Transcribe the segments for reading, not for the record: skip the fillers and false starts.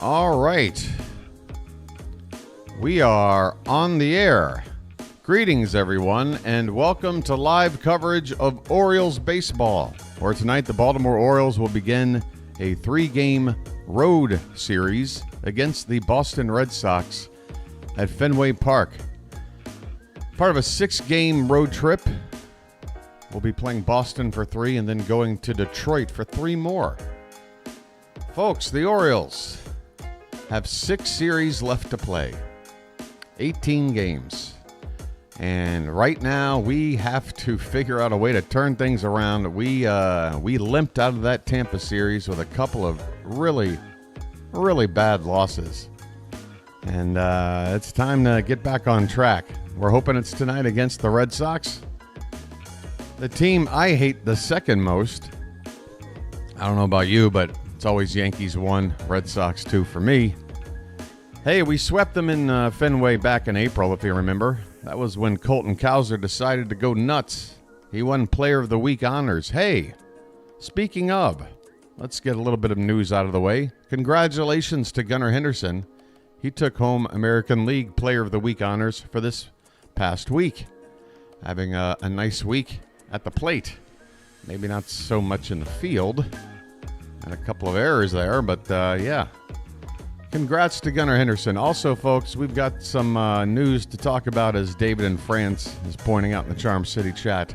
All right. We are on the air. Greetings, everyone, and welcome to live coverage of Orioles baseball, where tonight the Baltimore Orioles will begin a 3-game road series against the Boston Red Sox at Fenway Park. Part of a 6-game road trip. We'll be playing Boston for 3 and then going to Detroit for 3 more. Folks, the Orioles have 6 series left to play, 18 games. And right now, we have to figure out a way to turn things around. We limped out of that Tampa series with a couple of really bad losses. And it's time to get back on track. We're hoping it's tonight against the Red Sox. The team I hate the second most. I don't know about you, but it's always Yankees 1, Red Sox 2 for me. Hey, we swept them in Fenway back in April, if you remember. That was when Colton Cowser decided to go nuts. He won Player of the Week honors. Hey, speaking of, let's get a little bit of news out of the way. Congratulations to Gunnar Henderson. He took home American League Player of the Week honors for this past week. Having a nice week at the plate. Maybe not so much in the field. And a couple of errors there, but yeah. Congrats to Gunnar Henderson. Also, folks, we've got some news to talk about, as David in France is pointing out in the Charm City chat.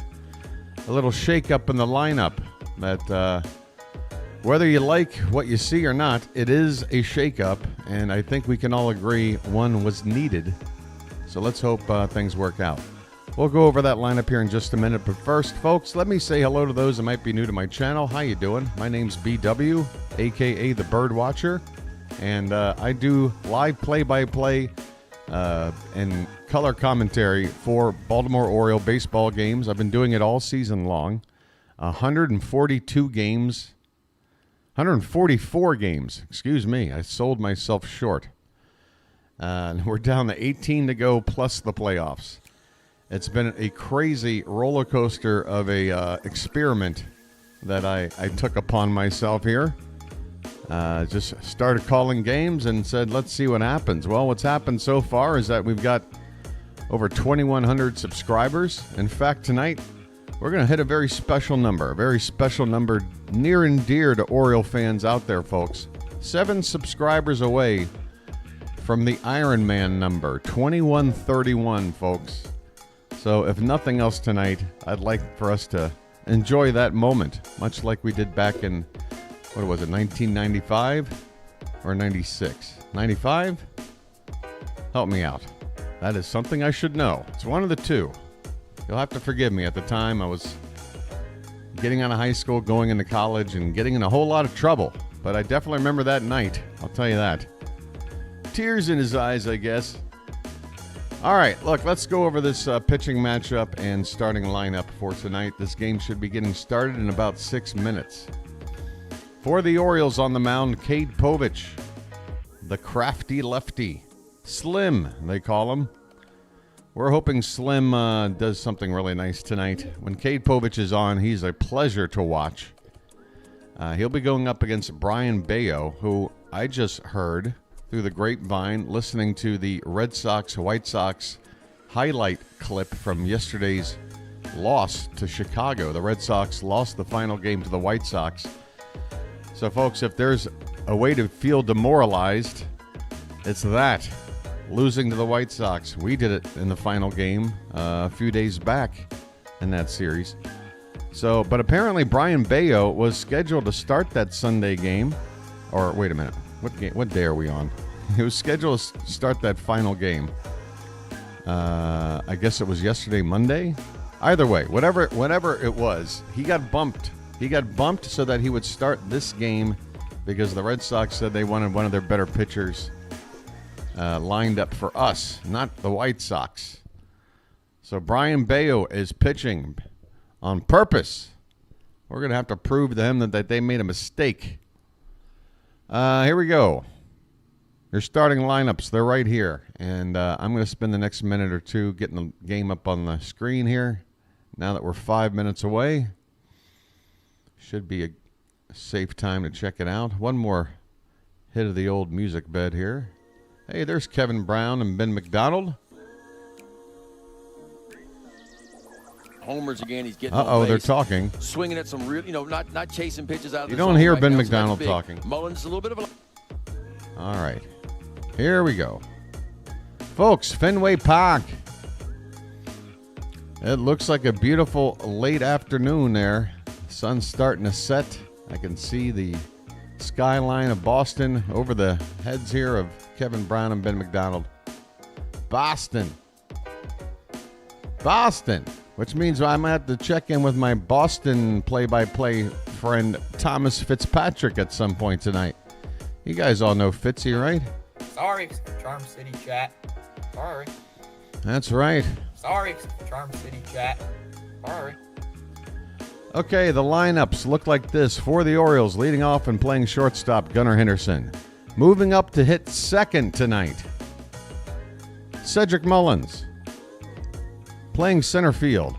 A little shake-up in the lineup that, whether you like what you see or not, it is a shake-up, and I think we can all agree one was needed. So let's hope things work out. We'll go over that lineup here in just a minute, but first, folks, let me say hello to those that might be new to my channel. How you doing? My name's BW, a.k.a. The Bird Watcher, and I do live play-by-play and color commentary for Baltimore Oriole baseball games. I've been doing it all season long. 144 games, excuse me. I sold myself short. We're down to 18 to go plus the playoffs. It's been a crazy roller coaster of a experiment that I took upon myself here. Just started calling games and said, let's see what happens. Well, what's happened so far is that we've got over 2,100 subscribers. In fact, tonight, we're going to hit a very special number near and dear to Oriole fans out there, folks. 7 subscribers away from the Iron Man number, 2131, folks. So if nothing else tonight, I'd like for us to enjoy that moment, much like we did back in, what was it, 1995 or 96? 95? Help me out. That is something I should know. It's one of the two. You'll have to forgive me. At the time, I was getting out of high school, going into college, and getting in a whole lot of trouble. But I definitely remember that night. I'll tell you that. Tears in his eyes, I guess. All right, look, let's go over this pitching matchup and starting lineup for tonight. This game should be getting started in about 6 minutes. For the Orioles on the mound, Cade Povich, the crafty lefty. Slim, they call him. We're hoping Slim does something really nice tonight. When Cade Povich is on, he's a pleasure to watch. He'll be going up against Brayan Bello, who I just heard through the grapevine, listening to the Red Sox, White Sox highlight clip from yesterday's loss to Chicago. The Red Sox lost the final game to the White Sox. So, folks, if there's a way to feel demoralized, it's that. Losing to the White Sox. We did it in the final game a few days back in that series. So, but apparently Brayan Bello was scheduled to start that Sunday game. Or, wait a minute. What day are we on? He was scheduled to start that final game. I guess it was yesterday, Monday. Either way, whatever it was, he got bumped. He got bumped so that he would start this game because the Red Sox said they wanted one of their better pitchers lined up for us, not the White Sox. So Brayan Bello is pitching on purpose. We're going to have to prove to him that they made a mistake. Here we go. Your starting lineups, they're right here. And I'm going to spend the next minute or two getting the game up on the screen here. Now that we're 5 minutes away. Should be a safe time to check it out. One more hit of the old music bed here. Hey, there's Kevin Brown and Ben McDonald. Homers again. He's getting Uh-oh, they're talking. Swinging at some real, not chasing pitches out of the You don't zone hear right Ben now, so McDonald that's big. talking. Mullins a little bit of a... All right. Here we go. Folks, Fenway Park. It looks like a beautiful late afternoon there. Sun's starting to set. I can see the skyline of Boston over the heads here of Kevin Brown and Ben McDonald. Boston. Which means I might have to check in with my Boston play-by-play friend Thomas Fitzpatrick at some point tonight. You guys all know Fitzy, right? Sorry, Charm City chat. Sorry. That's right. Sorry, Charm City chat. Sorry. Okay, the lineups look like this. For the Orioles, leading off and playing shortstop, Gunnar Henderson. Moving up to hit second tonight, Cedric Mullins. Playing center field,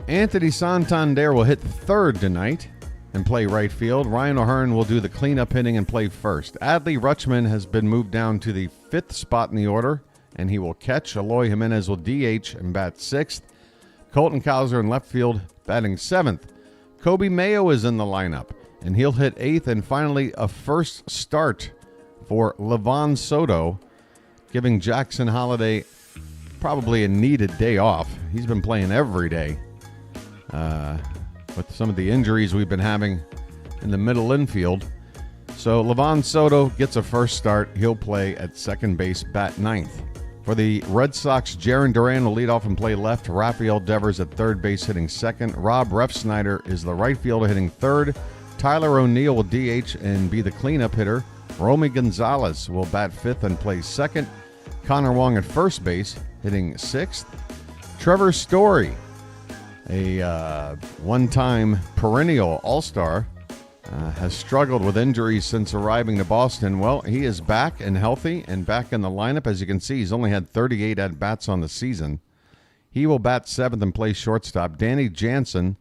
Anthony Santander will hit third tonight and play right field. Ryan O'Hearn will do the cleanup hitting and play first. Adley Rutschman has been moved down to the fifth spot in the order, and he will catch. Eloy Jimenez will DH and bat sixth. Colton Cowser in left field, batting seventh. Kobe Mayo is in the lineup, and he'll hit eighth. And finally, a first start for Levon Soto, giving Jackson Holliday probably a needed day off. He's been playing every day with some of the injuries we've been having in the middle infield. So Levon Soto gets a first start. He'll play at second base, bat ninth. For the Red Sox, Jarren Duran will lead off and play left. Rafael Devers at third base hitting second. Rob Refsnyder is the right fielder hitting third. Tyler O'Neill will DH and be the cleanup hitter. Romy Gonzalez will bat fifth and play second. Connor Wong at first base hitting sixth. Trevor Story, a one-time perennial all-star, has struggled with injuries since arriving to Boston. Well, he is back and healthy and back in the lineup. As you can see, he's only had 38 at-bats on the season. He will bat seventh and play shortstop. Danny Jansen,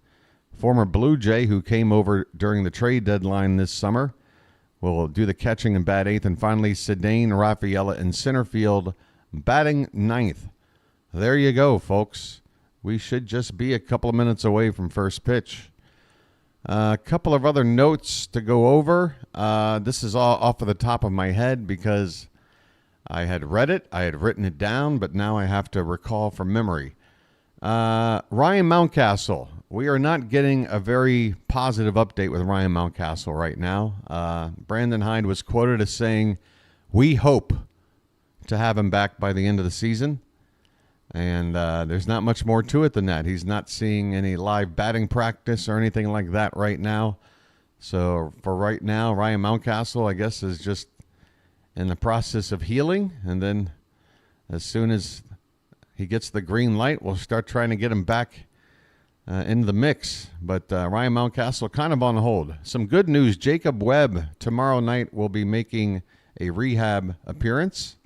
former Blue Jay who came over during the trade deadline this summer, will do the catching and bat eighth. And finally, Cedane Rafaela in center field, batting ninth. There you go, folks. We should just be a couple of minutes away from first pitch. A couple of other notes to go over. This is all off of the top of my head because I had read it, I had written it down, but now I have to recall from memory. Ryan Mountcastle. We are not getting a very positive update with Ryan Mountcastle right now. Brandon Hyde was quoted as saying, "We hope to have him back by the end of the season." And there's not much more to it than that. He's not seeing any live batting practice or anything like that right now. So for right now, Ryan Mountcastle, I guess, is just in the process of healing. And then as soon as he gets the green light, we'll start trying to get him back into the mix. But Ryan Mountcastle kind of on hold. Some good news. Jacob Webb tomorrow night will be making a rehab appearance.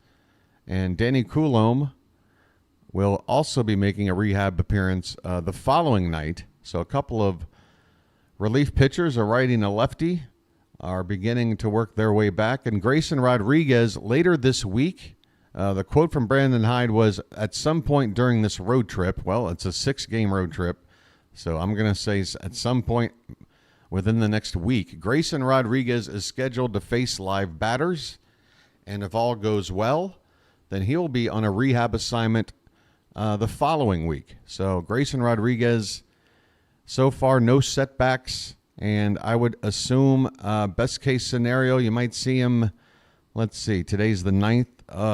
And Danny Coulombe will also be making a rehab appearance the following night. So a couple of relief pitchers, a righty and a lefty, are beginning to work their way back. And Grayson Rodriguez later this week, the quote from Brandon Hyde was, at some point during this road trip, well, it's a 6-game road trip, so I'm going to say at some point within the next week, Grayson Rodriguez is scheduled to face live batters. And if all goes well, then he'll be on a rehab assignment the following week. So Grayson Rodriguez, so far no setbacks, and I would assume best case scenario, you might see him, let's see, today's the 9th.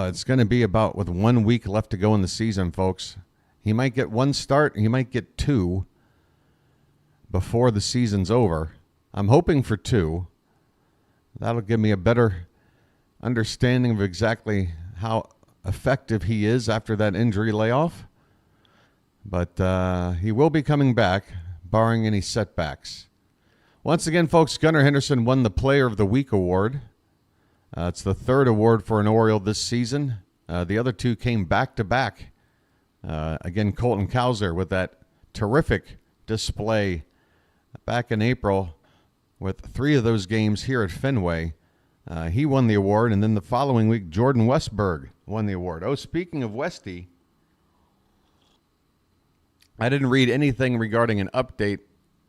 It's going to be about with 1 week left to go in the season, folks. He might get one start, he might get two before the season's over. I'm hoping for two. That'll give me a better understanding of exactly how effective he is after that injury layoff. But he will be coming back, barring any setbacks. Once again, folks, Gunnar Henderson won the Player of the Week award. It's the third award for an Oriole this season. The other two came back-to-back. Again, Colton Cowser with that terrific display back in April with 3 of those games here at Fenway. He won the award, and then the following week, Jordan Westberg won the award. Oh, speaking of Westy, I didn't read anything regarding an update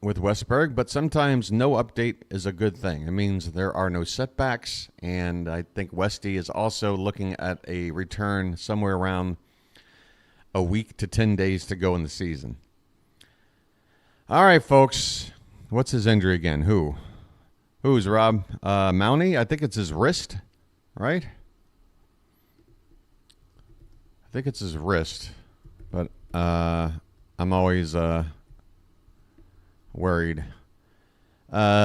with Westberg, but sometimes no update is a good thing. It means there are no setbacks, and I think Westy is also looking at a return somewhere around a week to 10 days to go in the season. All right, folks. What's his injury again? Who's Rob? Mountie? I think it's his wrist, right? I think it's his wrist, but I'm always worried.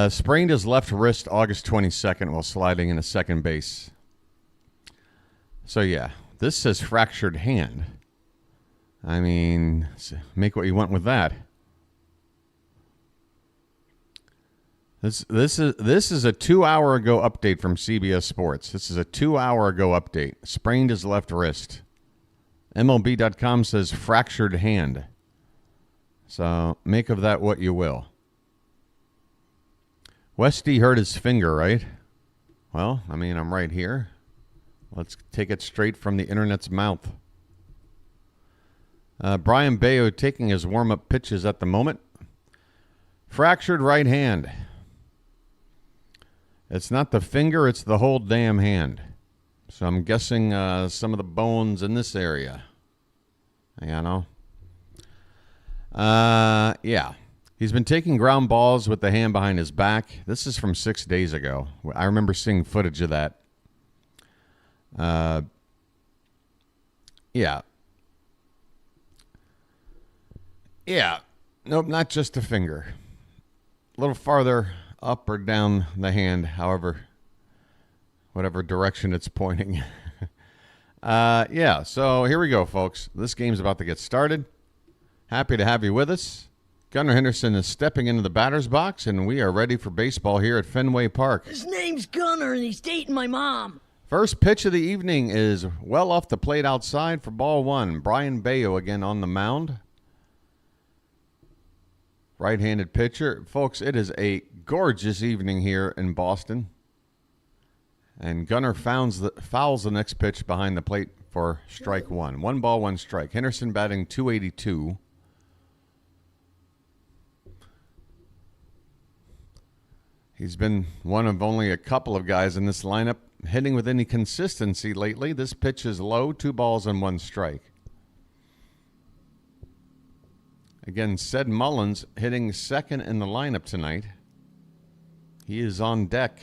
Sprained his left wrist August 22nd while sliding into second base. So, yeah, this says fractured hand. I mean, make what you want with that. This is a 2 hour ago update from CBS Sports. This is a 2 hour ago update. Sprained his left wrist. MLB.com says fractured hand. So make of that what you will. Westy hurt his finger, right? Well, I mean, I'm right here. Let's take it straight from the internet's mouth. Brayan Bello taking his warm-up pitches at the moment. Fractured right hand. It's not the finger, it's the whole damn hand. So I'm guessing some of the bones in this area. You know? Yeah. He's been taking ground balls with the hand behind his back. This is from 6 days ago. I remember seeing footage of that. Yeah. Yeah. Nope, not just a finger. A little farther up or down the hand, whatever direction it's pointing. Yeah, so here we go, folks. This game's about to get started. Happy to have you with us. Gunnar Henderson is stepping into the batter's box, and we are ready for baseball here at Fenway Park. His name's Gunnar, and he's dating my mom. First pitch of the evening is well off the plate outside for ball one. Brayan Bello again on the mound. Right-handed pitcher. Folks, it is a gorgeous evening here in Boston. And Gunnar fouls the next pitch behind the plate for strike one. 1 ball, 1 strike. Henderson batting .282. He's been one of only a couple of guys in this lineup hitting with any consistency lately. This pitch is low, 2 balls and 1 strike. Again, Cade Mullins hitting second in the lineup tonight. He is on deck.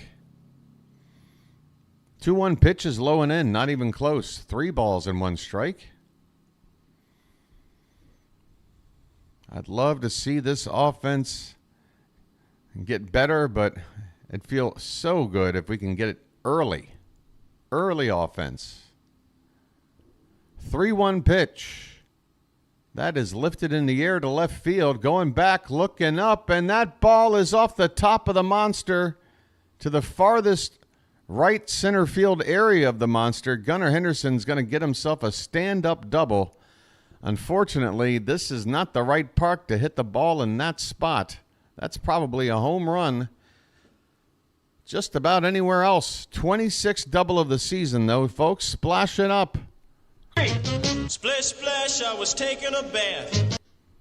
2-1 pitch is low and in, not even close. 3 balls and 1 strike. I'd love to see this offense get better, but it'd feel so good if we can get it early. Early offense. 3-1 pitch. That is lifted in the air to left field, going back, looking up, and that ball is off the top of the monster to the farthest right center field area of the monster. Gunnar Henderson's going to get himself a stand-up double. Unfortunately, this is not the right park to hit the ball in that spot. That's probably a home run just about anywhere else. 26th double of the season, though, folks. Splash it up. Splish, splash, I was taking a bath.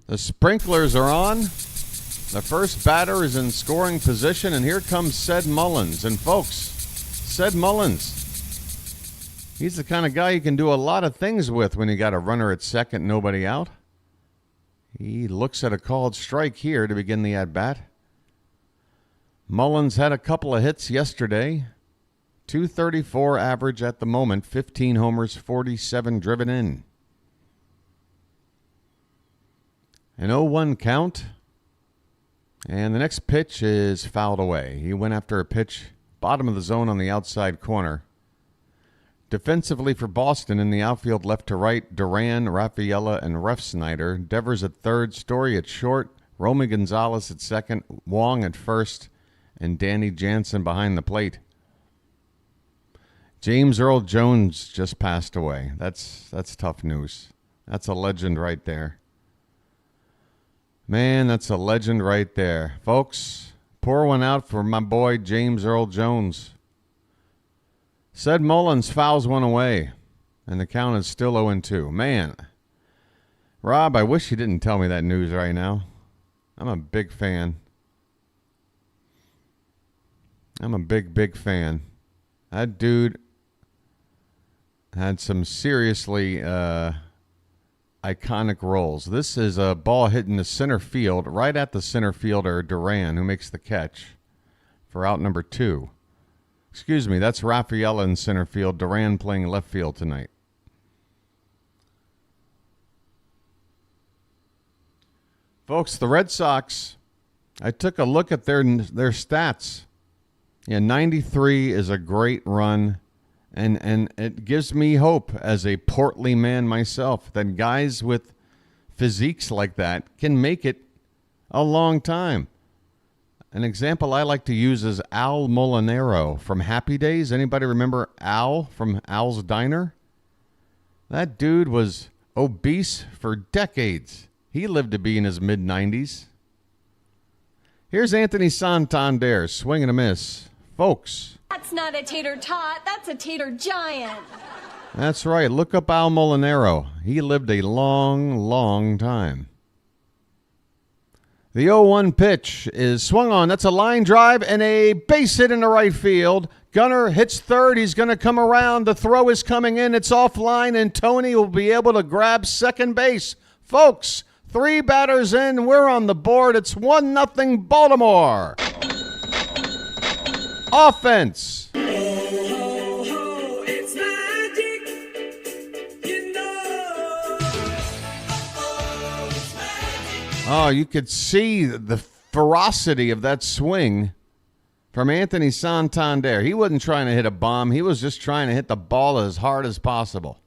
The sprinklers are on. The first batter is in scoring position, and here comes Cade Mullins. And, folks, Cade Mullins, he's the kind of guy you can do a lot of things with when you got a runner at second, nobody out. He looks at a called strike here to begin the at-bat. Mullins had a couple of hits yesterday. .234 average at the moment, 15 homers, 47 driven in. An 0-1 count. And the next pitch is fouled away. He went after a pitch, bottom of the zone on the outside corner. Defensively for Boston in the outfield left to right, Duran, Rafaela, and Refsnyder. Devers at third, Story at short, Romy Gonzalez at second, Wong at first, and Danny Jansen behind the plate. James Earl Jones just passed away. That's tough news. That's a legend right there. Man, that's a legend right there. Folks, pour one out for my boy James Earl Jones. Said Mullins fouls one away, and the count is still 0-2. Man, Rob, I wish you didn't tell me that news right now. I'm a big fan. I'm a big fan. That dude had some seriously iconic roles. This is a ball hitting the center field, right at the center fielder, Duran, who makes the catch for out number 2. Excuse me, that's Rafaela in center field, Duran playing left field tonight. Folks, the Red Sox, I took a look at their stats. Yeah, 93 is a great run, and it gives me hope as a portly man myself that guys with physiques like that can make it a long time. An example I like to use is Al Molinaro from Happy Days. Anybody remember Al from Al's Diner? That dude was obese for decades. He lived to be in his mid-90s. Here's Anthony Santander, swing and a miss. Folks. That's not a tater tot, that's a tater giant. That's right. Look up Al Molinaro. He lived a long time. The 0-1 pitch is swung on. That's a line drive and a base hit into right field. Gunnar hits third. He's going to come around. The throw is coming in. It's offline, and Tony will be able to grab second base. Folks, 3 batters in. We're on the board. It's 1-0 Baltimore. Offense. It's magic, you know. It's magic. Oh, you could see the ferocity of that swing from Anthony Santander. He wasn't trying to hit a bomb. He was just trying to hit the ball as hard as possible.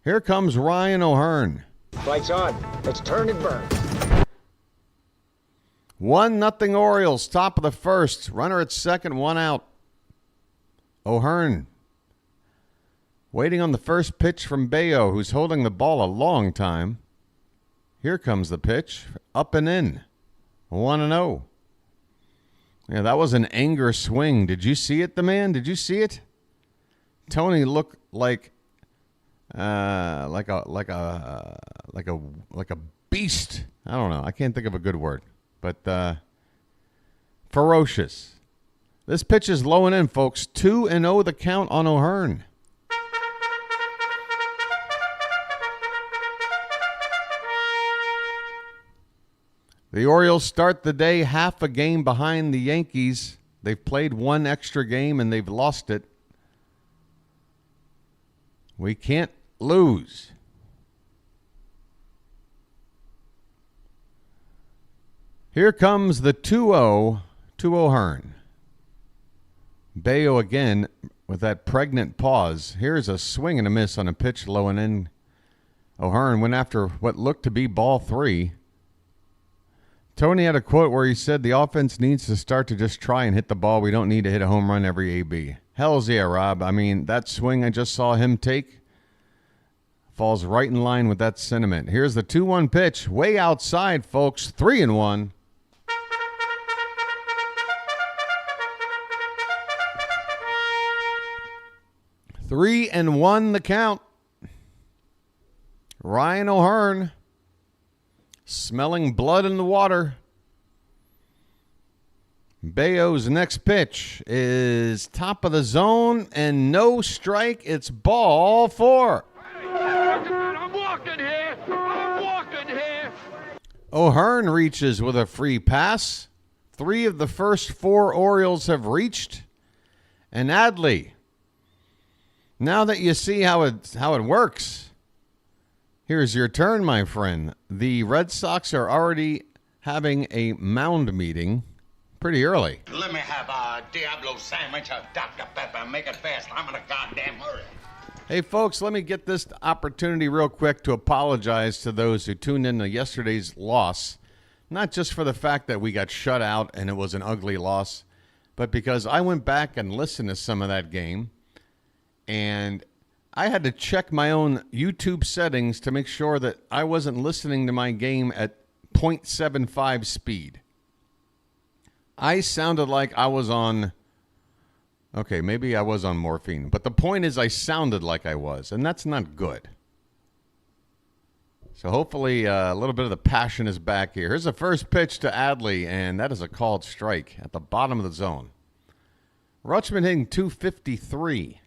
Here comes Ryan O'Hearn. Lights on. Let's turn and burn. 1-0 Orioles, top of the first. Runner at second, 1 out. O'Hearn waiting on the first pitch from Bello, who's holding the ball a long time. Here comes the pitch, up and in. 1-0. Yeah, that was an anger swing. Did you see it, the man? Did you see it? Tony looked like a beast. I don't know. I can't think of a good word. But ferocious. This pitch is low and in, folks. 2-0 the count on O'Hearn. The Orioles start the day half a game behind the Yankees. They've played 1 extra game and they've lost it. We can't lose. Here comes the 2-0 to O'Hearn. Bello again with that pregnant pause. Here's a swing and a miss on a pitch low and in. O'Hearn went after what looked to be ball 3. Tony had a quote where he said the offense needs to start to just try and hit the ball. We don't need to hit a home run every AB. Hells yeah, Rob. I mean, that swing I just saw him take falls right in line with that sentiment. Here's the 2-1 pitch. Way outside, folks. 3-1. 3-1 the count. Ryan O'Hearn smelling blood in the water. Bello's next pitch is top of the zone and no strike. It's ball 4. I'm walking here. O'Hearn reaches with a free pass. 3 of the first 4 Orioles have reached. And Adley, now that you see how it works, here's your turn, my friend. The Red Sox are already having a mound meeting pretty early. Let me have a Diablo sandwich of Dr. Pepper. Make it fast. I'm in a goddamn hurry. Hey, folks, let me get this opportunity real quick to apologize to those who tuned in to yesterday's loss. Not just for the fact that we got shut out and it was an ugly loss, but because I went back and listened to some of that game, and I had to check my own YouTube settings to make sure that I wasn't listening to my game at 0.75 speed. I sounded like I was on Okay, maybe I was on morphine. But the point is I sounded like I was, and that's not good. So hopefully a little bit of the passion is back here. Here's the first pitch to Adley, and that is a called strike at the bottom of the zone. Rutschman hitting 253.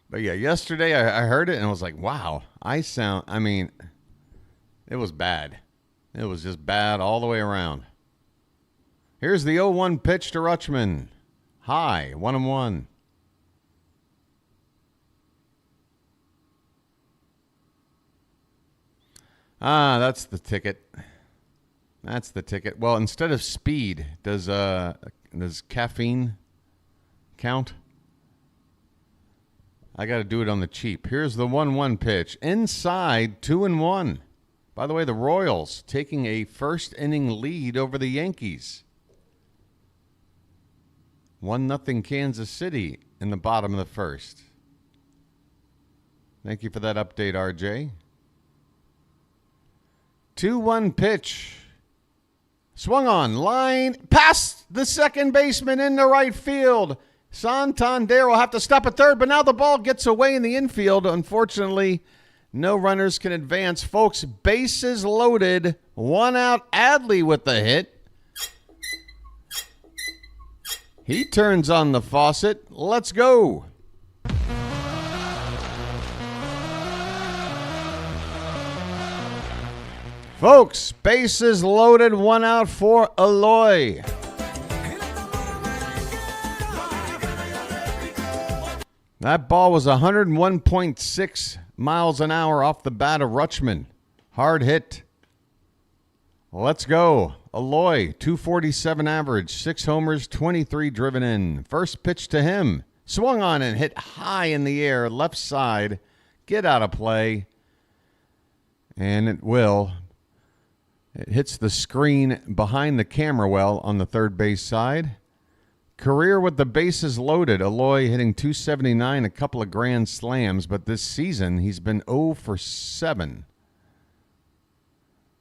But yeah, yesterday I heard it and I was like, wow, it was bad. It was just bad all the way around. Here's the 0-1 pitch to Rutschman. High, 1-1. That's the ticket. That's the ticket. Well, instead of speed, does caffeine count? I got to do it on the cheap. Here's the 1-1 pitch. Inside, 2-1. By the way, the Royals taking a first inning lead over the Yankees. 1-0 Kansas City in the bottom of the first. Thank you for that update, RJ. 2-1 pitch. Swung on, line, past the second baseman into right field. Santander will have to stop at third, but now the ball gets away in the infield. Unfortunately, no runners can advance. Folks, bases loaded. 1 out, Adley with the hit. He turns on the faucet. Let's go. Folks, bases loaded, 1 out for Enioy. That ball was 101.6 miles an hour off the bat of Rutschman. Hard hit. Let's go. Enioy, 247 average, 6 homers, 23 driven in. First pitch to him. Swung on and hit high in the air, left side. Get out of play. And it will. It hits the screen behind the camera well on the third base side. Career with the bases loaded. Enioy hitting 279, a couple of grand slams, but this season he's been 0 for 7.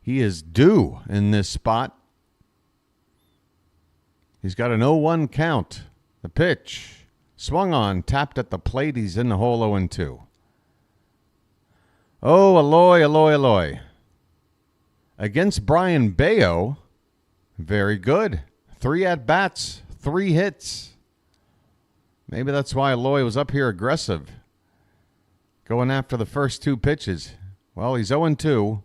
He is due in this spot. He's got an 0-1 count. The pitch. Swung on, tapped at the plate. He's in the hole 0-2. Oh, Enioy. Against Brayan Bello, very good. 3 at-bats, 3 hits. Maybe that's why Enioy was up here aggressive, going after the first 2 pitches. Well, he's 0-2.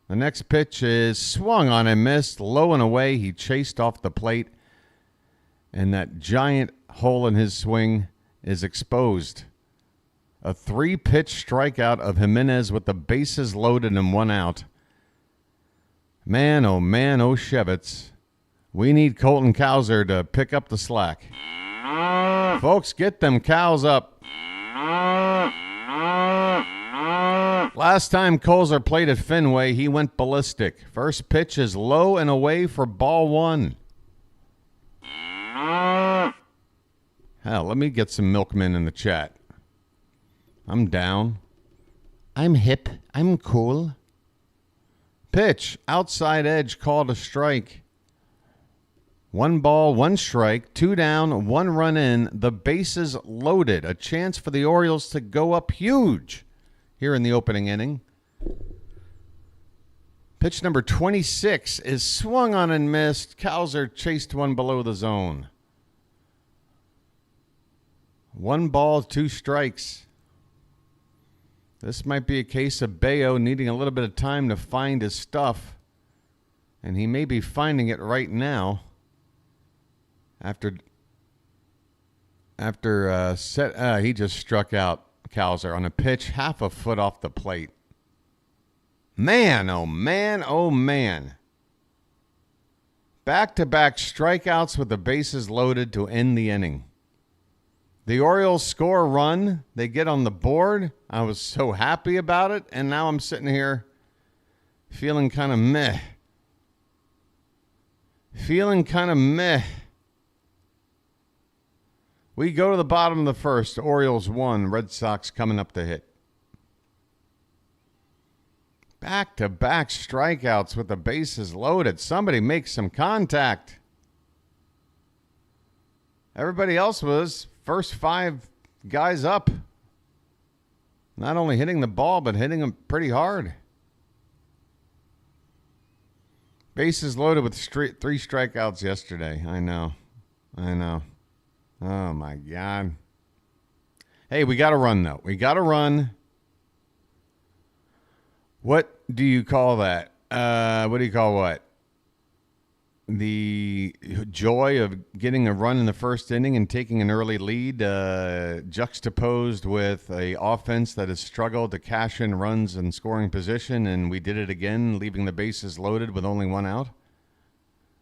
The next pitch is swung on and missed. Low and away, he chased off the plate, and that giant hole in his swing is exposed. A 3-pitch strikeout of Jimenez with the bases loaded and 1 out. Man, oh Shevitz. We need Colton Cowser to pick up the slack. Folks, get them cows up. Last time Cowser played at Fenway, he went ballistic. First pitch is low and away for ball 1. Hell, let me get some milkmen in the chat. I'm down. I'm hip. I'm cool. Pitch, outside edge, called a strike. 1 ball, 1 strike, 2 down, 1 run in. The bases loaded. A chance for the Orioles to go up huge here in the opening inning. Pitch number 26 is swung on and missed. Cowser chased one below the zone. 1 ball, 2 strikes. This might be a case of Bello needing a little bit of time to find his stuff. And he may be finding it right now. He just struck out Cowser on a pitch 1/2 foot off the plate. Man, oh man, oh man. Back-to-back strikeouts with the bases loaded to end the inning. The Orioles score a run. They get on the board. I was so happy about it, and now I'm sitting here feeling kind of meh. We go to the bottom of the first. Orioles 1, Red Sox coming up to hit. Everybody else was first 5 guys up. Not only hitting the ball, but hitting them pretty hard. Bases loaded with 3 strikeouts yesterday. I know. Oh, my God. Hey, we got to run, though. We got to run. What do you call that? What do you call what? The joy of getting a run in the first inning and taking an early lead, juxtaposed with a offense that has struggled to cash in runs in scoring position, and we did it again, leaving the bases loaded with only 1 out.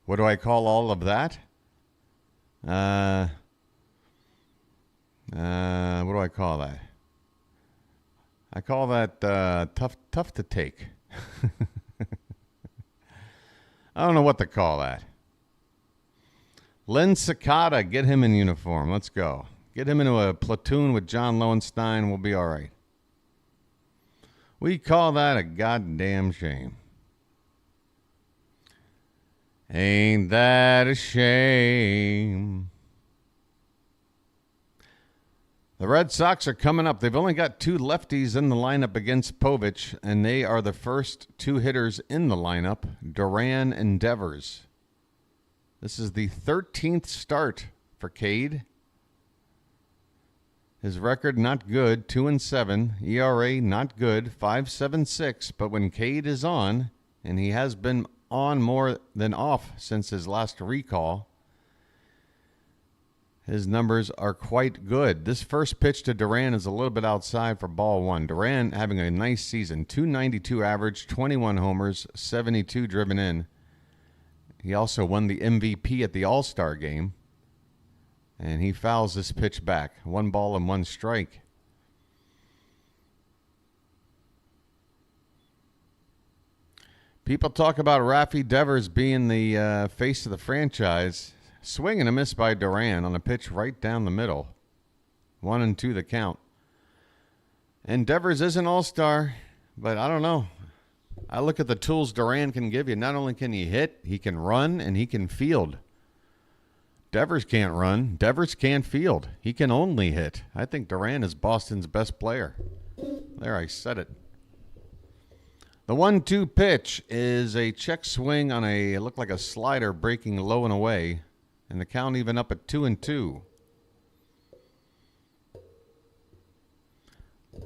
What do I call all of that? What do I call that? I call that tough to take. I don't know what to call that. Len Cicada, get him in uniform. Let's go. Get him into a platoon with John Lowenstein. We'll be all right. We call that a goddamn shame. Ain't that a shame? The Red Sox are coming up. They've only got 2 lefties in the lineup against Povich, and they are the first 2 hitters in the lineup, Duran and Devers. This is the 13th start for Cade. His record not good, 2-7. ERA not good, 5.76. But when Cade is on, and he has been on more than off since his last recall, his numbers are quite good. This first pitch to Duran is a little bit outside for ball 1. Duran having a nice season. 292 average, 21 homers, 72 driven in. He also won the MVP at the All-Star game. And he fouls this pitch back. 1 ball and 1 strike. People talk about Rafi Devers being the face of the franchise. Swing and a miss by Duran on a pitch right down the middle. 1-2 the count. And Devers is an all-star, but I don't know. I look at the tools Duran can give you. Not only can he hit, he can run, and he can field. Devers can't run. Devers can't field. He can only hit. I think Duran is Boston's best player. There, I said it. The 1-2 pitch is a check swing on it looked like a slider breaking low and away. And the count even up at 2-2.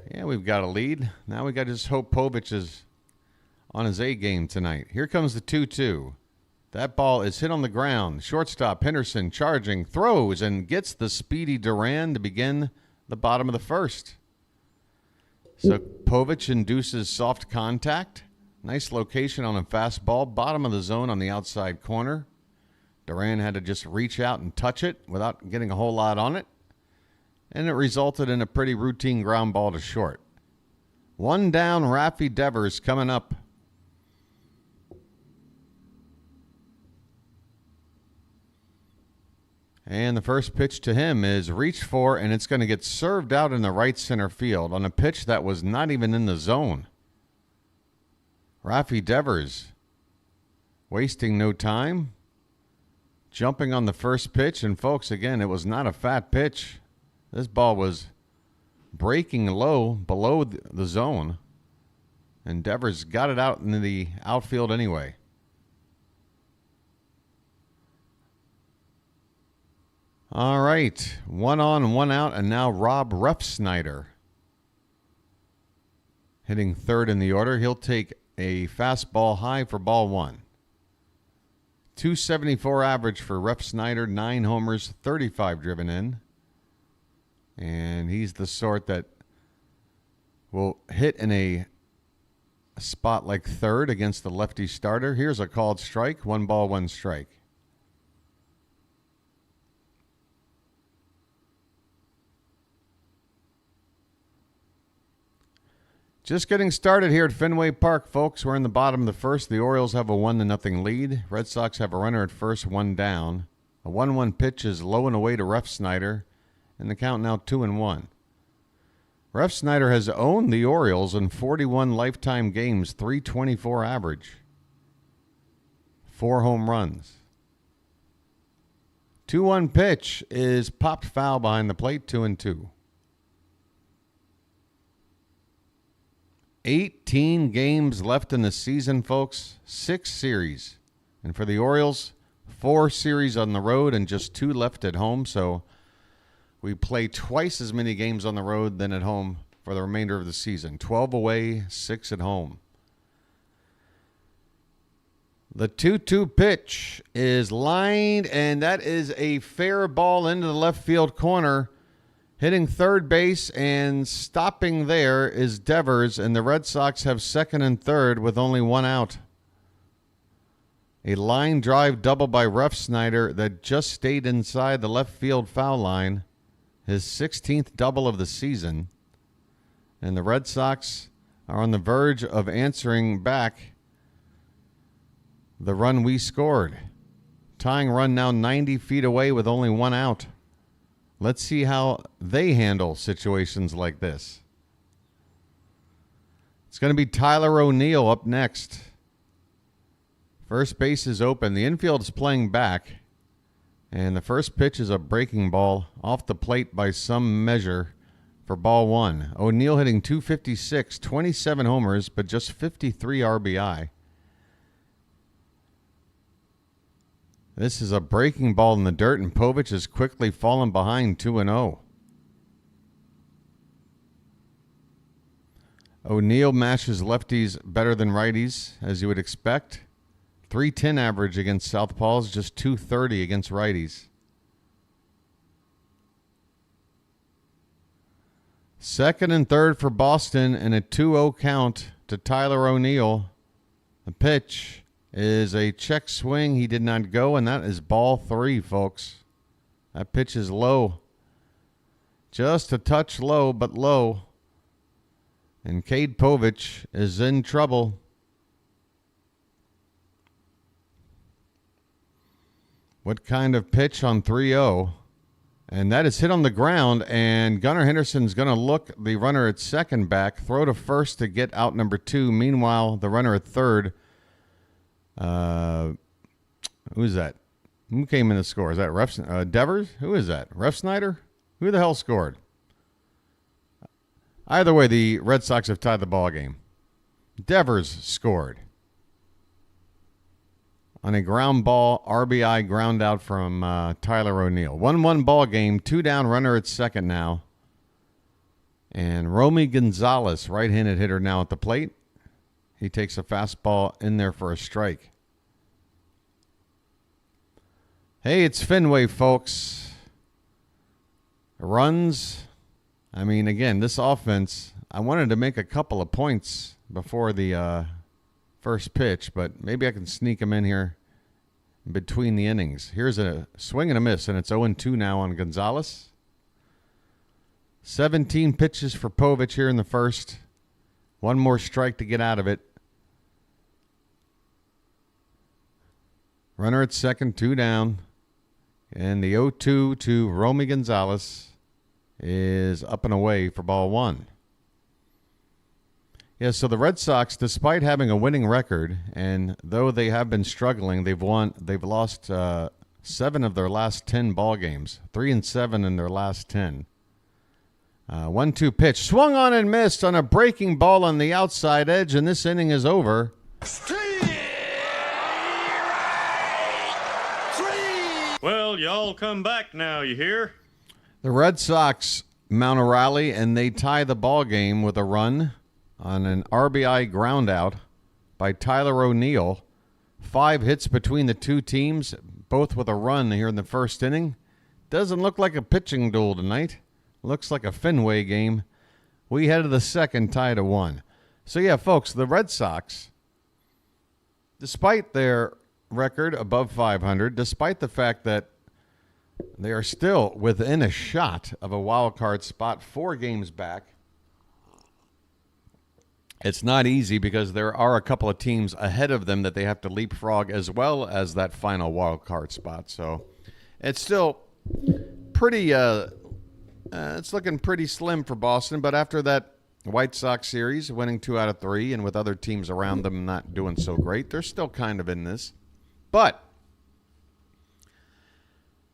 Yeah, we've got a lead. Now we got to just hope Povich is on his A game tonight. Here comes the 2-2. That ball is hit on the ground. Shortstop Henderson charging, throws, and gets the speedy Duran to begin the bottom of the first. So Povich induces soft contact. Nice location on a fastball. Bottom of the zone on the outside corner. Duran had to just reach out and touch it without getting a whole lot on it. And it resulted in a pretty routine ground ball to short. 1 down, Rafi Devers coming up. And the first pitch to him is reached for, and it's going to get served out in the right center field on a pitch that was not even in the zone. Rafi Devers wasting no time. Jumping on the first pitch, and folks, again, it was not a fat pitch. This ball was breaking low below the zone, and Devers got it out into the outfield anyway. All right, 1 on, 1 out, and now Rob Refsnyder hitting third in the order. He'll take a fastball high for ball 1. 274 average for Refsnyder, 9 homers, 35 driven in. And he's the sort that will hit in a spot like third against the lefty starter. Here's a called strike, 1 ball, 1 strike. Just getting started here at Fenway Park, folks. We're in the bottom of the first. The Orioles have a 1-0 lead. Red Sox have a runner at first, 1 down. A 1-1 pitch is low and away to Refsnyder, and the count now 2-1. Refsnyder has owned the Orioles in 41 lifetime games, 324 average. 4 home runs. 2-1 pitch is popped foul behind the plate, 2-2. 18 games left in the season, folks. 6 series. And for the Orioles, 4 series on the road and just 2 left at home. So we play twice as many games on the road than at home for the remainder of the season. 12 away, 6 at home. The 2-2 pitch is lined, and that is a fair ball into the left field corner. Hitting third base and stopping there is Devers, and the Red Sox have second and third with only 1 out. A line drive double by Refsnyder that just stayed inside the left field foul line. His 16th double of the season. And the Red Sox are on the verge of answering back the run we scored. Tying run now 90 feet away with only 1 out. Let's see how they handle situations like this. It's going to be Tyler O'Neill up next. First base is open. The infield is playing back. And the first pitch is a breaking ball off the plate by some measure for ball 1. O'Neill hitting .256, 27 homers, but just 53 RBI. This is a breaking ball in the dirt, and Povich has quickly fallen behind 2-0. O'Neill matches lefties better than righties, as you would expect. .310 average against southpaws, just .230 against righties. Second and third for Boston, and a 2-0 count to Tyler O'Neill. The pitch is a check swing. He did not go, and that is ball 3, folks. That pitch is low. Just a touch low, but low. And Cade Povich is in trouble. What kind of pitch on 3-0? And that is hit on the ground, and Gunnar Henderson's going to look the runner at second back, throw to first to get out number 2. Meanwhile, the runner at third, who's that? Who came in to score? Is that Devers? Who is that? Refsnyder? Who the hell scored? Either way, the Red Sox have tied the ball game. Devers scored on a ground ball, RBI ground out from Tyler O'Neill. 1-1 ball game, 2 down, runner at second now. And Romy Gonzalez, right-handed hitter now at the plate. He takes a fastball in there for a strike. Hey, it's Fenway, folks. Runs. I mean, again, this offense, I wanted to make a couple of points before the first pitch, but maybe I can sneak them in here between the innings. Here's a swing and a miss, and it's 0-2 now on Gonzalez. 17 pitches for Povich here in the first. One more strike to get out of it. Runner at second, 2 down. And the 0-2 to Romy Gonzalez is up and away for ball 1. Yeah, so the Red Sox, despite having a winning record, and though they have been struggling, they've lost 7 of their last 10 ball games, 3-7 in their last 10. 1-2 pitch, swung on and missed on a breaking ball on the outside edge, and this inning is over. Well, y'all come back now, you hear? The Red Sox mount a rally, and they tie the ball game with a run on an RBI ground out by Tyler O'Neill. 5 hits between the two teams, both with a run here in the first inning. Doesn't look like a pitching duel tonight. Looks like a Fenway game. We head to the second, tied at 1. So, yeah, folks, the Red Sox, despite their record above 500, despite the fact that they are still within a shot of a wild card spot 4 games back, it's not easy because there are a couple of teams ahead of them that they have to leapfrog as well as that final wild card spot. So it's still pretty, it's looking pretty slim for Boston. But after that White Sox series, winning 2 out of 3, and with other teams around them not doing so great, they're still kind of in this. But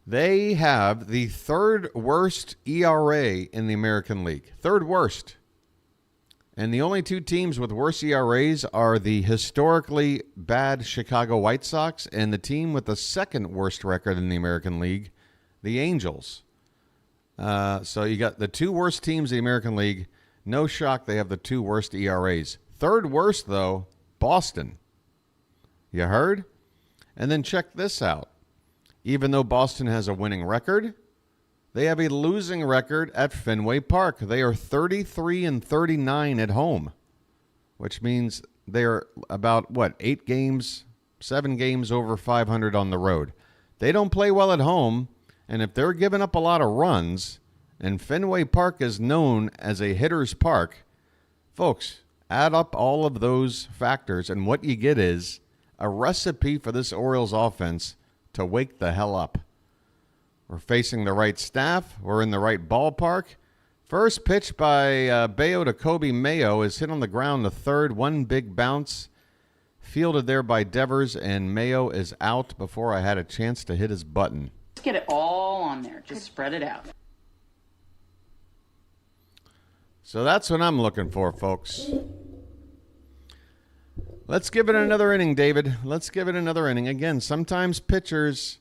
They have the third worst ERA in the American League. Third worst. And the only two teams with worse ERAs are the historically bad Chicago White Sox and the team with the second worst record in the American League, the Angels. So you got the two worst teams in the American League. No shock they have the two worst ERAs. Third worst, though, Boston. You heard? And then check this out. Even though Boston has a winning record, they have a losing record at Fenway Park. They are 33-39 at home, which means they're about, 8 games, 7 games over 500 on the road. They don't play well at home, and if they're giving up a lot of runs, and Fenway Park is known as a hitter's park, folks, add up all of those factors, and what you get is a recipe for this Orioles offense to wake the hell up. We're facing the right staff. We're in the right ballpark. First pitch by Bello to Kobe Mayo is hit on the ground to third. One big bounce. Fielded there by Devers, and Mayo is out before I had a chance to hit his button. Let's get it all on there. Just spread it out. So that's what I'm looking for, folks. Let's give it another inning, David. Let's give it another inning. Again, sometimes pitchers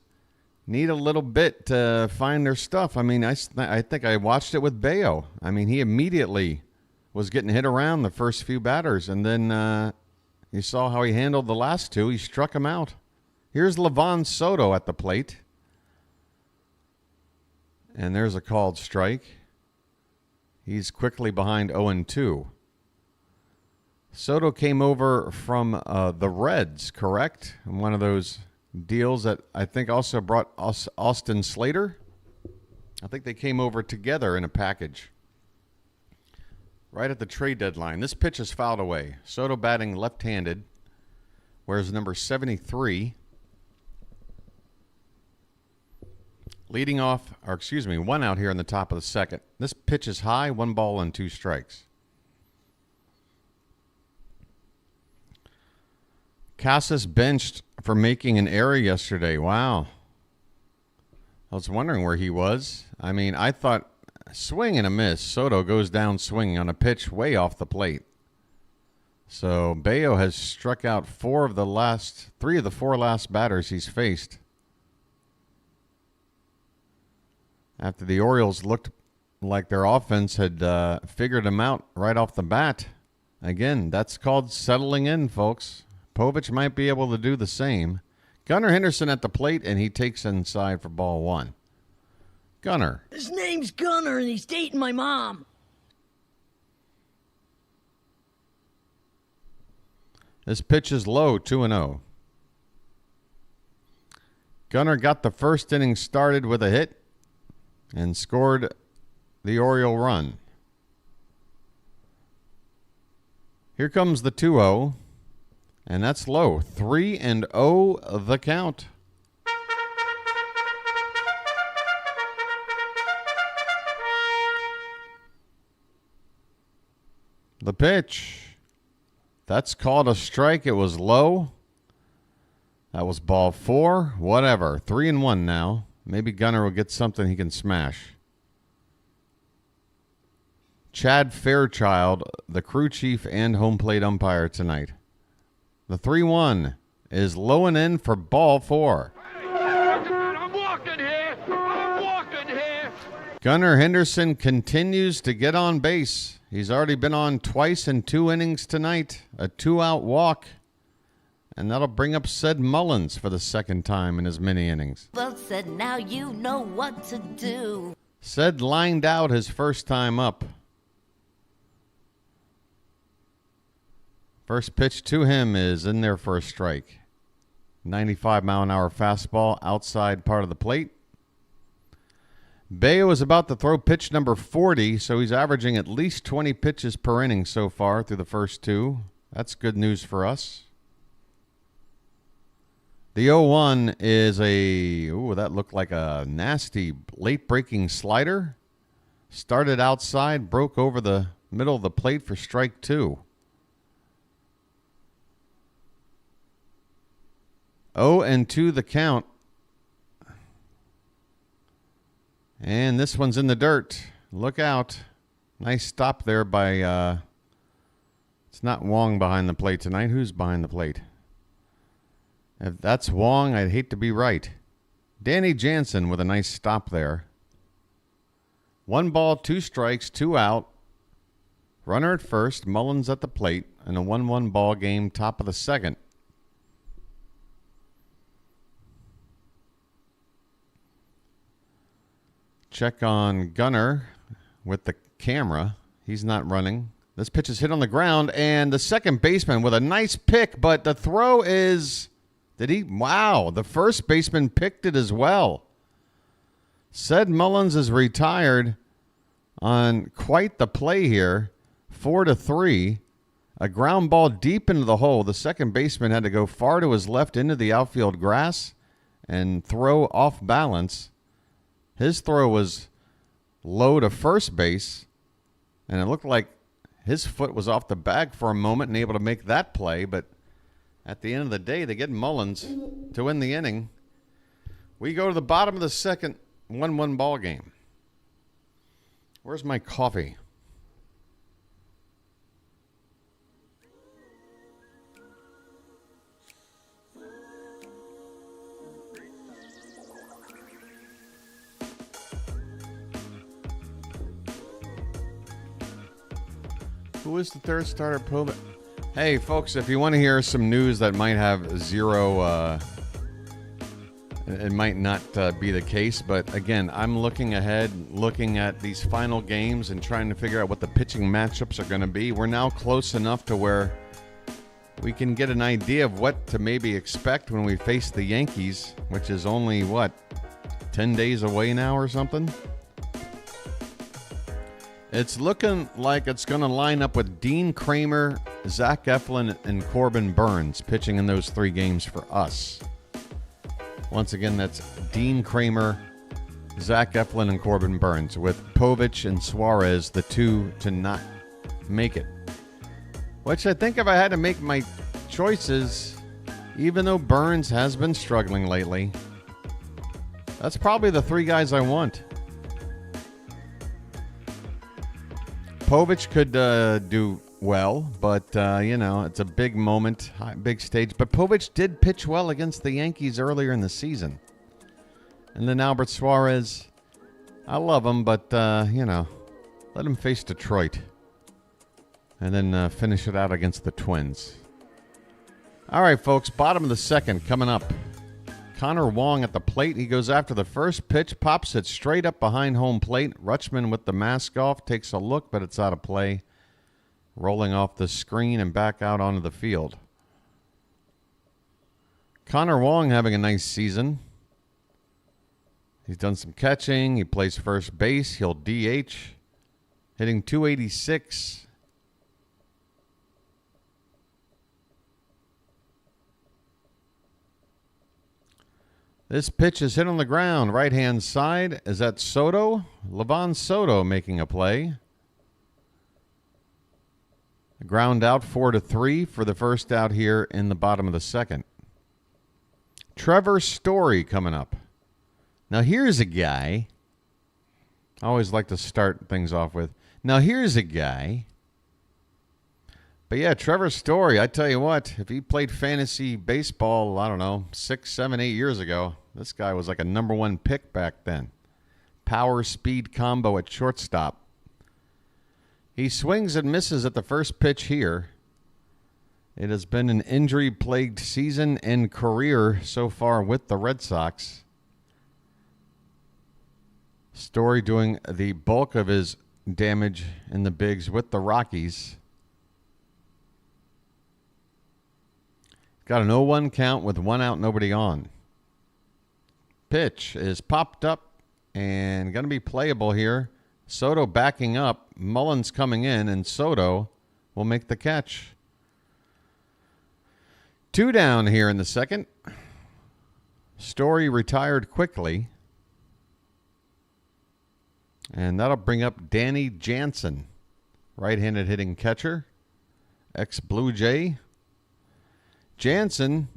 need a little bit to find their stuff. I mean, I think I watched it with Bello. I mean, he immediately was getting hit around the first few batters, and then you saw how he handled the last two. He struck him out. Here's Livan Soto at the plate. And there's a called strike. He's quickly behind 0-2. Soto came over from the Reds, correct? One of those deals that I think also brought Austin Slater. I think they came over together in a package right at the trade deadline. This pitch is fouled away. Soto batting left-handed, wears number 73. Leading off, one out here in the top of the second. This pitch is high, 1 ball and 2 strikes. Casas benched for making an error yesterday. Wow. I was wondering where he was. I mean, I thought swing and a miss. Soto goes down swinging on a pitch way off the plate. So Bello has struck out 3 of the 4 last batters he's faced. After the Orioles looked like their offense had figured him out right off the bat. Again, that's called settling in, folks. Povich might be able to do the same. Gunnar Henderson at the plate, and he takes inside for ball 1. Gunnar. His name's Gunnar, and he's dating my mom. This pitch is low, 2-0. Gunnar got the first inning started with a hit and scored the Oriole run. Here comes the 2-0. And that's low. 3-0 the count. The pitch. That's called a strike. It was low. That was ball 4. Whatever. 3-1 now. Maybe Gunnar will get something he can smash. Chad Fairchild, the crew chief and home plate umpire tonight. The 3-1 is low and in for ball 4. I'm walking here. I'm walking here. Gunnar Henderson continues to get on base. He's already been on twice in 2 innings tonight. A 2-out walk. And that'll bring up Sid Mullins for the second time in his mini innings. Well said, now you know what to do. Sid lined out his first time up. First pitch to him is in there for a strike. 95-mile-an-hour fastball outside part of the plate. Bello is about to throw pitch number 40, so he's averaging at least 20 pitches per inning so far through the first 2. That's good news for us. The 0-1 is that looked like a nasty late-breaking slider. Started outside, broke over the middle of the plate for strike 2. 0-2 the count. And this one's in the dirt. Look out. Nice stop there by, it's not Wong behind the plate tonight. Who's behind the plate? If that's Wong, I'd hate to be right. Danny Jansen with a nice stop there. 1 ball, 2 strikes, 2 out. Runner at first, Mullins at the plate, and a 1-1 ball game, top of the second. Check on Gunnar with the camera. He's not running. This pitch is hit on the ground, and the second baseman with a nice pick, but the throw is... Did he? Wow, the first baseman picked it as well. Said Mullins is retired on quite the play here. 4-3. A ground ball deep into the hole. The second baseman had to go far to his left into the outfield grass and throw off balance. His throw was low to first base, and it looked like his foot was off the bag for a moment and able to make that play, but at the end of the day, they get Mullins to win the inning. We go to the bottom of the second, 1-1 ball game. Where's my coffee? Who is the third starter? Povich. Hey, folks, if you want to hear some news that might have zero, it might not be the case. But again, I'm looking ahead, looking at these final games and trying to figure out what the pitching matchups are going to be. We're now close enough to where we can get an idea of what to maybe expect when we face the Yankees, which is only, 10 days away now or something? It's looking like it's going to line up with Dean Kramer, Zach Eflin, and Corbin Burns pitching in those 3 games for us. Once again, that's Dean Kramer, Zach Eflin, and Corbin Burns, with Povich and Suarez, the 2 to not make it. Which I think if I had to make my choices, even though Burns has been struggling lately, that's probably the 3 guys I want. Povich could do well, but, it's a big moment, big stage. But Povich did pitch well against the Yankees earlier in the season. And then Albert Suarez, I love him, but, let him face Detroit. And then finish it out against the Twins. All right, folks, bottom of the second coming up. Connor Wong at the plate. He goes after the first pitch, pops it straight up behind home plate. Rutschman with the mask off takes a look, but it's out of play. Rolling off the screen and back out onto the field. Connor Wong having a nice season. He's done some catching. He plays first base. He'll DH. Hitting .286. This pitch is hit on the ground. Right-hand side. Is that Soto? Levon Soto making a play. A ground out 4-3 for the first out here in the bottom of the second. Trevor Story coming up. Now here's a guy. I always like to start things off with. Now here's a guy. But yeah, Trevor Story, I tell you what, if he played fantasy baseball, I don't know, 6, 7, 8 years ago, this guy was like a number 1 pick back then. Power speed combo at shortstop. He swings and misses at the first pitch here. It has been an injury-plagued season and career so far with the Red Sox. Story doing the bulk of his damage in the bigs with the Rockies. Got an 0-1 count with 1 out, nobody on. Pitch is popped up and going to be playable here. Soto backing up, Mullins coming in, and Soto will make the catch. 2 down here in the second. Story retired quickly. And that'll bring up Danny Jansen, right-handed hitting catcher, ex-Blue Jay. Jansen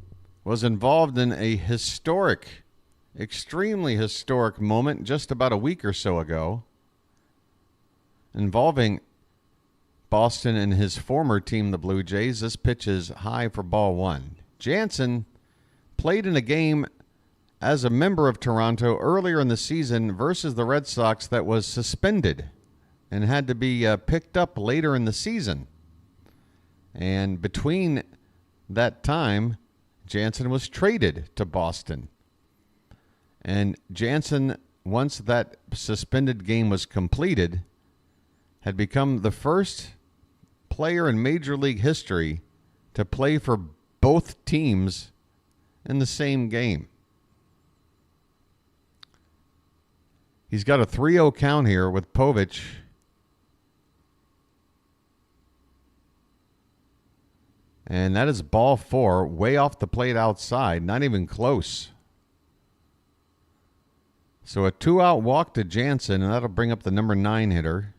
was involved in a historic extremely historic moment just about a week or so ago involving Boston and his former team, the Blue Jays. This pitch is high for ball one. Jansen played in a game as a member of Toronto earlier in the season versus the Red Sox that was suspended and had to be picked up later in the season. And between that time, Jansen was traded to Boston. And Jansen, once that suspended game was completed, had become the first player in Major League history to play for both teams in the same game. He's got a 3-0 count here with Povich. And that is ball four, way off the plate outside, not even close. So a 2-out walk to Jansen, and that'll bring up the number 9 hitter,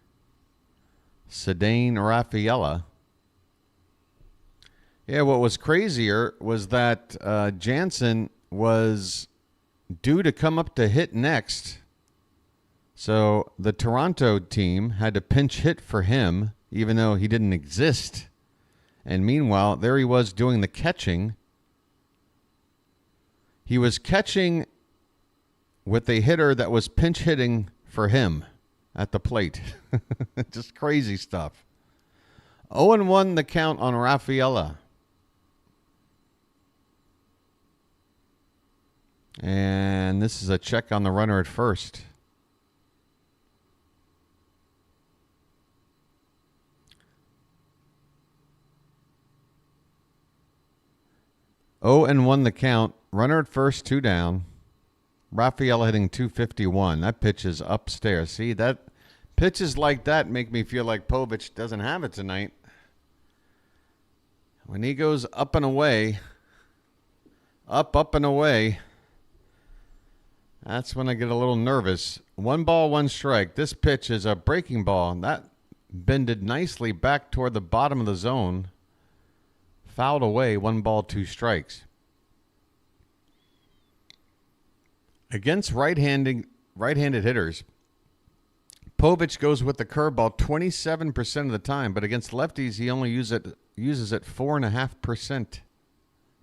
Cedane Rafaela. Yeah, what was crazier was that Jansen was due to come up to hit next. So the Toronto team had to pinch hit for him, even though he didn't exist. And meanwhile, there he was doing the catching. He was catching with a hitter that was pinch hitting for him at the plate. Just crazy stuff. 0-1 the count on Rafaela. And this is a check on the runner at first. Oh, and 1 the count. Runner at first, 2 down. Rafaela hitting 251. That pitch is upstairs. See, that pitches like that make me feel like Povich doesn't have it tonight. When he goes up and away, up and away, that's when I get a little nervous. 1 ball, 1 strike. This pitch is a breaking ball. That bended nicely back toward the bottom of the zone. Fouled away, 1 ball, 2 strikes. Against right-handed hitters, Povich goes with the curveball 27% of the time, but against lefties, he only uses it 4.5%.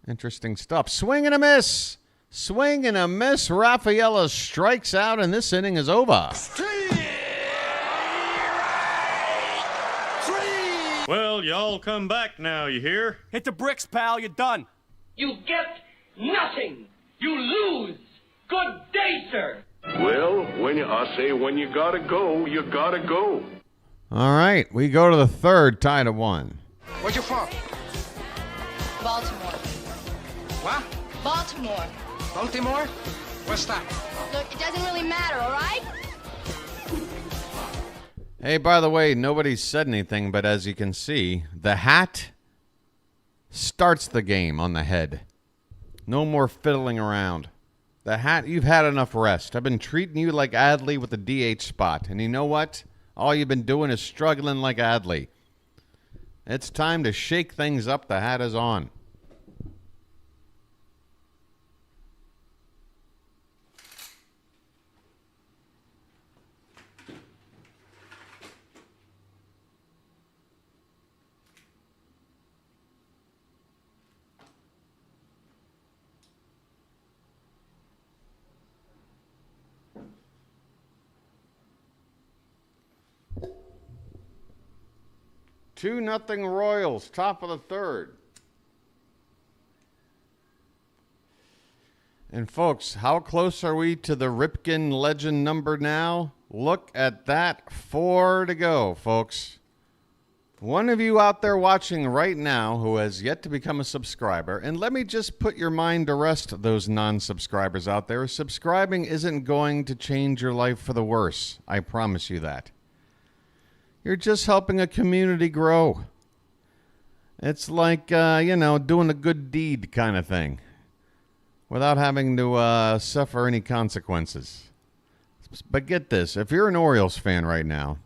Interesting stuff. Swing and a miss. Swing and a miss. Rafaela strikes out, and this inning is over. Well, y'all come back now, you hear? Hit the bricks, pal. You're done. You get nothing. You lose. Good day, sir. Well, when you gotta go, you gotta go. All right, we go to the third, tied at 1. Where you from? Baltimore. What? Baltimore. Baltimore? What's that? Look, it doesn't really matter, all right? Hey, by the way, nobody said anything, but as you can see, the hat starts the game on the head. No more fiddling around. The hat, you've had enough rest. I've been treating you like Adley with the DH spot. And you know what? All you've been doing is struggling like Adley. It's time to shake things up. The hat is on. Two nothing Royals, top of the third. And folks, how close are we to the Ripken legend number now? Look at that, 4 to go, folks. One of you out there watching right now who has yet to become a subscriber, and let me just put your mind to rest, those non-subscribers out there. Subscribing isn't going to change your life for the worse. I promise you that. You're just helping a community grow. It's like, doing a good deed kind of thing without having to suffer any consequences. But get this, if you're an Orioles fan right now,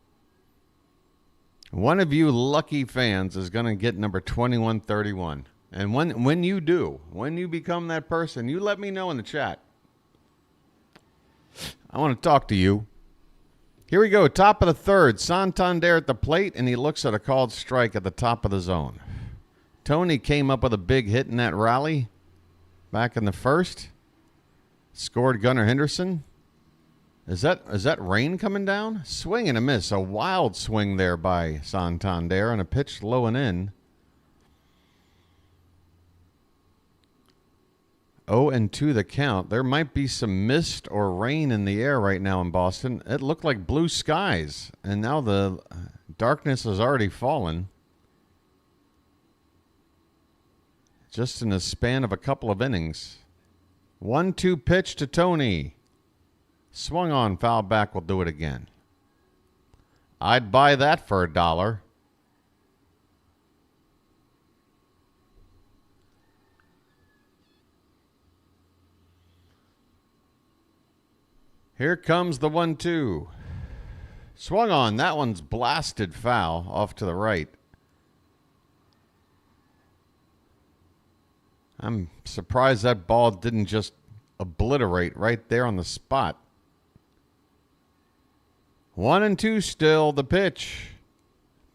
one of you lucky fans is going to get number 2131. And when you do, when you become that person, you let me know in the chat. I want to talk to you. Here we go. Top of the third. Santander at the plate, and he looks at a called strike at the top of the zone. Tony came up with a big hit in that rally back in the first. Scored Gunnar Henderson. Is that rain coming down? Swing and a miss. A wild swing there by Santander on a pitch low and in. 0-2 the count. There might be some mist or rain in the air right now in Boston. It looked like blue skies, and now the darkness has already fallen. Just in the span of a couple of innings. 1-2 pitch to Tony. Swung on, foul back, will do it again. I'd buy that for $1. Here comes the 1-2. Swung on. That one's blasted foul off to the right. I'm surprised that ball didn't just obliterate right there on the spot. 1-2 still. The pitch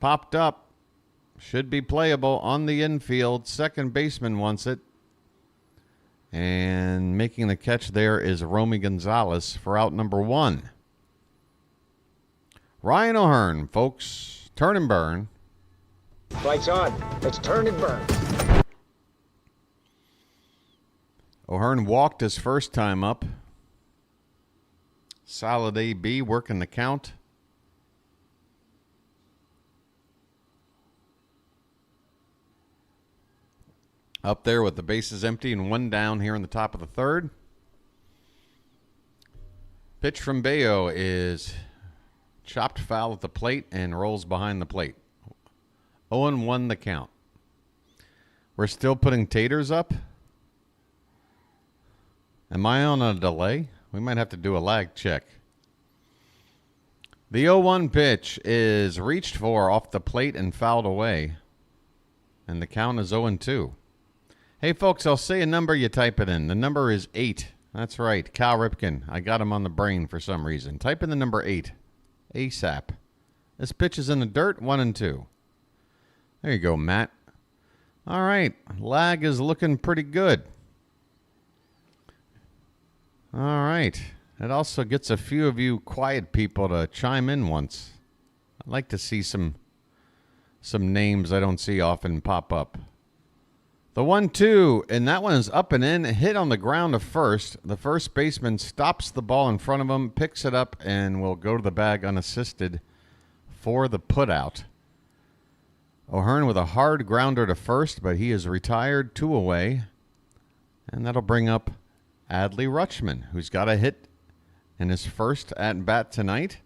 popped up. Should be playable on the infield. Second baseman wants it. And making the catch there is Romy Gonzalez for out number 1. Ryan O'Hearn, folks. Turn and burn. Lights on. Let's turn and burn. O'Hearn walked his first time up. Solid AB working the count. Up there with the bases empty and one down here in the top of the third. Pitch from Bello is chopped foul at the plate and rolls behind the plate. 0-1 the count. We're still putting taters up. Am I on a delay? We might have to do a lag check. The 0-1 pitch is reached for off the plate and fouled away. And the count is 0-2. Hey, folks, I'll say a number, you type it in. The number is 8. That's right. Cal Ripken. I got him on the brain for some reason. Type in the number 8. ASAP. This pitch is in the dirt, 1-2. There you go, Matt. All right. Lag is looking pretty good. All right. It also gets a few of you quiet people to chime in once. I'd like to see some names I don't see often pop up. The 1-2, and that one is up and in, hit on the ground to first. The first baseman stops the ball in front of him, picks it up, and will go to the bag unassisted for the putout. O'Hearn with a hard grounder to first, but he is retired, 2 away. And that'll bring up Adley Rutschman, who's got a hit in his first at-bat tonight,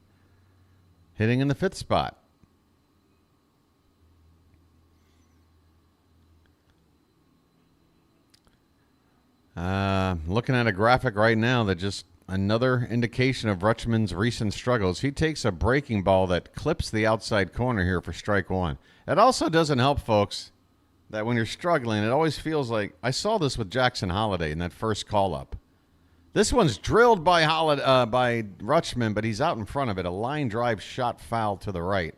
hitting in the 5th spot. Looking at a graphic right now that just another indication of Rutschman's recent struggles. He takes a breaking ball that clips the outside corner here for strike 1. It also doesn't help, folks, that when you're struggling, it always feels like, I saw this with Jackson Holliday in that first call-up. This one's drilled by Rutschman, but he's out in front of it. A line drive shot foul to the right.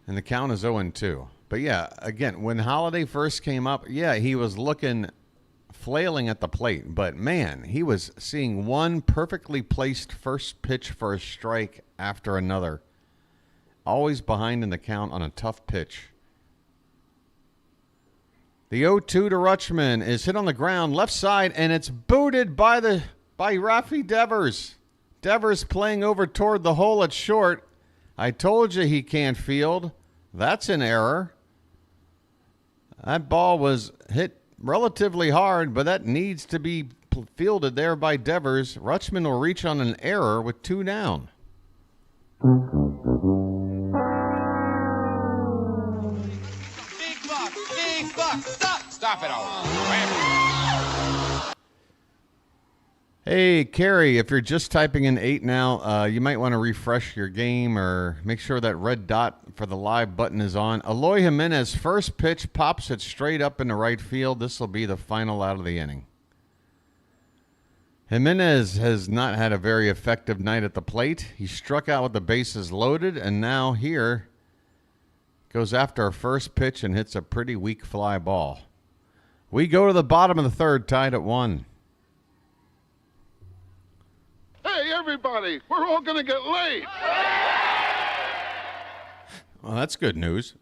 And the count is 0-2. But, yeah, again, when Holliday first came up, yeah, he was flailing at the plate. But, man, he was seeing one perfectly placed first pitch for a strike after another. Always behind in the count on a tough pitch. The 0-2 to Rutschman is hit on the ground, left side, and it's booted by Rafi Devers. Devers playing over toward the hole at short. I told you he can't field. That's an error. That ball was hit relatively hard, but that needs to be fielded there by Devers. Rutschman will reach on an error with 2 down. Big buck, stop it all. Hey, Carrie, if you're just typing in 8 now, you might want to refresh your game or make sure that red dot for the live button is on. Eloy Jimenez, first pitch, pops it straight up into right field. This will be the final out of the inning. Jimenez has not had a very effective night at the plate. He struck out with the bases loaded, and now here goes after a first pitch and hits a pretty weak fly ball. We go to the bottom of the third, tied at 1. Hey, everybody, we're all going to get laid. Well, that's good news.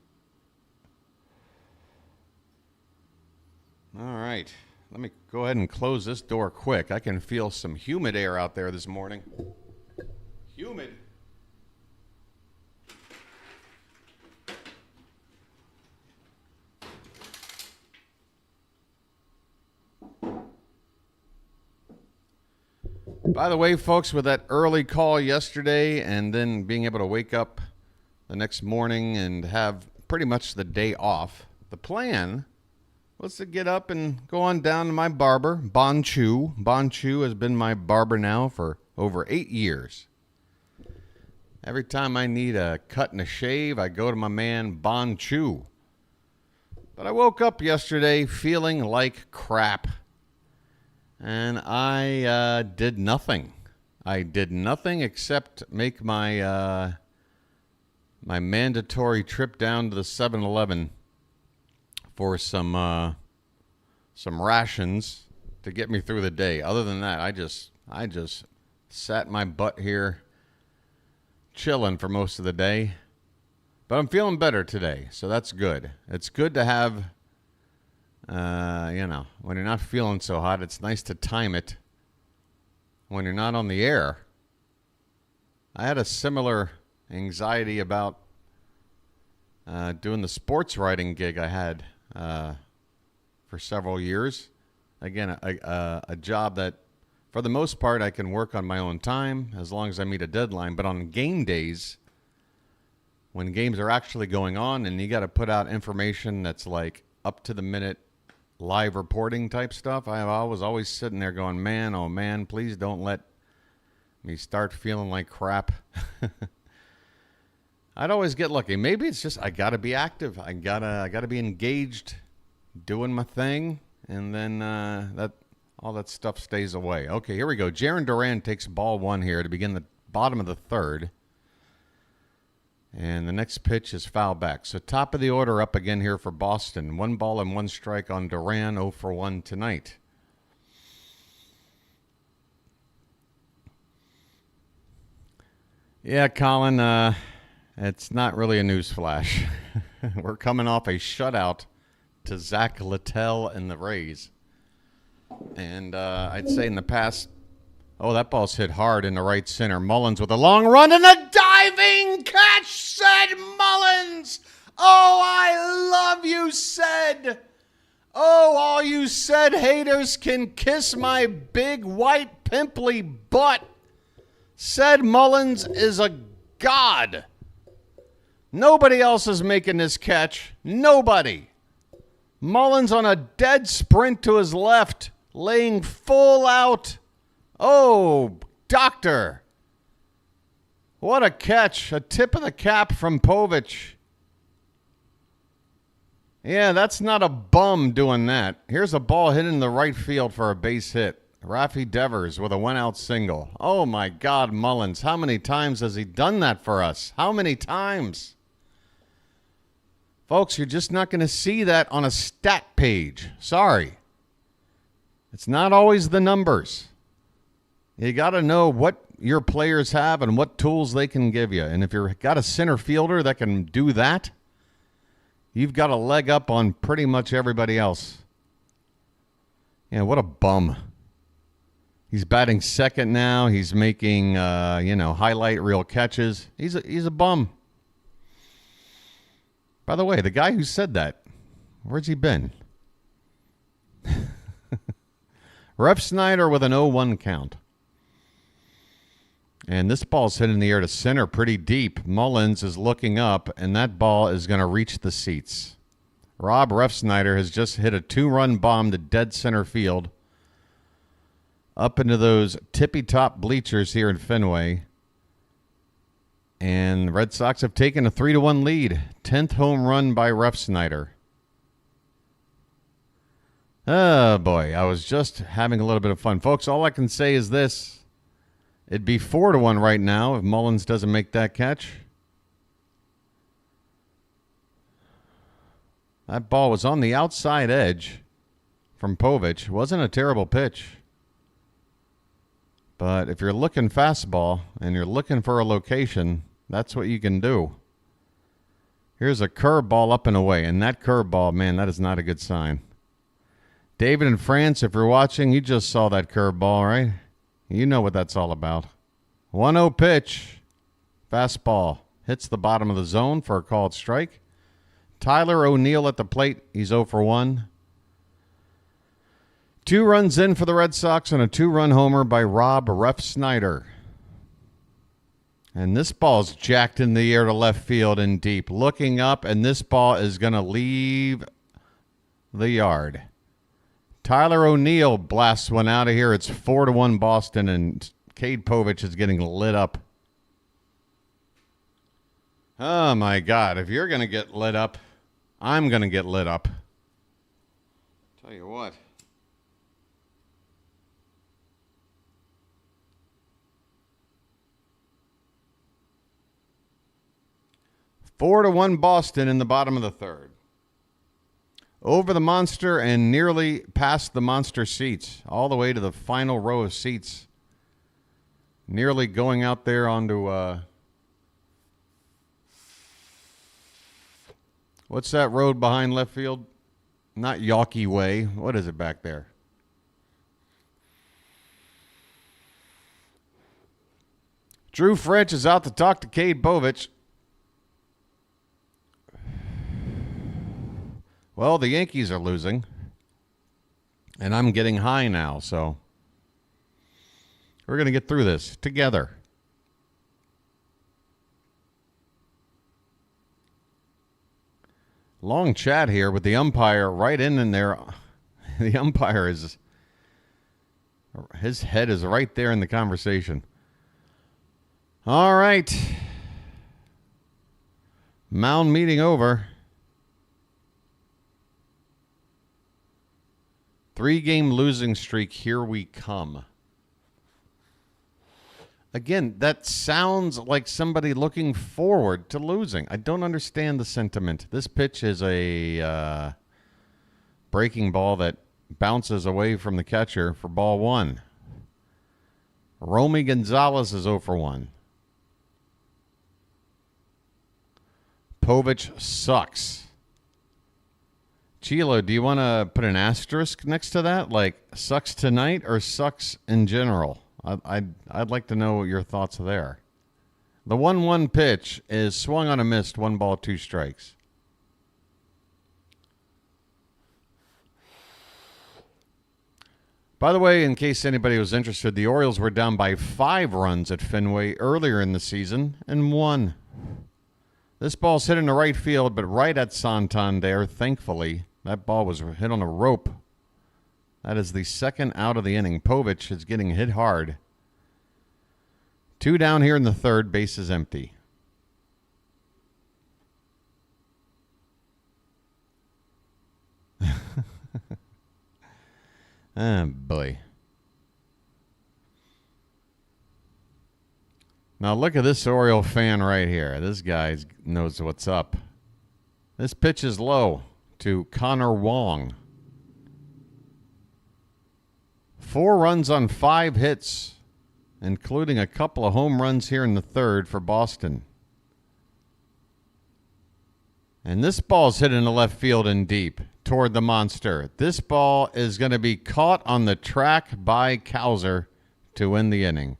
All right. Let me go ahead and close this door quick. I can feel some humid air out there this morning. Humid. By the way, folks, with that early call yesterday and then being able to wake up the next morning and have pretty much the day off, the plan was to get up and go on down to my barber, Bon Chu. Bon Chu has been my barber now for over 8 years. Every time I need a cut and a shave, I go to my man, Bon Chu. But I woke up yesterday feeling like crap. And I did nothing. I did nothing except make my my mandatory trip down to the 7-Eleven for some rations to get me through the day. Other than that, I just sat my butt here chilling for most of the day. But I'm feeling better today, so that's good. It's good to have, when you're not feeling so hot, it's nice to time it when you're not on the air. I had a similar anxiety about doing the sports writing gig I had for several years. Again, a job that, for the most part, I can work on my own time as long as I meet a deadline. But on game days, when games are actually going on and you got to put out information that's like up to the minute live reporting type stuff, I was always sitting there going, man, oh man, please don't let me start feeling like crap. I'd always get lucky. Maybe it's just I got to be active. I gotta be engaged, doing my thing, and then all that stuff stays away. Okay, here we go. Jarren Duran takes ball 1 here to begin the bottom of the third. And the next pitch is foul back. So top of the order up again here for Boston. 1 ball and 1 strike on Duran, 0 for 1 tonight. Yeah, Colin, it's not really a news flash. We're coming off a shutout to Zach Littell and the Rays. And I'd say in the past, that ball's hit hard in the right center. Mullins with a long run and a diving catch, said Mullins. Oh, I love you, said. Oh, all you said haters can kiss my big white pimply butt. Said Mullins is a god. Nobody else is making this catch. Nobody. Mullins on a dead sprint to his left, laying full out. Oh, doctor. What a catch. A tip of the cap from Povich. Yeah, that's not a bum doing that. Here's a ball hit in the right field for a base hit. Rafi Devers with a 1-out single. Oh, my God, Mullins. How many times has he done that for us? How many times? Folks, you're just not going to see that on a stat page. Sorry. It's not always the numbers. You got to know what your players have and what tools they can give you. And if you've got a center fielder that can do that, you've got a leg up on pretty much everybody else. Yeah, what a bum. He's batting second now. He's making, highlight reel catches. He's a bum. By the way, the guy who said that, where's he been? Ref Snyder with an 0-1 count. And this ball's hit in the air to center pretty deep. Mullins is looking up, and that ball is going to reach the seats. Rob Refsnyder has just hit a 2-run bomb to dead center field up into those tippy-top bleachers here in Fenway. And the Red Sox have taken a 3-1 lead. 10th home run by Refsnyder. Oh, boy. I was just having a little bit of fun. Folks, all I can say is this. It'd be 4-1 right now if Mullins doesn't make that catch. That ball was on the outside edge from Povich. Wasn't a terrible pitch. But if you're looking fastball and you're looking for a location, that's what you can do. Here's a curveball up and away. And that curveball, man, that is not a good sign. David in France, if you're watching, you just saw that curveball, right? You know what that's all about. 1-0 pitch. Fastball. Hits the bottom of the zone for a called strike. Tyler O'Neill at the plate. He's 0 for 1. 2 runs in for the Red Sox and a 2-run homer by Rob Refsnyder. And this ball's jacked in the air to left field and deep. Looking up, and this ball is going to leave the yard. Tyler O'Neill blasts one out of here. It's 4-1 Boston, and Cade Povich is getting lit up. Oh, my God. If you're going to get lit up, I'm going to get lit up. Tell you what. Four to 1 Boston in the bottom of the third. Over the monster and nearly past the monster seats. All the way to the final row of seats. Nearly going out there onto... what's that road behind left field? Not Yawkey Way. What is it back there? Drew French is out to talk to Cade Povich. Well, the Yankees are losing. And I'm getting high now, so we're going to get through this together. Long chat here with the umpire right in there. The umpire is, his head is right there in the conversation. All right. Mound meeting over. 3-game losing streak, here we come. Again, that sounds like somebody looking forward to losing. I don't understand the sentiment. This pitch is a breaking ball that bounces away from the catcher for ball 1. Romy Gonzalez is 0 for 1. Povich sucks. Chilo, do you want to put an asterisk next to that? Like, sucks tonight or sucks in general? I'd like to know your thoughts there. The 1-1 pitch is swung on a missed, 1 ball, 2 strikes. By the way, in case anybody was interested, the Orioles were down by 5 runs at Fenway earlier in the season and won. This ball's hit in the right field, but right at Santander, thankfully. That ball was hit on a rope. That is the second out of the inning. Povich is getting hit hard. 2 down here in the third. Base is empty. Oh, boy. Now look at this Oriole fan right here. This guy knows what's up. This pitch is low to Connor Wong. 4 runs on 5 hits, including a couple of home runs here in the third for Boston. And this ball's hit in the left field and deep toward the monster. This ball is going to be caught on the track by Cowser to win the inning.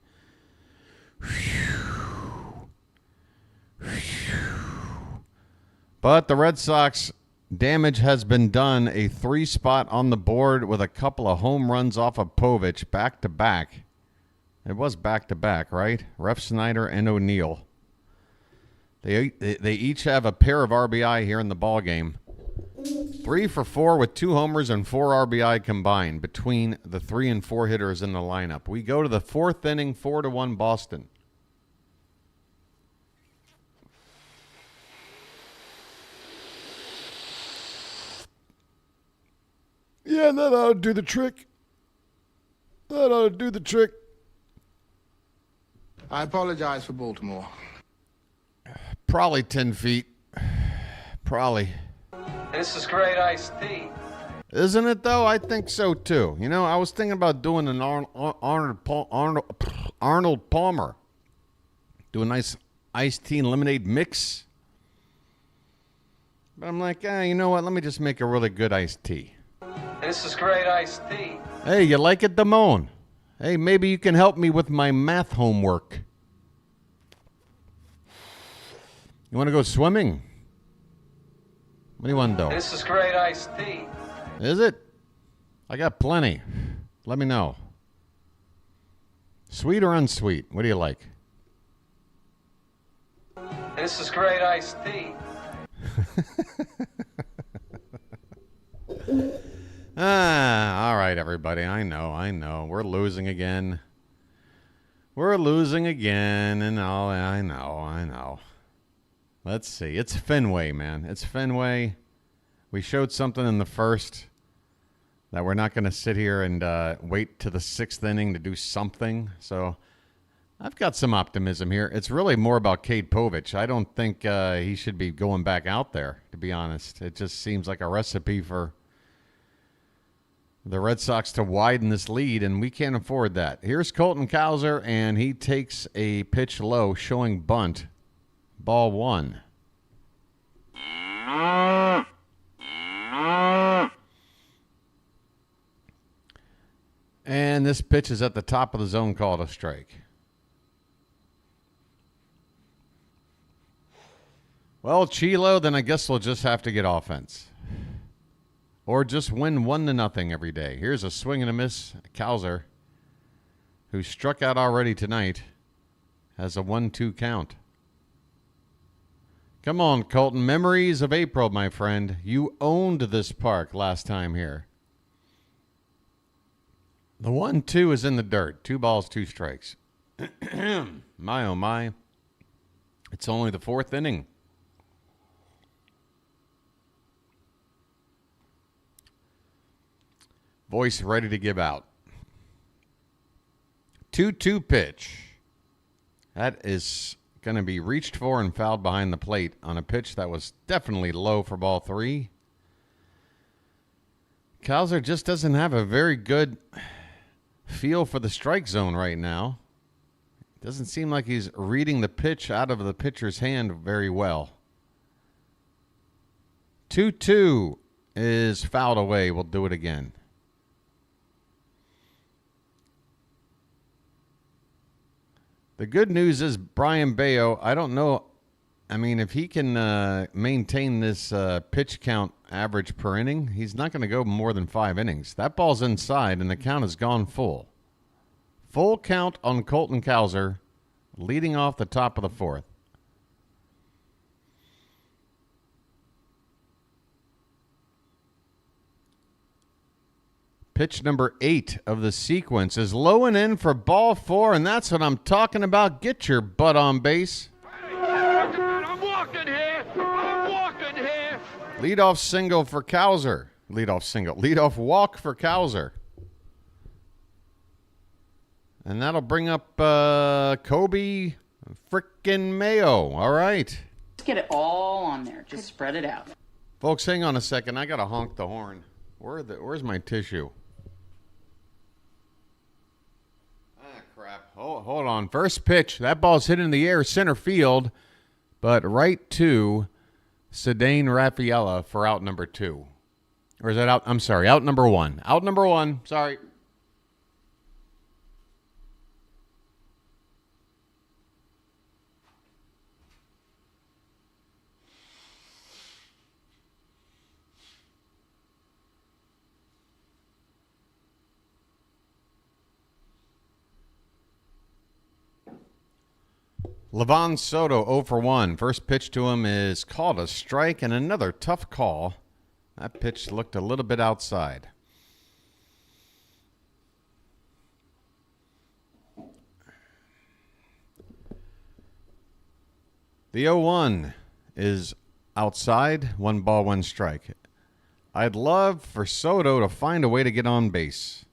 But the Red Sox, damage has been done. A 3 spot on the board with a couple of home runs off of Povich back-to-back. It was back-to-back, right? Refsnyder and O'Neill. They each have a pair of RBI here in the ballgame. 3 for 4 with 2 homers and 4 RBI combined between the 3 and 4 hitters in the lineup. We go to the 4th inning, 4-1 Boston. Yeah, that ought to do the trick. That ought to do the trick. I apologize for Baltimore. Probably 10 feet. Probably. This is great iced tea. Isn't it, though? I think so, too. You know, I was thinking about doing an Arnold Palmer. Do a nice iced tea and lemonade mix. But I'm like, you know what? Let me just make a really good iced tea. This is great iced tea. Hey, you like it, Damone? Hey, maybe you can help me with my math homework. You want to go swimming? What do you want to do? This is great iced tea. Is it? I got plenty. Let me know. Sweet or unsweet? What do you like? This is great iced tea. All right, everybody. I know. We're losing again. And all. I know. Let's see. It's Fenway, man. It's Fenway. We showed something in the first that we're not going to sit here and wait to the 6th inning to do something. So I've got some optimism here. It's really more about Cade Povich. I don't think he should be going back out there, to be honest. It just seems like a recipe for the Red Sox to widen this lead, and we can't afford that. Here's Colton Cowser, and he takes a pitch low, showing bunt. Ball 1. And this pitch is at the top of the zone, called a strike. Well, Chilo, then I guess we'll just have to get offense. Or just win 1-0 every day. Here's a swing and a miss. Cowser, who struck out already tonight, has a 1-2 count. Come on, Colton. Memories of April, my friend. You owned this park last time here. The 1-2 is in the dirt. 2 balls, 2 strikes. My, oh, my. It's only the 4th inning. Voice ready to give out. 2-2 pitch. That is going to be reached for and fouled behind the plate on a pitch that was definitely low for ball 3. Cowser just doesn't have a very good feel for the strike zone right now. Doesn't seem like he's reading the pitch out of the pitcher's hand very well. 2-2 is fouled away. We'll do it again. The good news is Brayan Bello, I don't know. I mean, if he can maintain this pitch count average per inning, he's not going to go more than 5 innings. That ball's inside, and the count has gone full. Full count on Colton Cowser, leading off the top of the 4th. Pitch number 8 of the sequence is low and in for ball 4, and that's what I'm talking about. Get your butt on base. I'm walking here. Leadoff single for Cowser. Leadoff walk for Cowser. And that'll bring up Kobe frickin' Mayo. All right. Just get it all on there. Just spread it out. Folks, hang on a second. I got to honk the horn. Where's my tissue? Crap. Oh, hold on. First pitch. That ball's hit in the air, center field, but right to Cedane Rafaela for out number 2. Or is that out? I'm sorry, out number 1. Out number 1. Sorry. Levon Soto 0 for 1. First pitch to him is called a strike, and another tough call. That pitch looked a little bit outside. The 0-1 is outside. 1 ball, 1 strike. I'd love for Soto to find a way to get on base.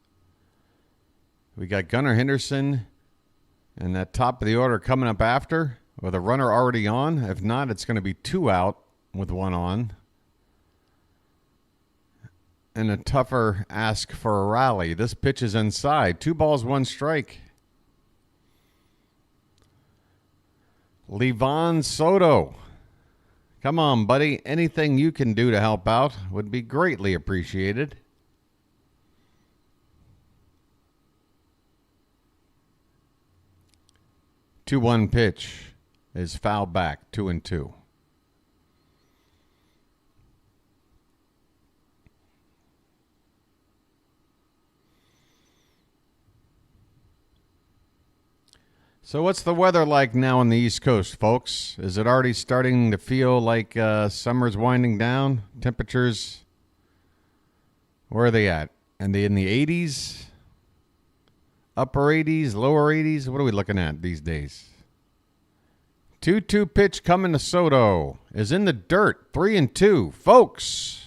We got Gunnar Henderson and that top of the order coming up after with a runner already on. If not, it's going to be 2 out with 1 on. And a tougher ask for a rally. This pitch is inside. 2 balls, 1 strike. Livan Soto. Come on, buddy. Anything you can do to help out would be greatly appreciated. Two-one pitch is foul back, 2-2. So what's the weather like now on the East Coast, folks? Is it already starting to feel like summer's winding down? Temperatures, where are they at? And they in the 80s? Upper 80s, lower 80s? What are we looking at these days? 2-2 pitch coming to Soto. Is in the dirt. 3-2. Folks.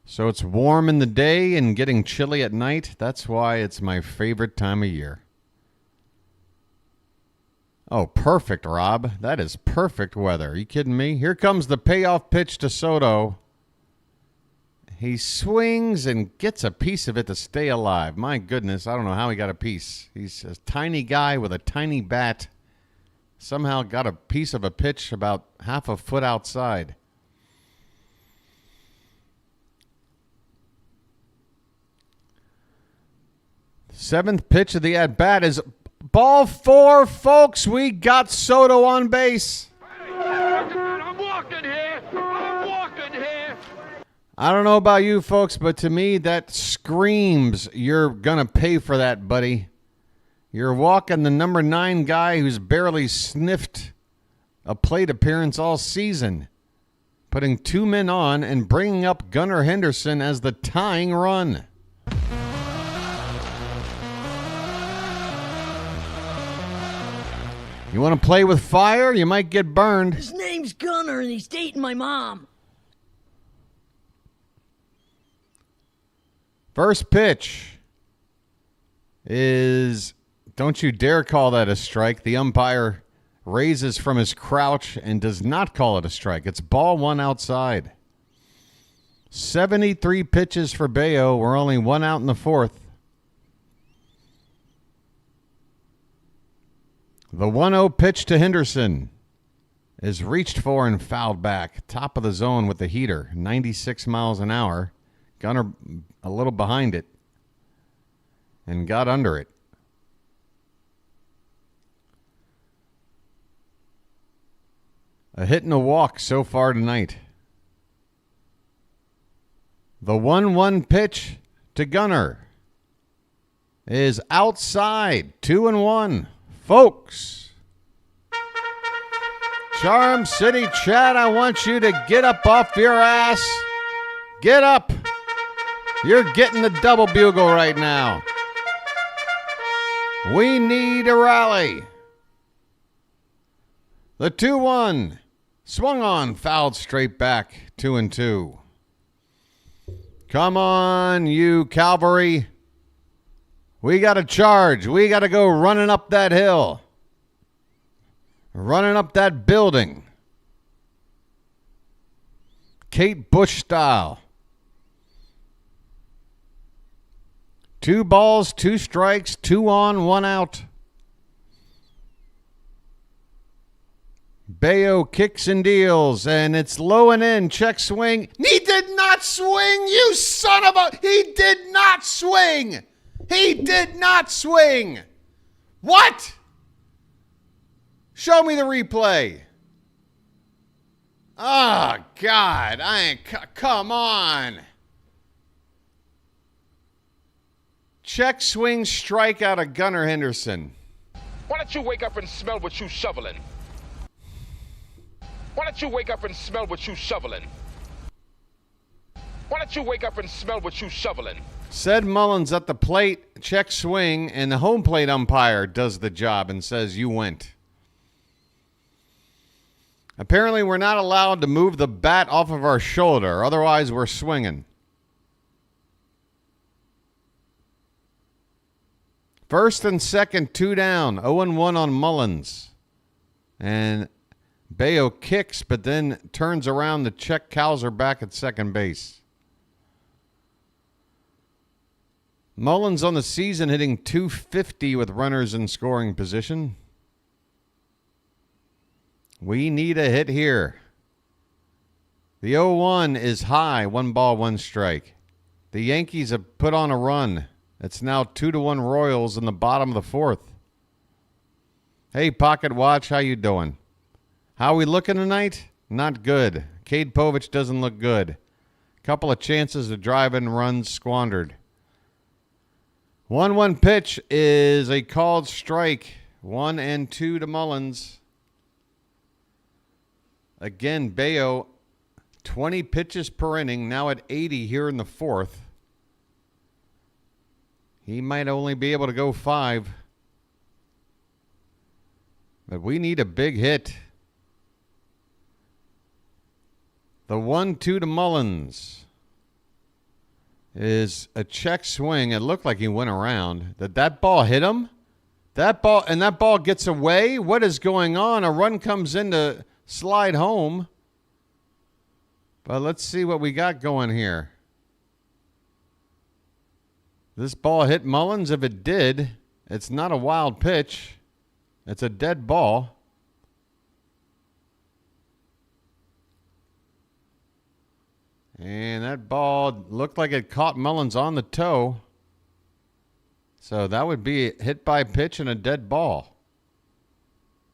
So it's warm in the day and getting chilly at night. That's why it's my favorite time of year. Oh, perfect, Rob. That is perfect weather. Are you kidding me? Here comes the payoff pitch to Soto. He swings and gets a piece of it to stay alive. My goodness, I don't know how he got a piece. He's a tiny guy with a tiny bat. Somehow got a piece of a pitch about half a foot outside. Seventh pitch of the at-bat is ball 4, folks. We got Soto on base. I'm walking here. I'm walking here. I don't know about you folks, but to me that screams you're going to pay for that, buddy. You're walking the number 9 guy who's barely sniffed a plate appearance all season, putting 2 men on and bringing up Gunnar Henderson as the tying run. You want to play with fire? You might get burned. His name's Gunnar, and he's dating my mom. First pitch is, don't you dare call that a strike. The umpire raises from his crouch and does not call it a strike. It's ball 1 outside. 73 pitches for Bello. We're only 1 out in the 4th. The 1-0 pitch to Henderson is reached for and fouled back. Top of the zone with the heater, 96 miles an hour. Gunnar a little behind it and got under it. A hit and a walk so far tonight. The 1-1 pitch to Gunnar is outside, 2-1. Folks, Charm City Chat, I want you to get up off your ass. Get up. You're getting the double bugle right now. We need a rally. The 2-1 swung on, fouled straight back, 2-2. Come on, you cavalry. We got to charge. We got to go running up that hill. Running up that building. Kate Bush style. 2 balls, 2 strikes, 2 on, 1 out. Bello kicks and deals, and it's low and in. Check swing. He did not swing, you son of a... He did not swing. He did not swing. What? Show me the replay. Oh, God. Come on. Check swing strikeout of Gunnar Henderson. Why don't you wake up and smell what you shoveling? Why don't you wake up and smell what you shoveling? Why don't you wake up and smell what you shoveling? Said Mullins at the plate, check swing, and the home plate umpire does the job and says you went. Apparently, we're not allowed to move the bat off of our shoulder. Otherwise, we're swinging. First and second, 2 down. 0-1 on Mullins. And Bello kicks, but then turns around to check Cowser back at second base. Mullins on the season hitting .250 with runners in scoring position. We need a hit here. The 0-1 is high, 1 ball, 1 strike. The Yankees have put on a run. It's now 2-1 Royals in the bottom of the 4th. Hey, Pocket Watch, how you doing? How we looking tonight? Not good. Cade Povich doesn't look good. Couple of chances to drive in runs squandered. 1-1 pitch is a called strike. 1-2 to Mullins. Again, Bello, 20 pitches per inning, now at 80 here in the 4th. He might only be able to go 5. But we need a big hit. The 1-2 to Mullins is a check swing. It looked like he went around. Did that ball hit him? That ball gets away? What is going on? A run comes in to slide home. But let's see what we got going here. This ball hit Mullins. If it did, it's not a wild pitch. It's a dead ball. And that ball looked like it caught Mullins on the toe. So that would be a hit by pitch and a dead ball.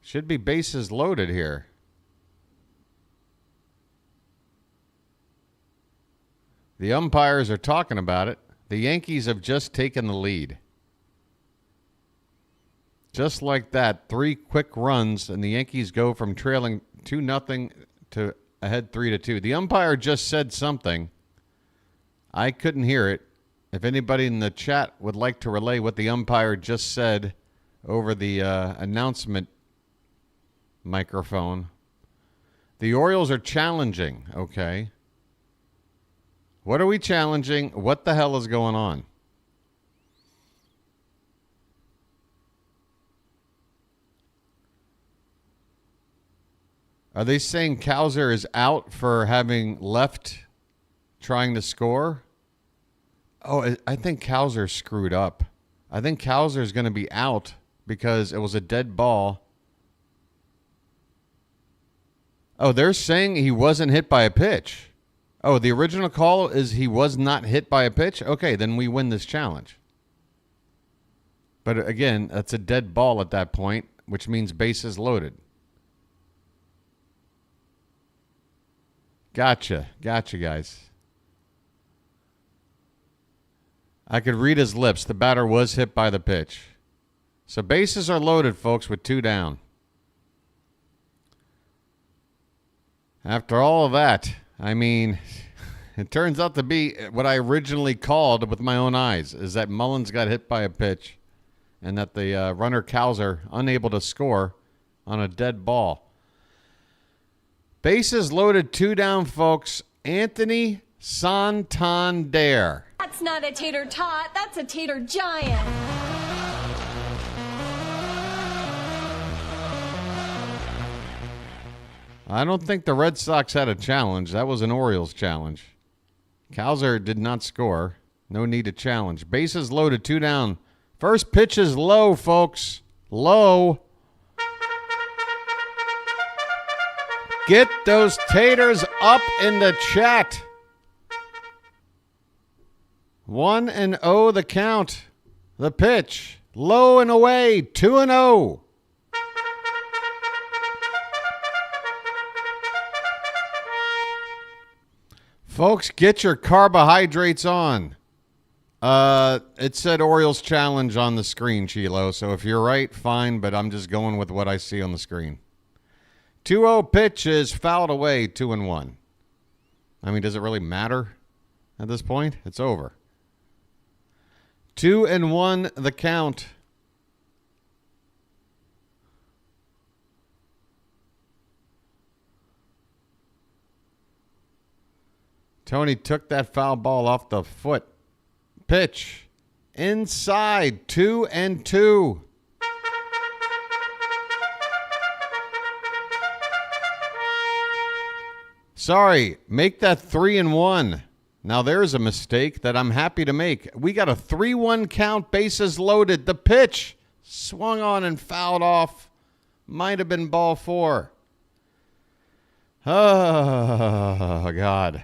Should be bases loaded here. The umpires are talking about it. The Yankees have just taken the lead. Just like that, 3 quick runs, and the Yankees go from trailing 2-0 to ahead 3-2. The umpire just said something. I couldn't hear it. If anybody in the chat would like to relay what the umpire just said over the announcement microphone. The Orioles are challenging, okay? What are we challenging? What the hell is going on? Are they saying Cowser is out for having left trying to score? Oh, I think Cowser screwed up. I think Cowser is going to be out because it was a dead ball. Oh, they're saying he wasn't hit by a pitch. Oh, the original call is he was not hit by a pitch? Okay, then we win this challenge. But again, that's a dead ball at that point, which means bases loaded. Gotcha, guys. I could read his lips. The batter was hit by the pitch. So bases are loaded, folks, with 2 down. After all of that, I mean, it turns out to be what I originally called with my own eyes, is that Mullins got hit by a pitch and that the runner Cowser unable to score on a dead ball. Bases loaded, 2 down, folks. Anthony Santander. That's not a tater tot, that's a tater giant. I don't think the Red Sox had a challenge. That was an Orioles challenge. Cowser did not score. No need to challenge. Bases loaded, 2 down. First pitch is low, folks. Low. Get those taters up in the chat. 1-0 the count. The pitch. Low and away. 2-0. Folks, get your carbohydrates on. It said Orioles challenge on the screen, Chilo. So if you're right, fine. But I'm just going with what I see on the screen. 2-0 pitch is fouled away, 2-1. I mean, does it really matter at this point? It's over. 2-1 the count. Tony took that foul ball off the foot. Pitch. Inside. 2-2. Sorry, make that 3-1. Now there's a mistake that I'm happy to make. We got a 3-1 count, bases loaded. The pitch swung on and fouled off. Might have been ball 4. Oh, God.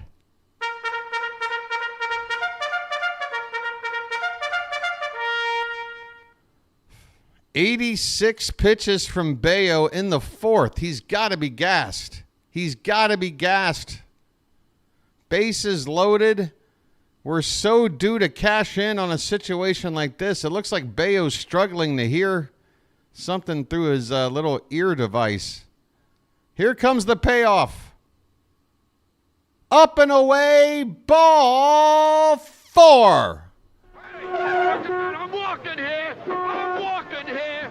"86 pitches from Bello in the 4th. He's got to be gassed. He's got to be gassed. Bases loaded. We're so due to cash in on a situation like this. It looks like Bello's struggling to hear something through his little ear device. Here comes the payoff. Up and away, ball 4. I'm walking here. I'm walking here.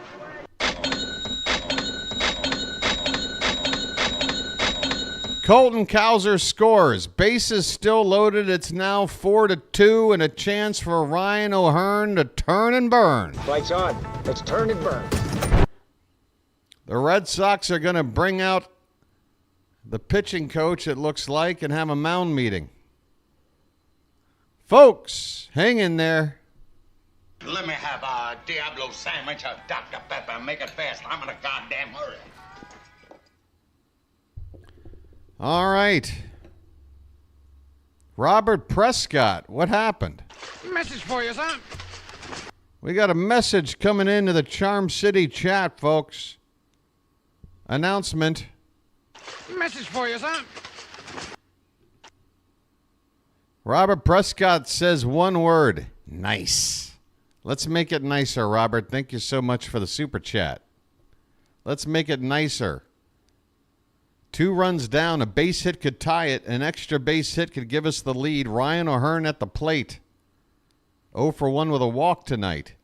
Colton Cowser scores. Bases still loaded. It's now 4-2 and a chance for Ryan O'Hearn to turn and burn. Lights on. Let's turn and burn. The Red Sox are going to bring out the pitching coach, it looks like, and have a mound meeting. Folks, hang in there. Let me have a Diablo sandwich of Dr. Pepper. Make it fast. I'm in a goddamn hurry. All right. Robert Prescott, what happened? Message for you, son. We got a message coming into the Charm City chat, folks. Announcement. Message for you, son. Robert Prescott says one word. Nice. Let's make it nicer, Robert. Thank you so much for the super chat. Let's make it nicer. 2 runs down. A base hit could tie it. An extra base hit could give us the lead. Ryan O'Hearn at the plate. 0 for 1 with a walk tonight.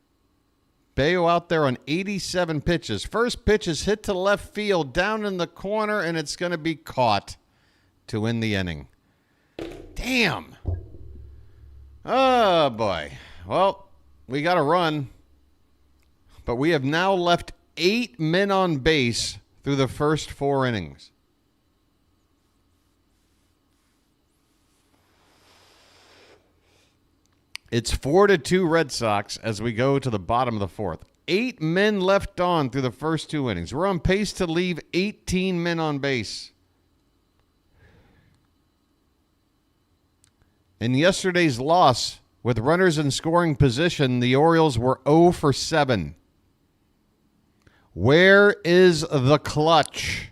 Bello out there on 87 pitches. First pitch is hit to left field, down in the corner, and it's going to be caught to win the inning. Damn. Oh, boy. Well, we got to run. But we have now left 8 men on base through the first 4 innings. It's 4-2 Red Sox as we go to the bottom of the 4th. 8 men left on through the first 2 innings. We're on pace to leave 18 men on base. In yesterday's loss, with runners in scoring position, the Orioles were 0 for 7. Where is the clutch?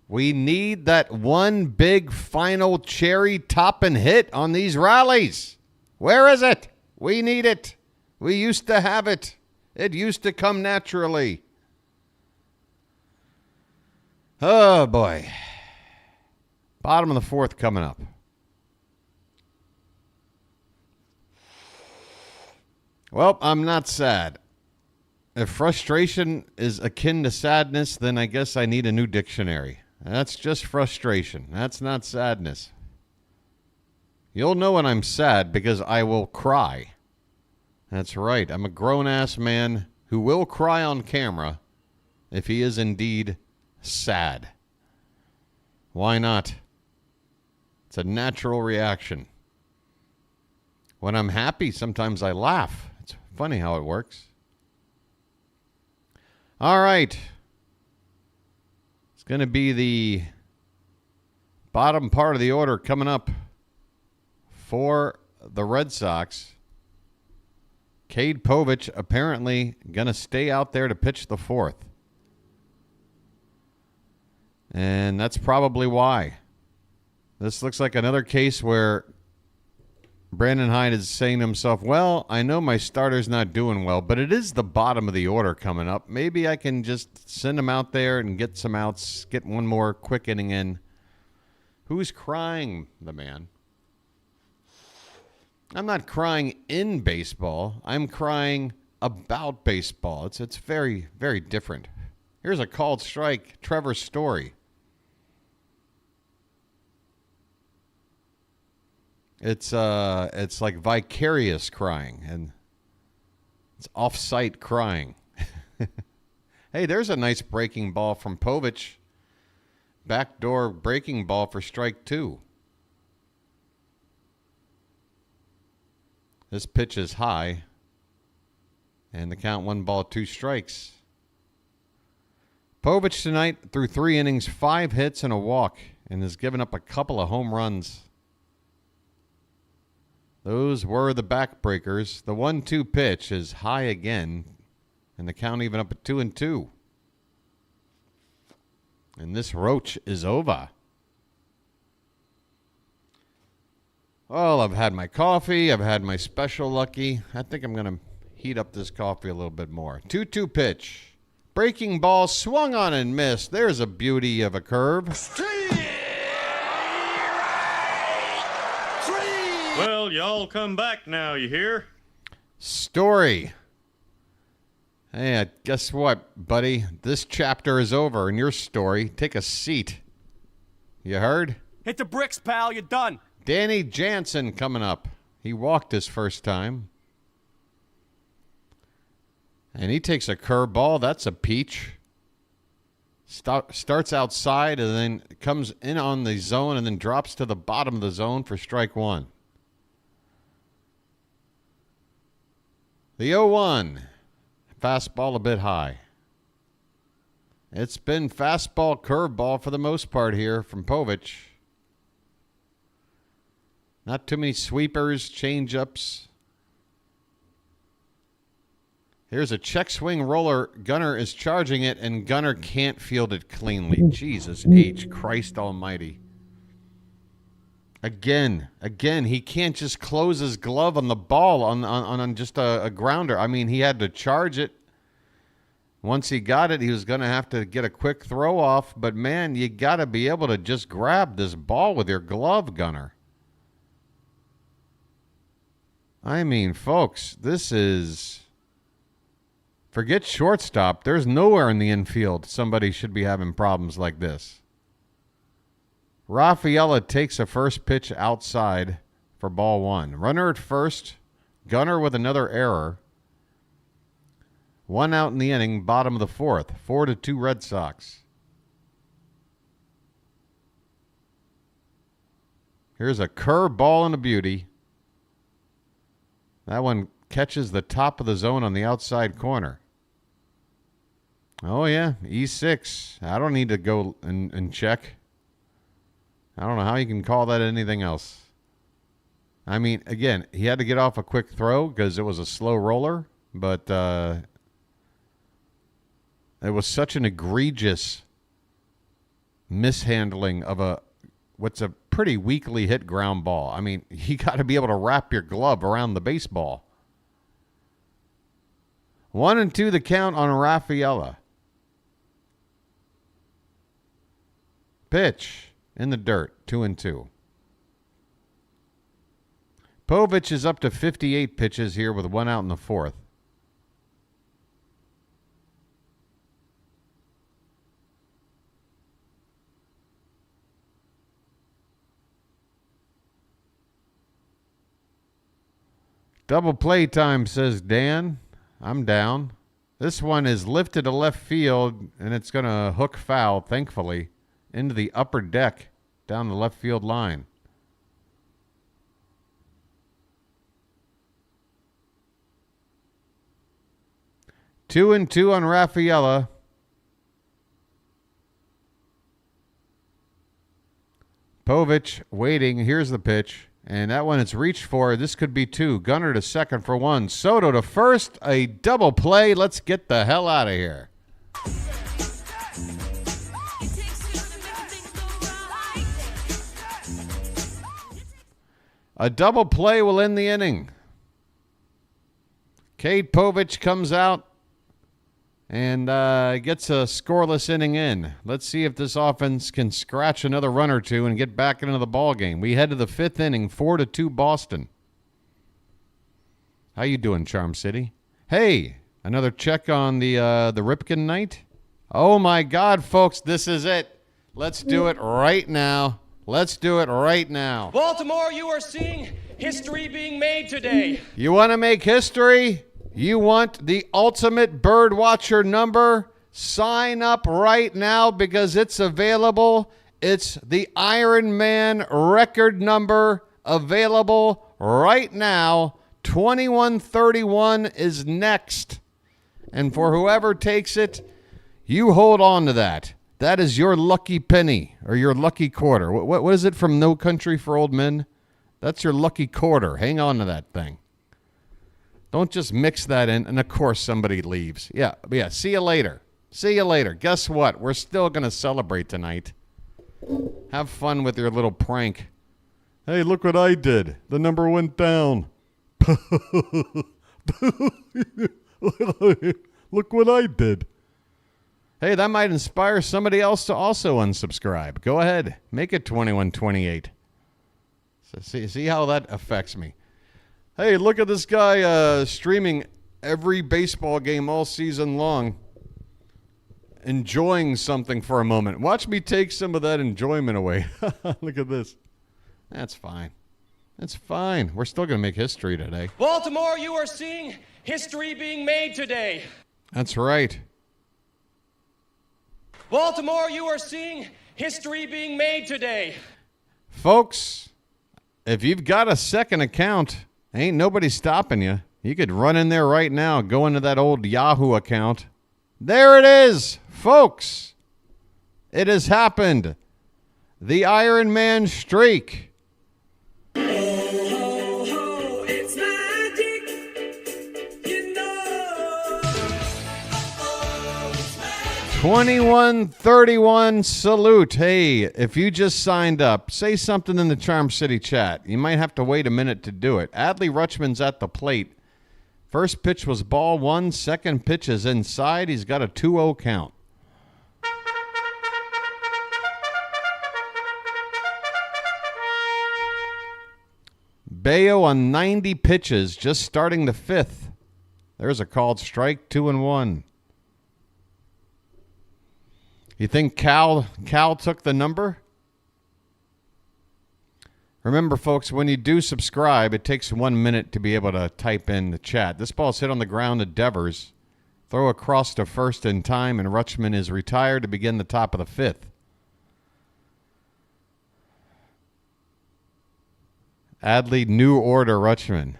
We need that one big final cherry topping hit on these rallies. Where is it? We need it. We used to have it. It used to come naturally. Oh, boy. Bottom of the 4th coming up. Well, I'm not sad. If frustration is akin to sadness, then I guess I need a new dictionary. That's just frustration. That's not sadness. You'll know when I'm sad because I will cry. That's right. I'm a grown-ass man who will cry on camera if he is indeed sad. Why not? It's a natural reaction. When I'm happy, sometimes I laugh. It's funny how it works. All right. It's going to be the bottom part of the order coming up for the Red Sox. Cade Povich apparently going to stay out there to pitch the 4th. And that's probably why. This looks like another case where Brandon Hyde is saying to himself, well, I know my starter's not doing well, but it is the bottom of the order coming up. Maybe I can just send him out there and get some outs, get one more quick inning in. Who's crying? The man. I'm not crying in baseball. I'm crying about baseball. It's very, very different. Here's a called strike, Trevor Story. It's like vicarious crying, and it's off-site crying. Hey, there's a nice breaking ball from Povich. Backdoor breaking ball for strike 2. This pitch is high, and the count 1 ball, 2 strikes. Povich tonight threw 3 innings, 5 hits, and a walk, and has given up a couple of home runs. Those were the backbreakers. The 1-2 pitch is high again, and the count even up at 2-2. And this roach is over. Well, I've had my coffee. I've had my special lucky. I think I'm going to heat up this coffee a little bit more. 2-2 pitch. Breaking ball swung on and missed. There's a beauty of a curve. Well, y'all come back now, you hear? Story. Hey, guess what, buddy? This chapter is over in your story. Take a seat. You heard? Hit the bricks, pal. You're done. Danny Jansen coming up. He walked his first time. And he takes a curveball. That's a peach. Starts outside and then comes in on the zone and then drops to the bottom of the zone for strike 1. The 0-1. Fastball a bit high. It's been fastball, curveball for the most part here from Povich. Not too many sweepers, change-ups. Here's a check swing roller. Gunnar is charging it, and Gunnar can't field it cleanly. Jesus H. Christ almighty. Again, he can't just close his glove on the ball on just a grounder. I mean, he had to charge it. Once he got it, he was going to have to get a quick throw off. But, man, you got to be able to just grab this ball with your glove, Gunnar. I mean, folks, this is... Forget shortstop. There's nowhere in the infield somebody should be having problems like this. Rafaela takes a first pitch outside for ball 1. Runner at first. Gunnar with another error. 1 out in the inning, bottom of the 4th. 4-2 Red Sox. Here's a curve ball and a beauty. That one catches the top of the zone on the outside corner. Oh, yeah, E6. I don't need to go and check. I don't know how you can call that anything else. I mean, again, he had to get off a quick throw because it was a slow roller, but it was such an egregious mishandling of what's a pretty weakly hit ground ball. I mean, you got to be able to wrap your glove around the baseball. 1-2 the count on Rafaela. Pitch in the dirt, 2-2. Povich is up to 58 pitches here with 1 out in the 4th. Double play time, says Dan. I'm down. This one is lifted to left field, and it's going to hook foul, thankfully, into the upper deck down the left field line. Two and two on Rafaela. Povich waiting. Here's the pitch. And that one it's reached for. This could be 2. Gunnar to second for 1. Soto to first. A double play. Let's get the hell out of here. A double play will end the inning. Cade Povich comes out and gets a scoreless inning in. Let's see if this offense can scratch another run or two and get back into the ball game. We head to the 5th inning, 4-2 Boston. How you doing, Charm City? Hey, another check on the Ripken night. Oh my God, folks, this is it. Let's do it right now. Let's do it right now. Baltimore, you are seeing history being made today. You want to make history? You want the ultimate bird watcher number? Sign up right now because it's available. It's the Iron Man record number available right now. 2131 is next. And for whoever takes it, you hold on to that. That is your lucky penny or your lucky quarter. What is it from No Country for Old Men? That's your lucky quarter. Hang on to that thing. Don't just mix that in. And, of course, somebody leaves. Yeah. See you later. See you later. Guess what? We're still going to celebrate tonight. Have fun with your little prank. Hey, look what I did. The number went down. Look what I did. Hey, that might inspire somebody else to also unsubscribe. Go ahead. Make it 2128. So see how that affects me. Hey, look at this guy streaming every baseball game all season long. Enjoying something for a moment. Watch me take some of that enjoyment away. Look at this. That's fine. That's fine. We're still going to make history today. Baltimore, you are seeing history being made today. That's right. Baltimore, you are seeing history being made today. Folks, if you've got a second account, ain't nobody stopping you. You could run in there right now, go into that old Yahoo account. There it is, folks. It has happened. The Iron Man streak. 2131 salute. Hey, if you just signed up, say something in the Charm City chat. You might have to wait a minute to do it. Adley Rutschman's at the plate. First pitch was ball one. Second pitch is inside. He's got a 2-0 count. Bello on 90 pitches, just starting the fifth. There's a called strike, 2-1. You think Cal took the number? Remember, folks, when you do subscribe, it takes 1 minute to be able to type in the chat. This ball's hit on the ground to Devers. Throw across to first in time, and Rutschman is retired to begin the top of the fifth. Adley, new order, Rutschman.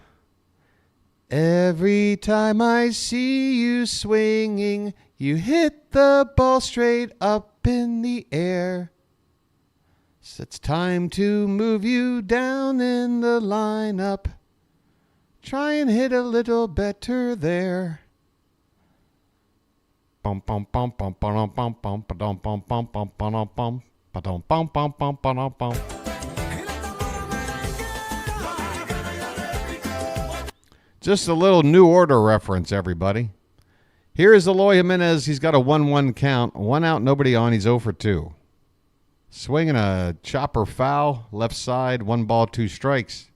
Every time I see you swinging, you hit the ball straight up in the air. So it's time to move you down in the lineup. Try and hit a little better there. Bum bum bum bum bum bum bum bum bum bum bum bum bum bum bum bum bum bum bum. Just a little new order reference, everybody. Here is Eloy Jimenez. He's got a 1-1 count. 1 out, nobody on. He's 0 for 2. Swinging a chopper foul, left side, 1 ball, 2 strikes.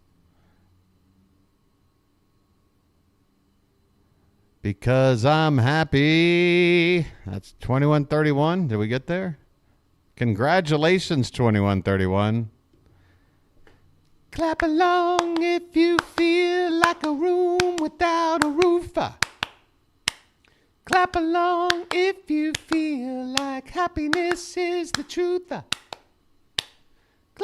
Because I'm happy. That's 2131. Did we get there? Congratulations, 2131. Clap along if you feel like a room without a roof. Clap along if you feel like happiness is the truth. Clap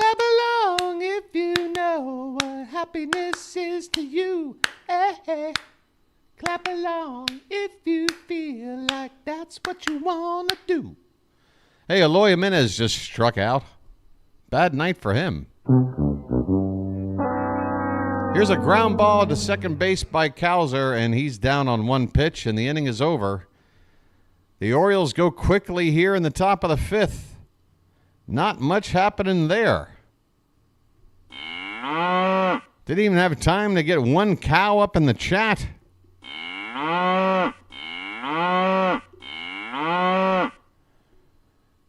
along if you know what happiness is to you. Hey, hey. Clap along if you feel like that's what you want to do. Hey, Eloy Jimenez just struck out. Bad night for him. Here's a ground ball to second base by Cowser, and he's down on 1 pitch, and the inning is over. The Orioles go quickly here in the top of the fifth. Not much happening there. Didn't even have time to get 1 cow up in the chat.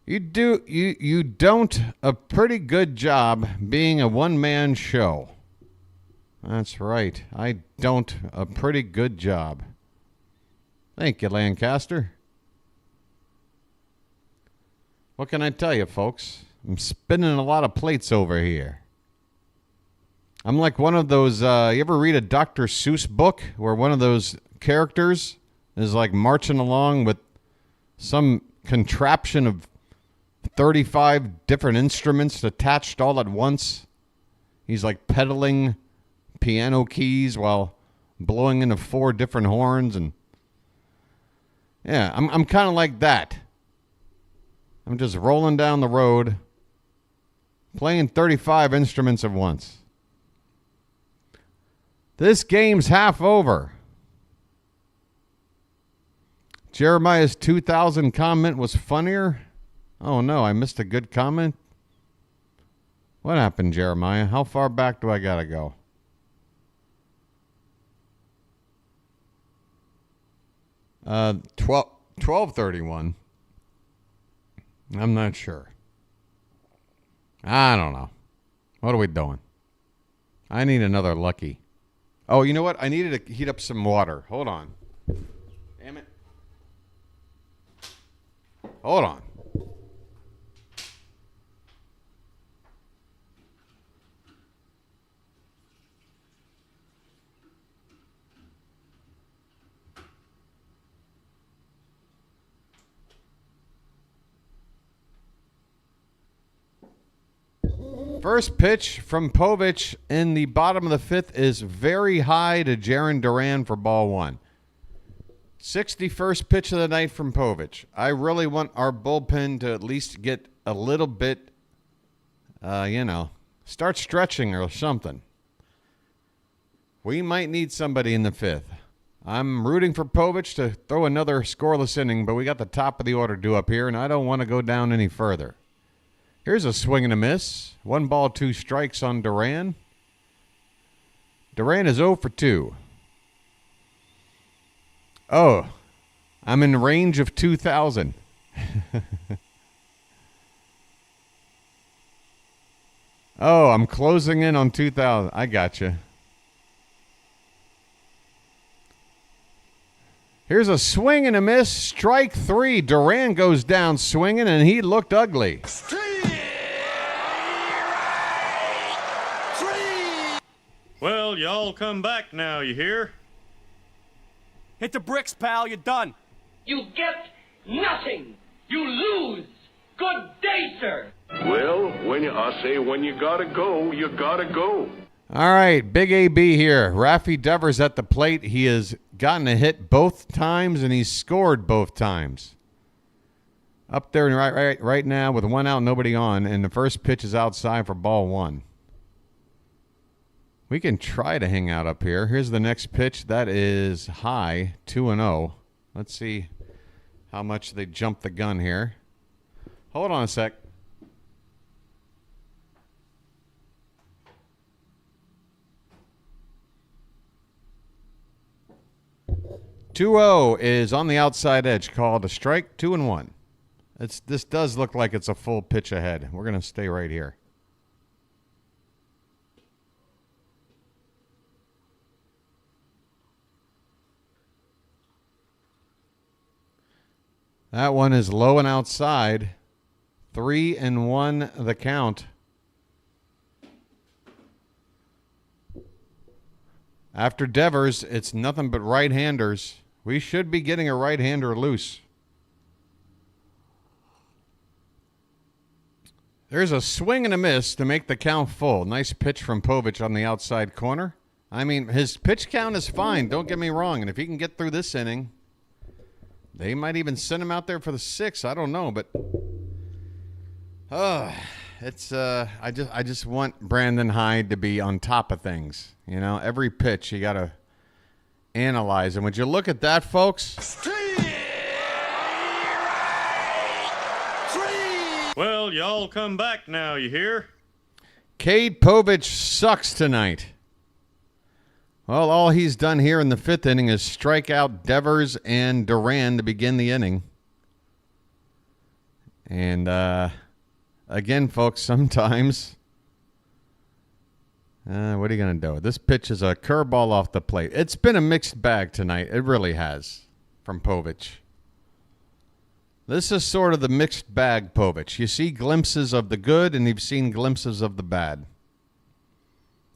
You don't a pretty good job being a one-man show. That's right. I don't a pretty good job. Thank you, Lancaster. What can I tell you, folks? I'm spinning a lot of plates over here. I'm like one of those, you ever read a Dr. Seuss book where one of those characters is like marching along with some contraption of 35 different instruments attached all at once? He's like pedaling piano keys while blowing into 4 different horns. And yeah, I'm kind of like that. I'm just rolling down the road, playing 35 instruments at once. This game's half over. Jeremiah's 2000 comment was funnier. Oh no, I missed a good comment. What happened, Jeremiah? How far back do I gotta go? Uh, 1231. I'm not sure. I don't know. What are we doing? I need another lucky. Oh, you know what? I needed to heat up some water. Hold on. Damn it. Hold on. First pitch from Povich in the bottom of the 5th is very high to Jarren Duran for ball 1. 61st pitch of the night from Povich. I really want our bullpen to at least get a little bit, start stretching or something. We might need somebody in the 5th. I'm rooting for Povich to throw another scoreless inning, but we got the top of the order due up here, and I don't want to go down any further. Here's a swing and a miss. 1 ball, 2 strikes on Duran. Duran is 0 for 2. Oh, I'm in range of 2,000. Oh, I'm closing in on 2,000. I gotcha. Here's a swing and a miss. Strike 3. Duran goes down swinging, and he looked ugly. Well, y'all come back now, you hear? Hit the bricks, pal. You're done. You get nothing. You lose. Good day, sir. Well, when you gotta go, you gotta go. All right, Big AB here. Raffy Devers at the plate. He has gotten a hit both times, and he's scored both times. Up there right now with 1 out, nobody on, and the first pitch is outside for ball 1. We can try to hang out up here. Here's the next pitch. That is high, 2-0. Let's see how much they jump the gun here. Hold on a sec. 2-0 is on the outside edge, called a strike, 2-1. This does look like it's a full pitch ahead. We're going to stay right here. That one is low and outside. 3-1 the count. After Devers, it's nothing but right-handers. We should be getting a right-hander loose. There's a swing and a miss to make the count full. Nice pitch from Povich on the outside corner. I mean, his pitch count is fine. Don't get me wrong. And if he can get through this inning, they might even send him out there for the 6th. I don't know, but it's I just want Brandon Hyde to be on top of things. You know, every pitch you got to analyze. And would you look at that, folks? Well, y'all come back now, you hear? Cade Povich sucks tonight. Well, all he's done here in the 5th inning is strike out Devers and Duran to begin the inning. And again, folks, sometimes, what are you going to do? This pitch is a curveball off the plate. It's been a mixed bag tonight. It really has, from Povich. This is sort of the mixed bag Povich. You see glimpses of the good, and you've seen glimpses of the bad.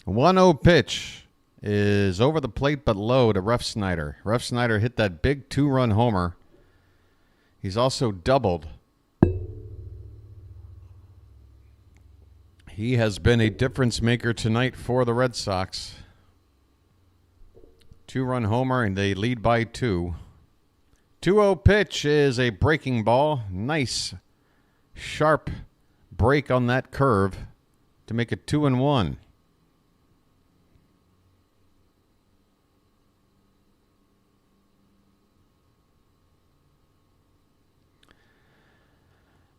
1-0 pitch is over the plate but low to Refsnyder. Refsnyder hit that big 2-run homer. He's also doubled. He has been a difference maker tonight for the Red Sox. 2-run homer, and they lead by 2. 2-0 pitch is a breaking ball. Nice, sharp break on that curve to make it 2-1.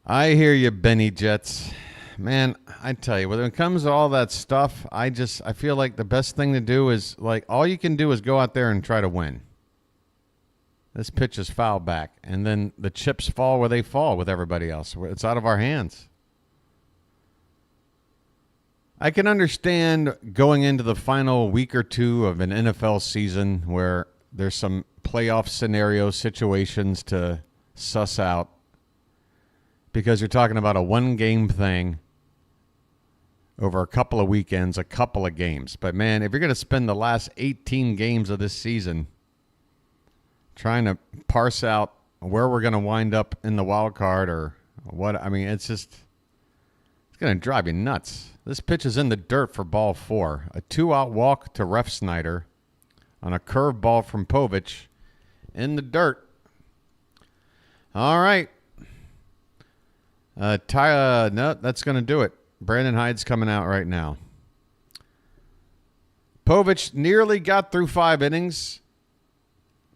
I hear you, Benny Jets. Man, I tell you, when it comes to all that stuff, I feel like the best thing to do is, like, all you can do is go out there and try to win. This pitch is foul back, and then the chips fall where they fall with everybody else. It's out of our hands. I can understand going into the final week or two of an NFL season where there's some playoff scenario situations to suss out, because you're talking about a one-game thing over a couple of weekends, a couple of games. But, man, if you're going to spend the last 18 games of this season trying to parse out where we're going to wind up in the wild card or what, I mean, it's going to drive you nuts. This pitch is in the dirt for ball 4. A 2-out walk to Refsnyder on a curved ball from Povich in the dirt. All right. No, that's going to do it. Brandon Hyde's coming out right now. Povich nearly got through 5 innings,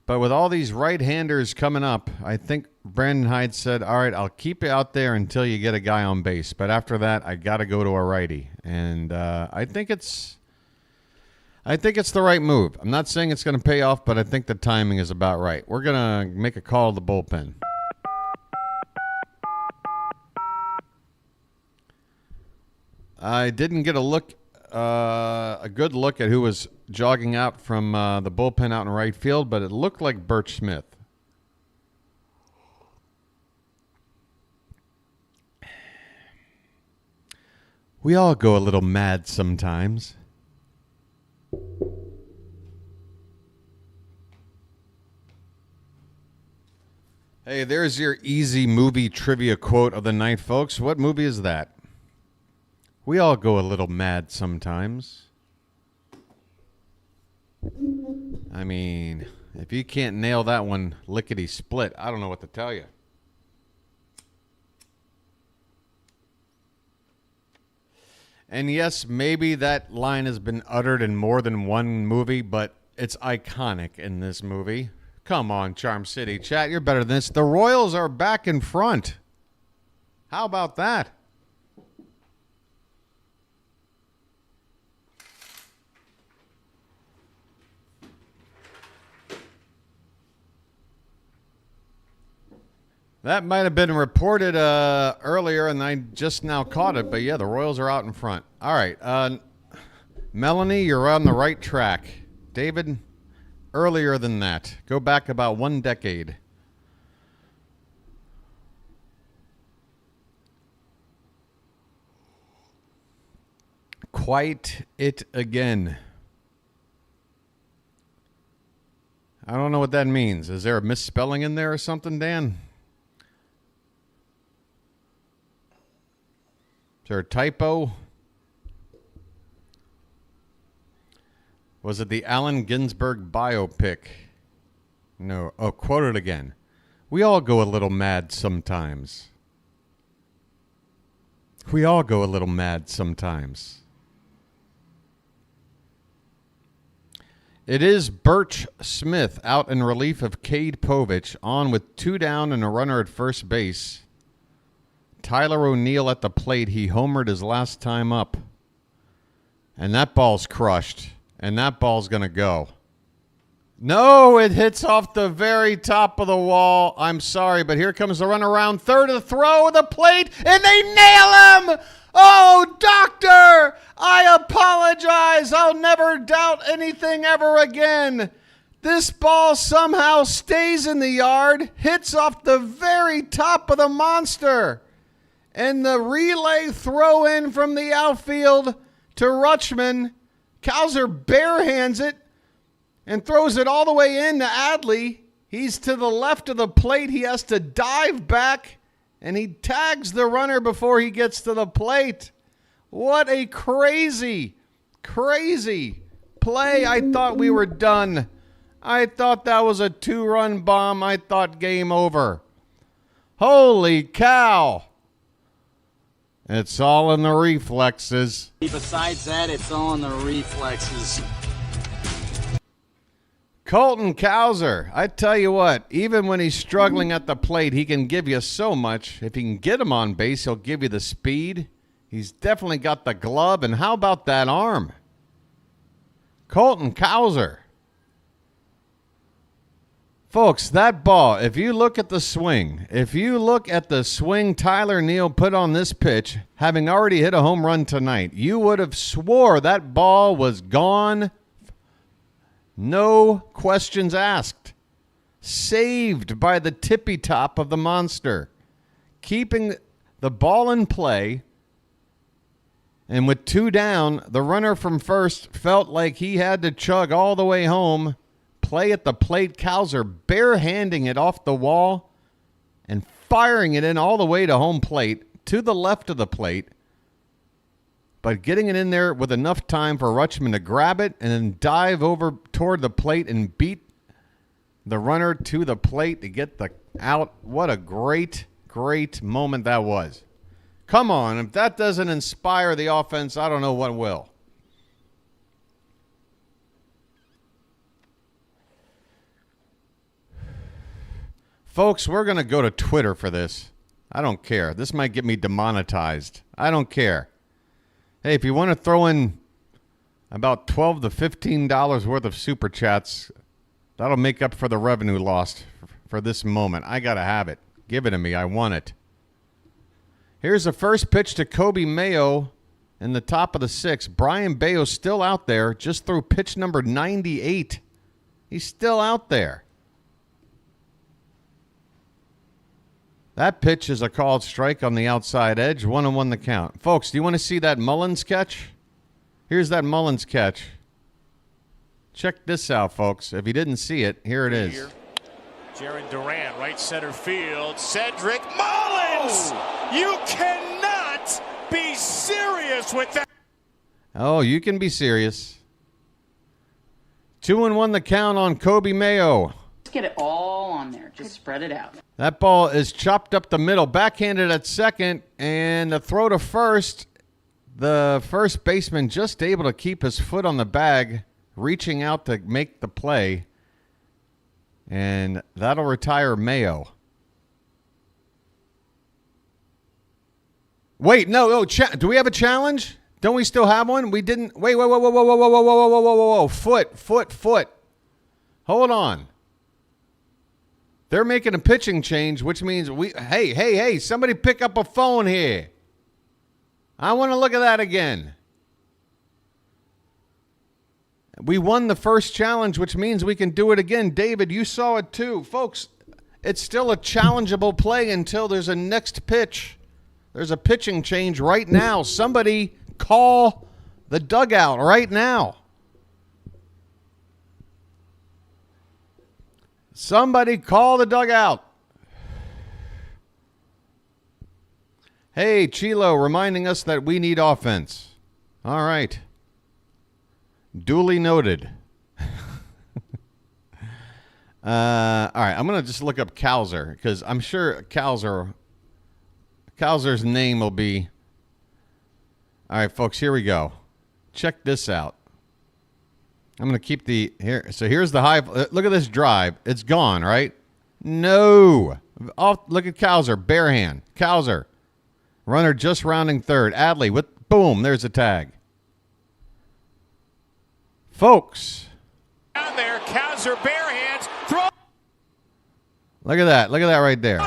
but with all these right-handers coming up, I think Brandon Hyde said, all right, I'll keep you out there until you get a guy on base, but after that, I got to go to a righty. And I think it's the right move. I'm not saying it's going to pay off, but I think the timing is about right. We're going to make a call to the bullpen. I didn't get a good look at who was jogging out from the bullpen out in right field, but it looked like Birch Smith. We all go a little mad sometimes. Hey, there's your easy movie trivia quote of the night, folks. What movie is that? We all go a little mad sometimes. I mean, if you can't nail that one lickety-split, I don't know what to tell you. And yes, maybe that line has been uttered in more than one movie, but it's iconic in this movie. Come on, Charm City chat, you're better than this. The Royals are back in front. How about that? That might have been reported earlier, and I just now caught it. But, yeah, the Royals are out in front. All right. Melanie, you're on the right track. David, earlier than that. Go back about 1 decade. Quite it again. I don't know what that means. Is there a misspelling in there or something, Dan? Is there a typo? Was it the Allen Ginsberg biopic? No. Oh, quote it again. We all go a little mad sometimes. We all go a little mad sometimes. It is Birch Smith out in relief of Cade Povich, on with 2 down and a runner at first base. Tyler O'Neill at the plate. He homered his last time up. And that ball's crushed. And that ball's going to go. No, it hits off the very top of the wall. I'm sorry, but here comes the run around third of the throw of the plate, and they nail him! Oh, doctor, I apologize. I'll never doubt anything ever again. This ball somehow stays in the yard, hits off the very top of the monster. And the relay throw in from the outfield to Rutschman. Cowser barehands it and throws it all the way in to Adley. He's to the left of the plate. He has to dive back, and he tags the runner before he gets to the plate. What a crazy, crazy play. I thought we were done. I thought that was a 2-run bomb. I thought game over. Holy cow. It's all in the reflexes. Besides that, it's all in the reflexes. Colton Cowser, I tell you what, even when he's struggling at the plate, he can give you so much. If he can get him on base, he'll give you the speed. He's definitely got the glove. And how about that arm? Colton Cowser. Folks, that ball, if you look at the swing, Tyler Neal put on this pitch, having already hit a home run tonight, you would have swore that ball was gone. No questions asked. Saved by the tippy top of the monster. Keeping the ball in play. And with 2 down, the runner from first felt like he had to chug all the way home. Play at the plate, Cowser barehanding it off the wall and firing it in all the way to home plate, to the left of the plate, but getting it in there with enough time for Rutschman to grab it and then dive over toward the plate and beat the runner to the plate to get the out. What a great, great moment that was. Come on, if that doesn't inspire the offense, I don't know what will. Folks, we're going to go to Twitter for this. I don't care. This might get me demonetized. I don't care. Hey, if you want to throw in about $12 to $15 worth of super chats, that'll make up for the revenue lost for this moment. I got to have it. Give it to me. I want it. Here's the first pitch to Kobe Mayo in the top of the 6th. Brayan Bello still out there, just threw pitch number 98. He's still out there. That pitch is a called strike on the outside edge. 1-1 the count. Folks, do you want to see that Mullins catch? Here's that Mullins catch. Check this out, folks. If you didn't see it, here it is. Jaron Duran, right center field. Cedric Mullins! Oh! You cannot be serious with that. Oh, you can be serious. 2-1 the count on Kobe Mayo. Just get it all on there. Just spread it out. That ball is chopped up the middle, backhanded at second, and the throw to first. The first baseman just able to keep his foot on the bag, reaching out to make the play. And that'll retire Mayo. Wait, no. Do we have a challenge? Don't we still have one? We didn't. Wait. Whoa. Foot. Hold on. They're making a pitching change, which means hey, somebody pick up a phone here. I want to look at that again. We won the first challenge, which means we can do it again. David, you saw it too. Folks, it's still a challengeable play until there's a next pitch. There's a pitching change right now. Somebody call the dugout right now. Somebody call the dugout. Hey, Chilo, reminding us that we need offense. All right. Duly noted. All right, I'm going to just look up Cowser because I'm sure Cowser's name will be. All right, folks, here we go. Check this out. I'm going to keep the here. So here's the high. Look at this drive. It's gone, right? No. Look at Cowser. Bare hand. Cowser. Runner just rounding third. Adley with boom. There's a tag. Folks. Down there. Cowser bare hands. Throw. Look at that. Look at that right there.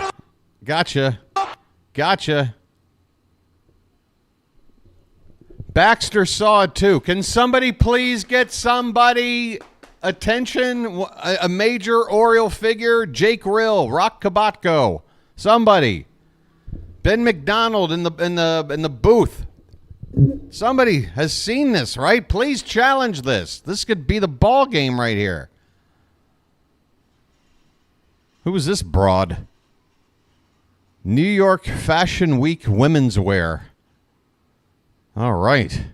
Gotcha. Baxter saw it too. Can somebody please get somebody attention, a major Oriole figure, Jake Rill, Rock Kabatko, somebody. Ben McDonald in the booth. Somebody has seen this, right? Please challenge this. This could be the ball game right here. Who is this broad? New York Fashion Week women's wear. All right.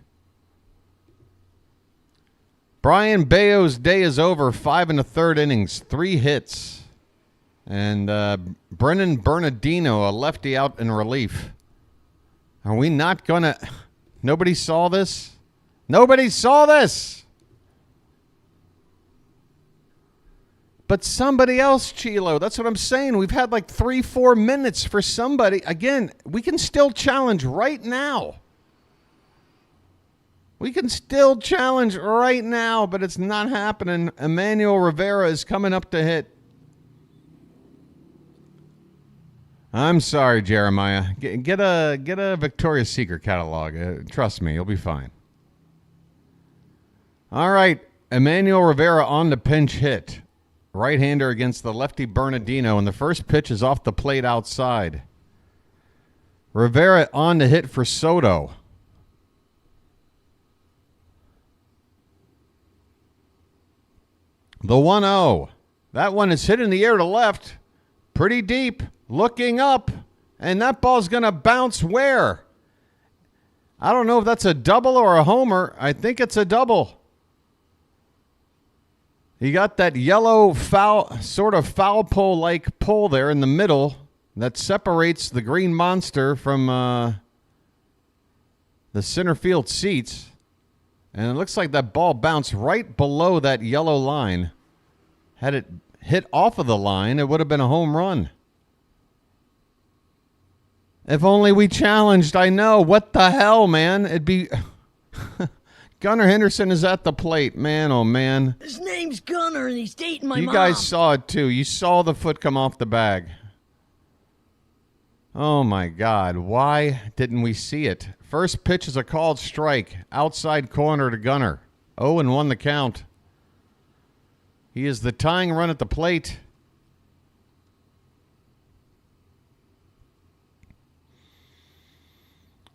Brayan Bello's day is over. 5 1/3 innings, 3 hits. And Brennan Bernardino, a lefty, out in relief. Are we not going to... Nobody saw this? Nobody saw this! But somebody else, Chilo. That's what I'm saying. We've had like 3-4 minutes for somebody. Again, we can still challenge right now. We can still challenge right now, but it's not happening. Emmanuel Rivera is coming up to hit. I'm sorry, Jeremiah. Get a Victoria's Secret catalog. Trust me, you'll be fine. All right, Emmanuel Rivera on the pinch hit. Right-hander against the lefty Bernardino, and the first pitch is off the plate outside. Rivera on the hit for Soto. The 1-0. That one is hit in the air to left. Pretty deep. Looking up. And that ball's going to bounce where? I don't know if that's a double or a homer. I think it's a double. You got that yellow foul, sort of foul pole-like pole there in the middle that separates the green monster from the center field seats. And it looks like that ball bounced right below that yellow line. Had it hit off of the line, it would have been a home run. If only we challenged, I know. What the hell, man? It'd be... Gunnar Henderson is at the plate. Man, oh, man. His name's Gunnar, and he's dating my mom. You guys saw it, too. You saw the foot come off the bag. Oh, my God. Why didn't we see it? First pitch is a called strike. Outside corner to Gunnar. 0-1 the count. He is the tying run at the plate.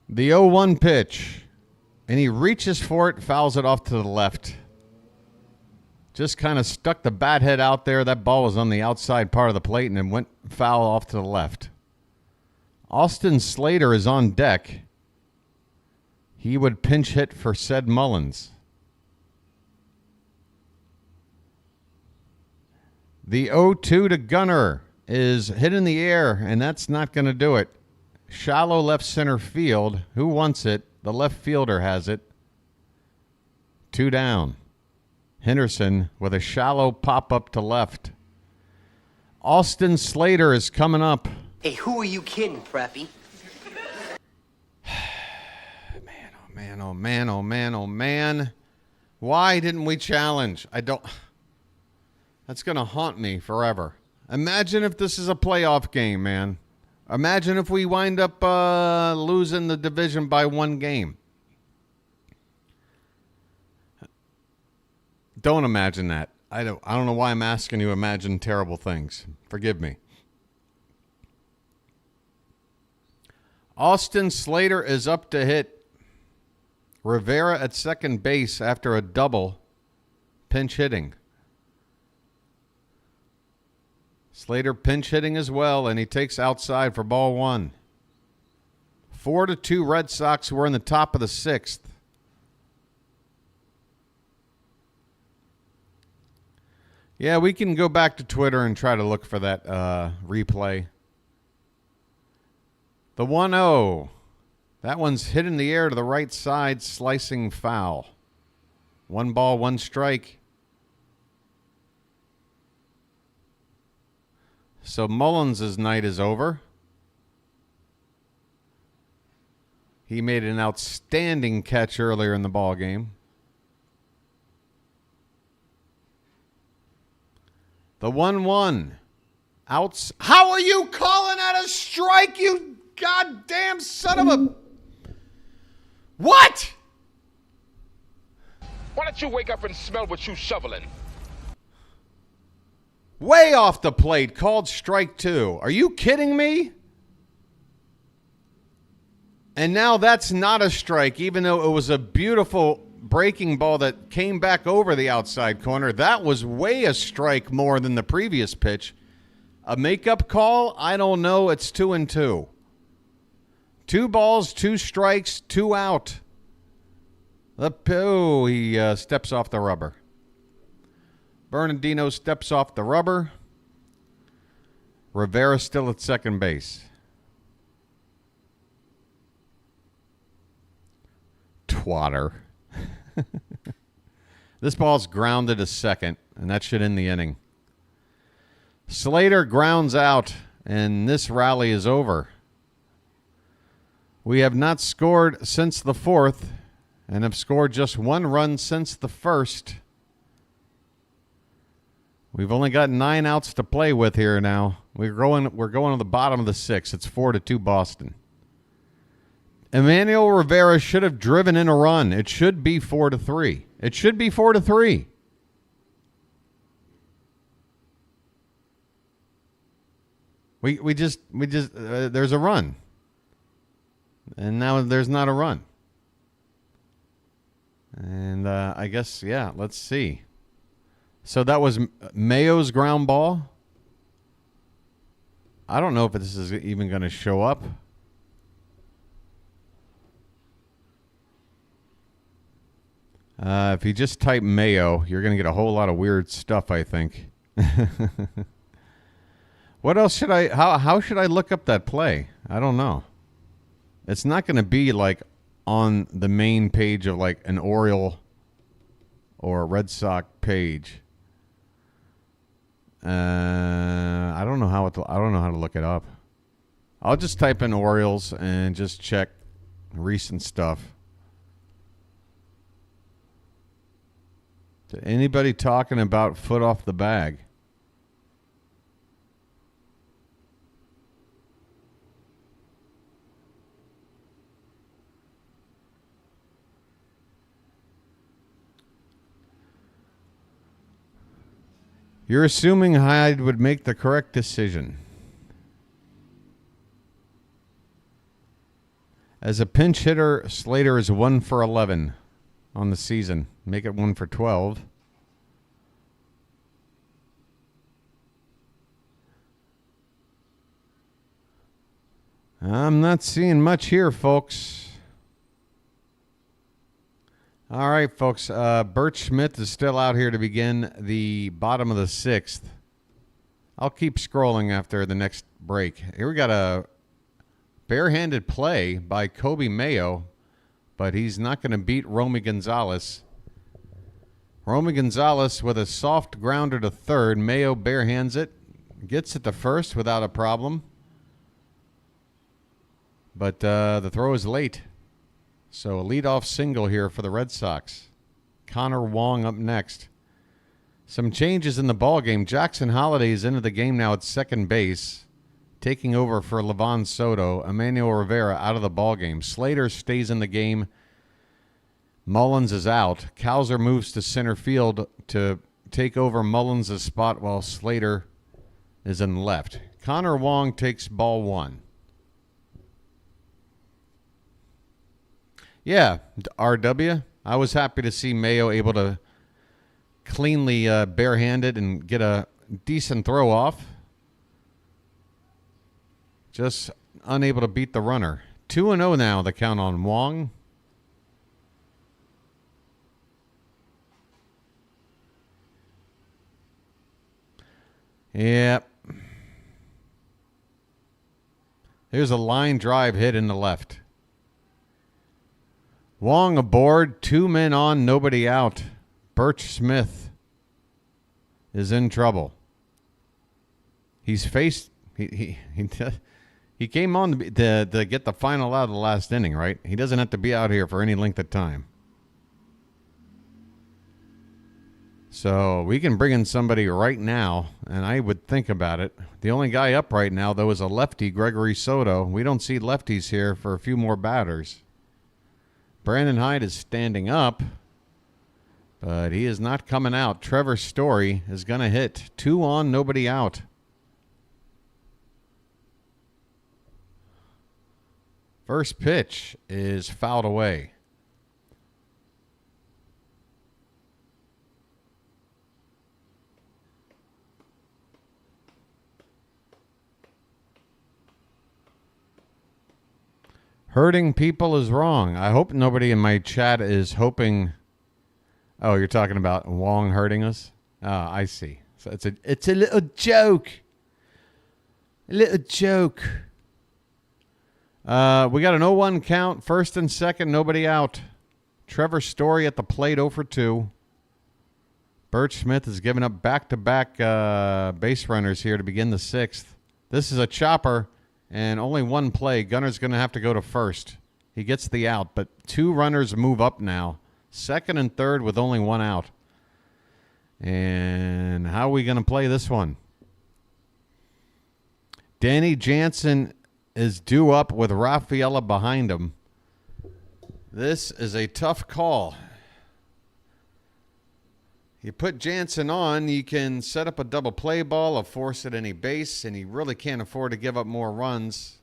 The 0-1 pitch. And he reaches for it, fouls it off to the left. Just kind of stuck the bat head out there. That ball was on the outside part of the plate and it went foul off to the left. Austin Slater is on deck. He would pinch hit for Ced Mullins. The 0-2 to Gunnar is hit in the air, and that's not going to do it. Shallow left center field. Who wants it? The left fielder has it. 2 down. Henderson with a shallow pop-up to left. Austin Slater is coming up. Hey, who are you kidding, Preppy? Man, oh man, oh man, oh man, oh man. Why didn't we challenge? That's going to haunt me forever. Imagine if this is a playoff game, man. Imagine if we wind up losing the division by 1 game. Don't imagine that. I don't know why I'm asking you to imagine terrible things. Forgive me. Austin Slater is up to hit. Rivera at second base after a double. Pinch hitting. Slater pinch hitting as well, and he takes outside for ball 1. 4-2 Red Sox. We're in the top of the 6th. Yeah, we can go back to Twitter and try to look for that replay. The 1-0. That one's hit in the air to the right side, slicing foul. 1 ball, 1 strike. So Mullins' night is over. He made an outstanding catch earlier in the ball game. The 1-1. Outs. How are you calling that a strike, you goddamn son of a... What? Why don't you wake up and smell what you shoveling? Way off the plate, called strike 2. Are you kidding me? And now that's not a strike, even though it was a beautiful breaking ball that came back over the outside corner. That was way a strike more than the previous pitch. A makeup call? I don't know. It's 2-2. 2 balls, 2 strikes, 2 out. Oh, he steps off the rubber. Bernardino steps off the rubber. Rivera still at second base. Twatter. This ball's grounded to second, and that should end the inning. Slater grounds out, and this rally is over. We have not scored since the 4th, and have scored just 1 run since the 1st. We've only got 9 outs to play with here now. We're going to the bottom of the 6th. It's 4-2 Boston. Emmanuel Rivera should have driven in a run. It should be 4-3. It should be 4-3. We just there's a run. And now there's not a run. And I guess, yeah, let's see. So that was Mayo's ground ball. I don't know if this is even going to show up. If you just type Mayo, you're going to get a whole lot of weird stuff, I think. What else should I... How should I look up that play? I don't know. It's not going to be like on the main page of like an Oriole or a Red Sox page. I don't know how to look it up. I'll just type in Orioles and just check recent stuff. Anybody talking about foot off the bag? You're assuming Hyde would make the correct decision. As a pinch hitter, Slater is 1 for 11 on the season. Make it 1 for 12. I'm not seeing much here, folks. All right, folks. Bert Smith is still out here to begin the bottom of the 6th. I'll keep scrolling after the next break. Here we got a barehanded play by Kobe Mayo, but he's not going to beat Romy Gonzalez. Romy Gonzalez with a soft grounder to third. Mayo barehands it. Gets it to first without a problem. But the throw is late. So a leadoff single here for the Red Sox. Connor Wong up next. Some changes in the ballgame. Jackson Holliday is into the game now at second base, taking over for Levon Soto. Emmanuel Rivera out of the ballgame. Slater stays in the game. Mullins is out. Cowser moves to center field to take over Mullins' spot while Slater is in left. Connor Wong takes ball 1. Yeah, RW. I was happy to see Mayo able to cleanly barehanded and get a decent throw off. Just unable to beat the runner. 2-0 now, the count on Wong. Yep. Here's a line drive hit in the left. Wong aboard, 2 men on, nobody out. Birch Smith is in trouble. He's faced... He came on to get the final out of the last inning, right? He doesn't have to be out here for any length of time. So we can bring in somebody right now, and I would think about it. The only guy up right now, though, is a lefty, Gregory Soto. We don't see lefties here for a few more batters. Brandon Hyde is standing up. But he is not coming out. Trevor Story is going to hit. 2 on, nobody out. First pitch is fouled away. Hurting people is wrong. I hope nobody in my chat is hoping. Oh, you're talking about Wong hurting us? Oh, I see. So it's a little joke. A little joke. We got an 0-1 count. First and second, nobody out. Trevor Story at the plate, 0 for 2. Bert Smith has given up back-to-back base runners here to begin the 6th. This is a chopper. And only one play. Gunner's going to have to go to first. He gets the out, but 2 runners move up now. Second and third with only 1 out. And how are we going to play this one? Danny Jansen is due up with Rafaela behind him. This is a tough call. You put Jansen on, you can set up a double play ball or force at any base, and he really can't afford to give up more runs.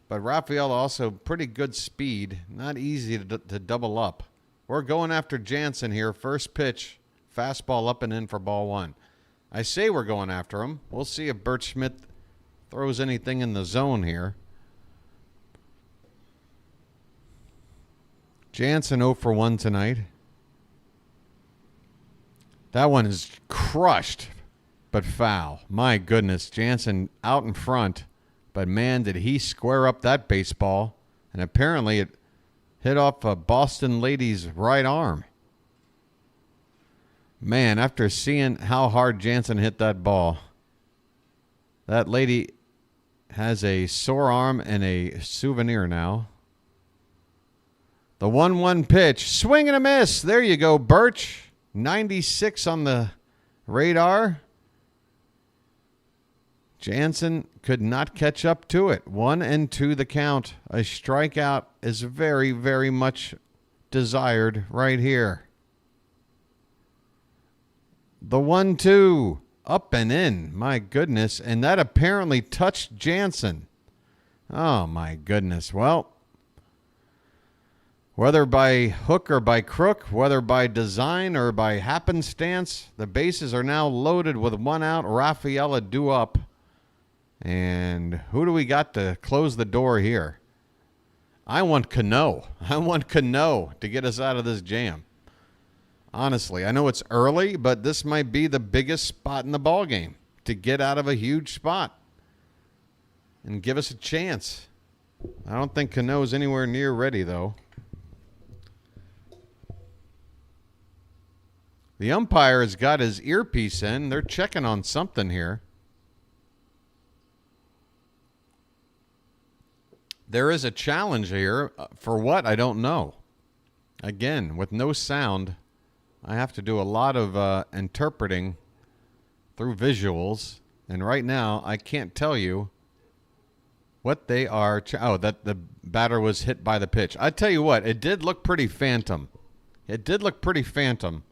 But Rafael also pretty good speed, not easy to double up. We're going after Jansen here. First pitch, fastball up and in for ball 1. I say we're going after him. We'll see if Bert Smith throws anything in the zone here. Jansen 0 for 1 tonight. That one is crushed, but foul. My goodness, Jansen out in front. But, man, did he square up that baseball. And apparently it hit off a Boston lady's right arm. Man, after seeing how hard Jansen hit that ball, that lady has a sore arm and a souvenir now. The 1-1 pitch. Swing and a miss. There you go, Birch. 96 on the radar. Jansen could not catch up to it. 1-2 the count. A strikeout is very, very much desired right here. The 1-2 up and in. My goodness. And that apparently touched Jansen. Oh, my goodness. Well, whether by hook or by crook, whether by design or by happenstance, the bases are now loaded with 1 out. Rafaela due up. And who do we got to close the door here? I want Cano. I want Cano to get us out of this jam. Honestly, I know it's early, but this might be the biggest spot in the ballgame to get out of a huge spot and give us a chance. I don't think Cano's anywhere near ready, though. The umpire has got his earpiece in. They're checking on something here. There is a challenge here. For what? I don't know. Again, with no sound, I have to do a lot of interpreting through visuals. And right now, I can't tell you what they are. That the batter was hit by the pitch. I tell you what, it did look pretty phantom. It did look pretty phantom.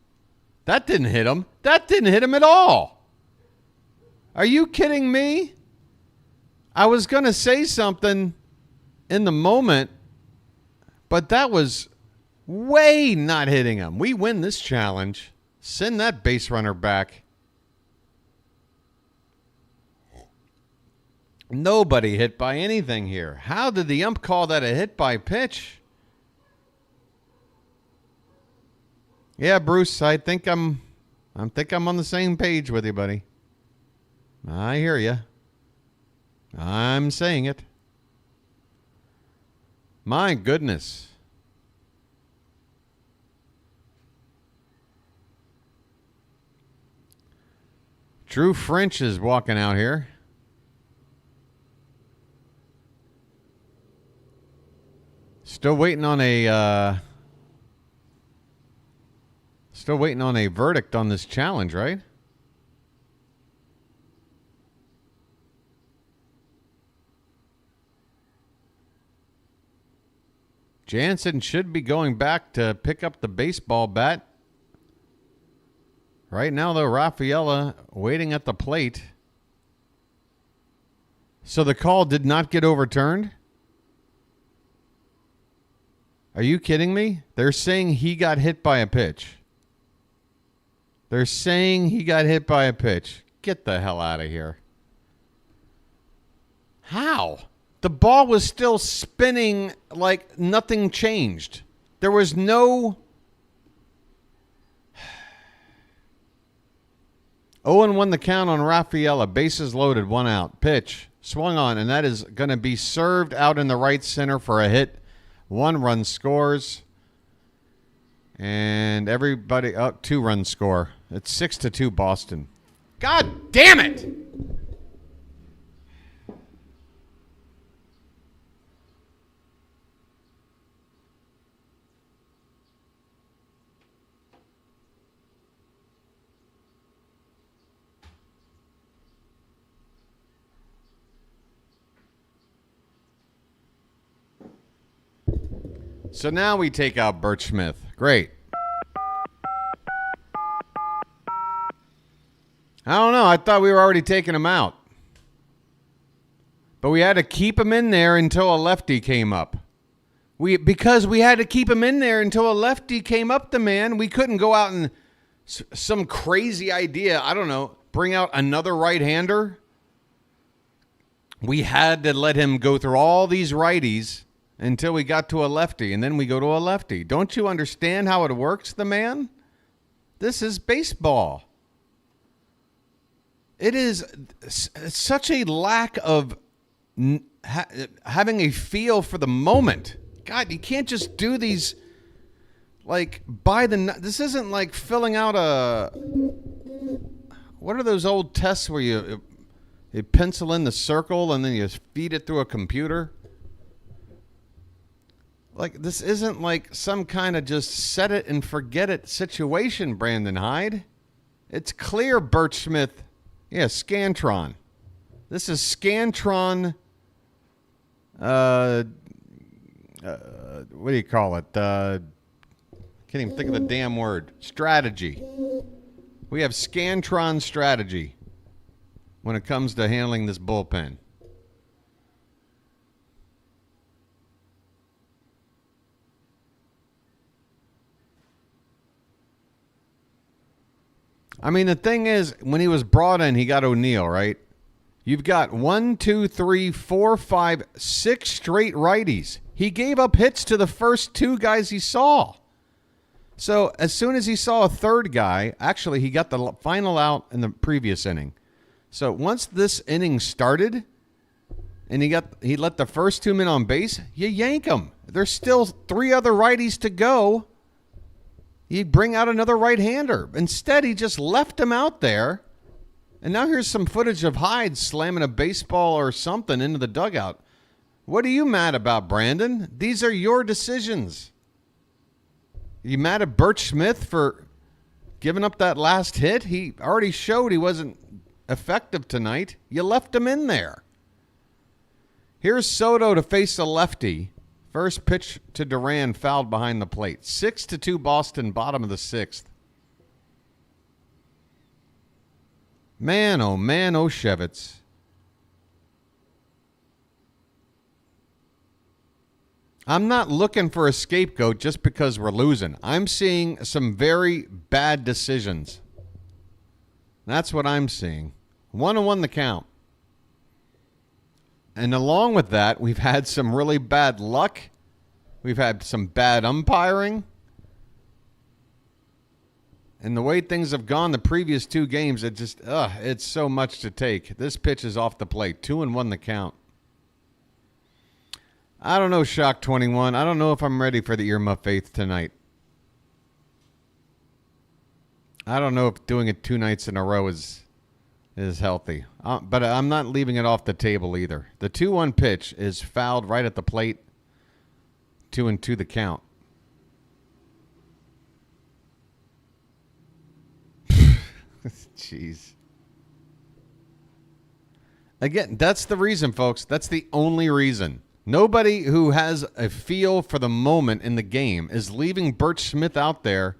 That didn't hit him. That didn't hit him at all. Are you kidding me? I was going to say something in the moment, but that was way not hitting him. We win this challenge. Send that base runner back. Nobody hit by anything here. How did the ump call that a hit by pitch? Yeah, Bruce, I think I'm on the same page with you, buddy. I hear you. I'm saying it. My goodness. Drew French is walking out here. Still waiting on a verdict on this challenge, right? Jansen should be going back to pick up the baseball bat. Right now, though, Rafaela waiting at the plate. So the call did not get overturned? Are you kidding me? They're saying he got hit by a pitch. They're saying he got hit by a pitch. Get the hell out of here. How? The ball was still spinning like nothing changed. There was no... 0-1 the count on Rafaela. Bases loaded, 1 out. Pitch. Swung on, and that is going to be served out in the right center for a hit. 1 run scores. And everybody up 2 run score. It's 6-2 Boston. God damn it! So now we take out Bert Smith. Great. I don't know. I thought we were already taking him out. But we had to keep him in there until a lefty came up. Because we had to keep him in there until a lefty came up the man. We couldn't go out and some crazy idea, I don't know, bring out another right-hander. We had to let him go through all these righties until we got to a lefty, and then we go to a lefty. Don't you understand how it works, the man? This is baseball. It is such a lack of having a feel for the moment. God, you can't just do these like by the... This isn't like filling out a... What are those old tests where you pencil in the circle and then you feed it through a computer? Like, this isn't like some kind of just set it and forget it situation, Brandon Hyde. It's clear, Bert Smith. Yeah, Scantron. This is Scantron. What do you call it? Can't even think of the damn word. Strategy. We have Scantron strategy when it comes to handling this bullpen. I mean, the thing is, when he was brought in, he got O'Neill, right? You've got 1, 2, 3, 4, 5, 6 straight righties. He gave up hits to the first 2 guys he saw. So as soon as he saw a third guy, actually, he got the final out in the previous inning. So once this inning started and he let the first 2 men on base, you yank them. There's still 3 other righties to go. You bring out another right-hander. Instead, he just left him out there. And now here's some footage of Hyde slamming a baseball or something into the dugout. What are you mad about, Brandon? These are your decisions. You mad at Bert Smith for giving up that last hit? He already showed he wasn't effective tonight. You left him in there. Here's Soto to face a lefty. First pitch to Duran, fouled behind the plate. 6-2 Boston, bottom of the 6th. Man, oh Shevitz. I'm not looking for a scapegoat just because we're losing. I'm seeing some very bad decisions. That's what I'm seeing. 1-1 the count. And along with that, we've had some really bad luck. We've had some bad umpiring. And the way things have gone the previous 2 games, it's so much to take. This pitch is off the plate. 2-1 the count. I don't know, Shock 21. I don't know if I'm ready for the Irma Faith tonight. I don't know if doing it 2 nights in a row is healthy. But I'm not leaving it off the table either. The 2-1 pitch is fouled right at the plate. 2-2 the count. Jeez. Again, that's the reason, folks. That's the only reason. Nobody who has a feel for the moment in the game is leaving Bert Smith out there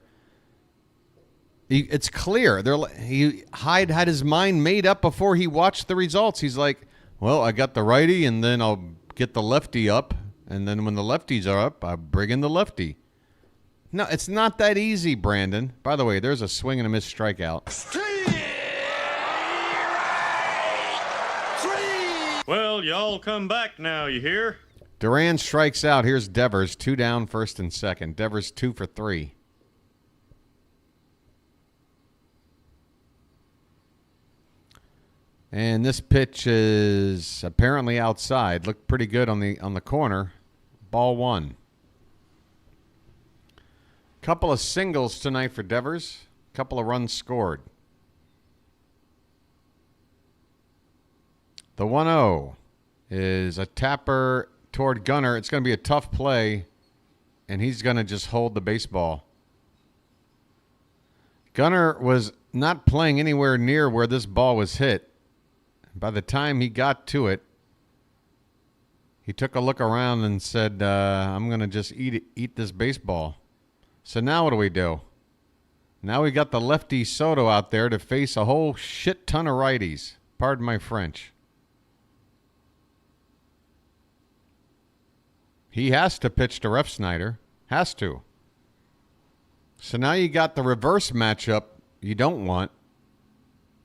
It's clear. Hyde had his mind made up before he watched the results. He's like, well, I got the righty, and then I'll get the lefty up, and then when the lefties are up, I bring in the lefty. No, it's not that easy, Brandon. By the way, there's a swing and a miss strikeout. Well, y'all come back now, you hear? Duran strikes out. Here's Devers, 2 down, first and second. Devers 2 for 3. And this pitch is apparently outside. Looked pretty good on the corner. Ball 1. Couple of singles tonight for Devers. Couple of runs scored. The 1-0 is a tapper toward Gunnar. It's going to be a tough play, and he's going to just hold the baseball. Gunnar was not playing anywhere near where this ball was hit. By the time he got to it, he took a look around and said, I'm going to just eat this baseball. So now what do? Now we got the lefty Soto out there to face a whole shit ton of righties. Pardon my French. He has to pitch to Ref Snyder. Has to. So now you got the reverse matchup you don't want.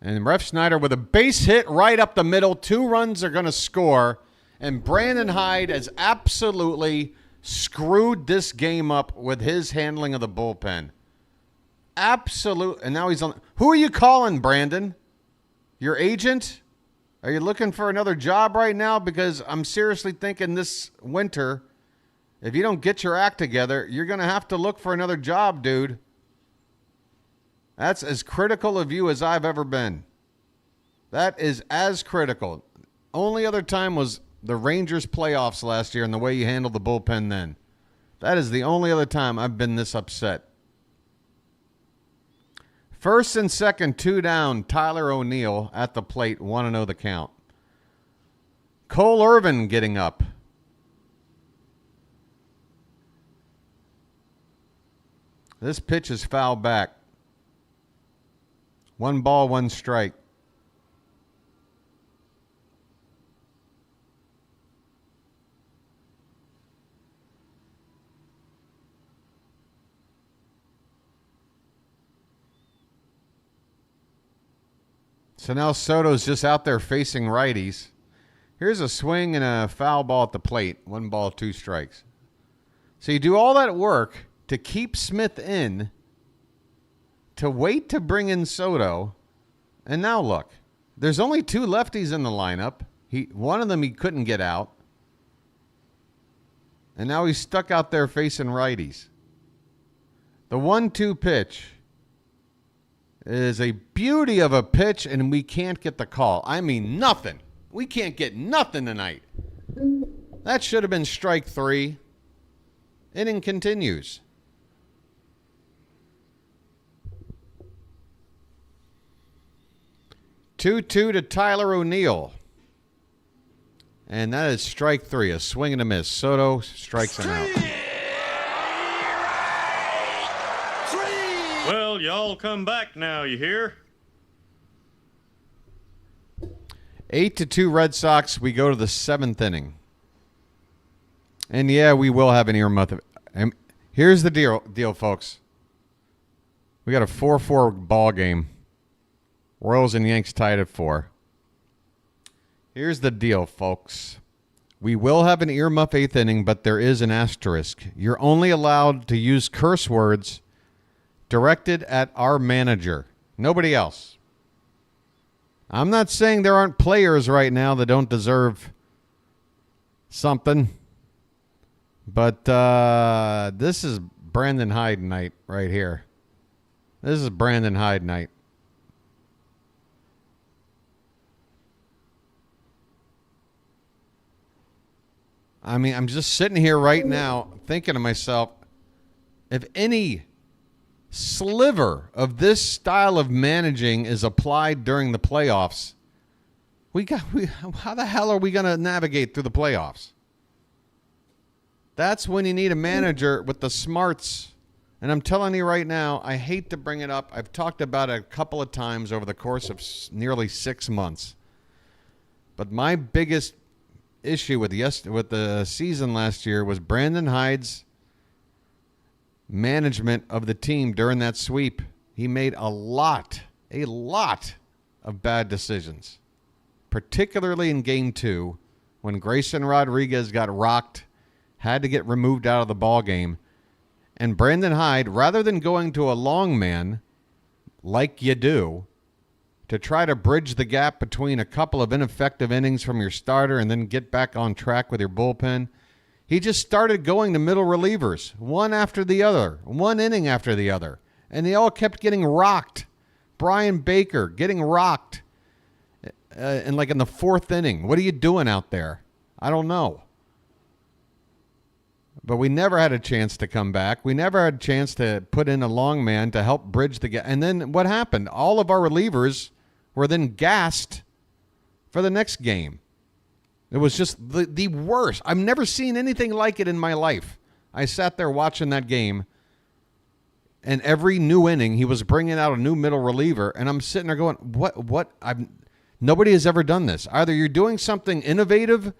And Ref Snyder with a base hit right up the middle. 2 runs are going to score. And Brandon Hyde has absolutely screwed this game up with his handling of the bullpen. Absolute. And now he's on. Who are you calling, Brandon? Your agent? Are you looking for another job right now? Because I'm seriously thinking this winter, if you don't get your act together, you're going to have to look for another job, dude. That's as critical of you as I've ever been. That is as critical. Only other time was the Rangers playoffs last year and the way you handled the bullpen then. That is the only other time I've been this upset. First and second, 2 down. Tyler O'Neill at the plate, 1-0 the count. Cole Irvin getting up. This pitch is foul back. 1 ball, 1 strike. So now Soto's just out there facing righties. Here's a swing and a foul ball at the plate. 1 ball, 2 strikes. So you do all that work to keep Smith in, to wait to bring in Soto, and now look. There's only 2 lefties in the lineup. One of them he couldn't get out. And now he's stuck out there facing righties. The 1-2 pitch is a beauty of a pitch, and we can't get the call. I mean, nothing. We can't get nothing tonight. That should have been strike 3. Inning continues. Two to Tyler O'Neill. And that is strike 3, a swing and a miss. Soto strikes him out. Well, y'all come back now, you hear? 8-2 Red Sox. We go to the 7th inning. And yeah, we will have an earmuff. And here's the deal, folks. We got a 4-4 ball game. Royals and Yanks tied at 4. Here's the deal, folks. We will have an earmuff 8th inning, but there is an asterisk. You're only allowed to use curse words directed at our manager. Nobody else. I'm not saying there aren't players right now that don't deserve something. But this is Brandon Hyde night right here. This is Brandon Hyde night. I mean, I'm just sitting here right now thinking to myself, if any sliver of this style of managing is applied during the playoffs, how the hell are we going to navigate through the playoffs? That's when you need a manager with the smarts And I'm telling you right now, I hate to bring it up. I've talked about it a couple of times over the course of nearly 6 months. But my biggest issue with the season last year was Brandon Hyde's management of the team during that sweep. He made a lot of bad decisions, particularly in Game 2 when Grayson Rodriguez got rocked, had to get removed out of the ball game. And Brandon Hyde, rather than going to a long man like you do to try to bridge the gap between a couple of ineffective innings from your starter and then get back on track with your bullpen, he just started going to middle relievers, one after the other, one inning after the other. And they all kept getting rocked. Brian Baker getting rocked in the fourth inning. What are you doing out there? I don't know. But we never had a chance to come back. We never had a chance to put in a long man to help bridge the gap. And then what happened? All of our relievers were then gassed for the next game. It was just the worst. I've never seen anything like it in my life. I sat there watching that game, and every new inning, he was bringing out a new middle reliever, and I'm sitting there going, what? Nobody has ever done this. Either you're doing something innovative,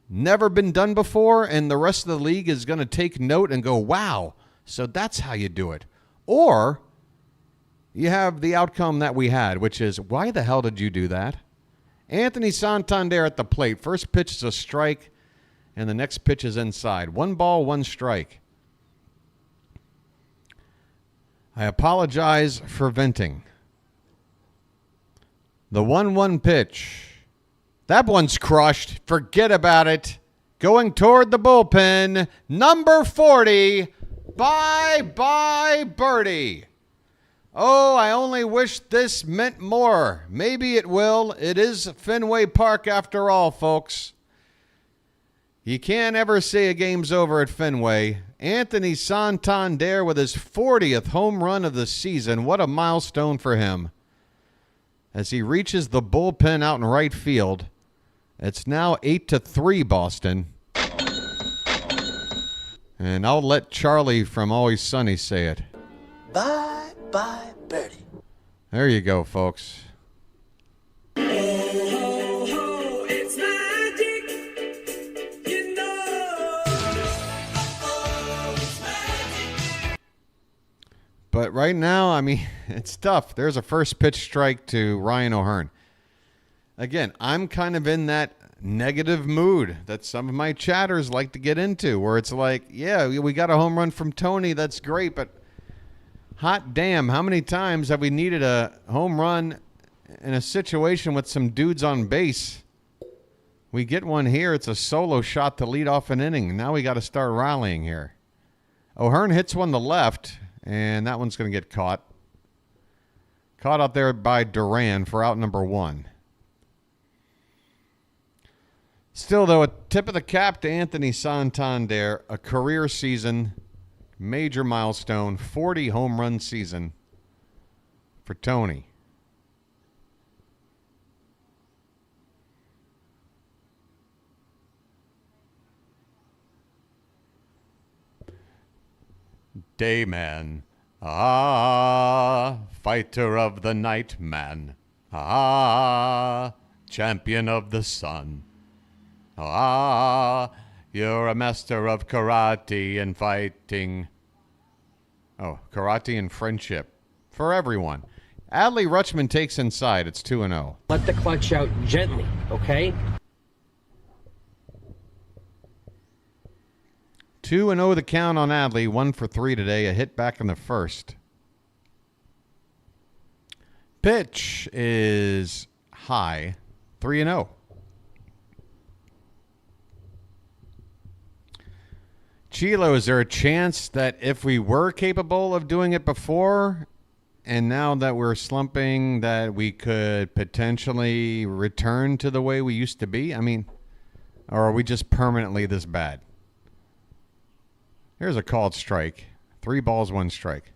never been done before, and the rest of the league is going to take note and go, wow, so that's how you do it. Or you have the outcome that we had, which is, why the hell did you do that? Anthony Santander at the plate. First pitch is a strike, and the next pitch is inside. 1 ball, 1 strike. I apologize for venting. The 1-1 pitch. That one's crushed. Forget about it. Going toward the bullpen. Number 40. Bye-bye, birdie. Oh, I only wish this meant more. Maybe it will. It is Fenway Park after all, folks. You can't ever say a game's over at Fenway. Anthony Santander with his 40th home run of the season. What a milestone for him. As he reaches the bullpen out in right field. It's now 8-3 Boston. And I'll let Charlie from Always Sunny say it. Bye, birdie. There you go, folks. It's magic, you know. It's magic. But right now, I mean, it's tough. There's a first pitch strike to Ryan O'Hearn. Again, I'm kind of in that negative mood that some of my chatters like to get into, where it's like, yeah, we got a home run from Tony. That's great, but hot damn, how many times have we needed a home run in a situation with some dudes on base? We get one here. It's a solo shot to lead off an inning. Now we got to start rallying here. O'Hearn hits one to left, and that one's going to get caught. Caught out there by Duran for out number 1. Still, though, a tip of the cap to Anthony Santander, a career season, major milestone, 40 home run season for Tony. Dayman, fighter of the night man, champion of the sun. You're a master of karate and fighting. Oh, karate and friendship for everyone. Adley Rutschman takes inside. It's 2-0. Let the clutch out gently, okay? 2-0 the count on Adley. 1 for 3 today. A hit back in the first. Pitch is high. 3-0. Chilo, is there a chance that if we were capable of doing it before, and now that we're slumping, that we could potentially return to the way we used to be? I mean, or are we just permanently this bad? Here's a called strike. 3 balls, 1 strike.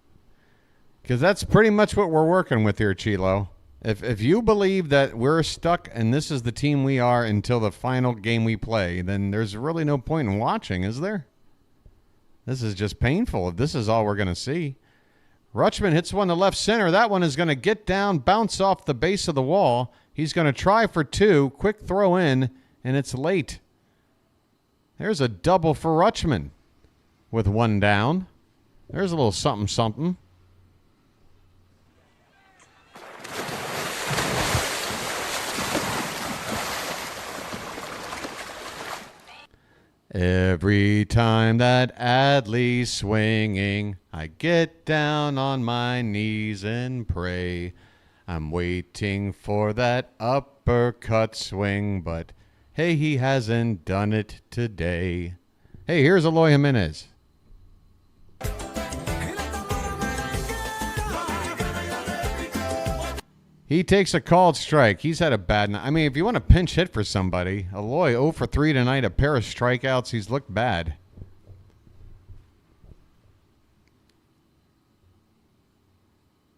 Because that's pretty much what we're working with here, Chilo. If you believe that we're stuck and this is the team we are until the final game we play, then there's really no point in watching, is there? This is just painful if this is all we're going to see. Rutschman hits one to left center. That one is going to get down, bounce off the base of the wall. He's going to try for two. Quick throw in, and it's late. There's a double for Rutschman with one down. There's a little something, something. Every time that Adley's swinging, I get down on my knees and pray. I'm waiting for that uppercut swing, but hey, he hasn't done it today. Hey, here's Eloy Jimenez. He takes a called strike. He's had a bad night. I mean, if you want to pinch hit for somebody, Eloy 0 for 3 tonight, a pair of strikeouts. He's looked bad.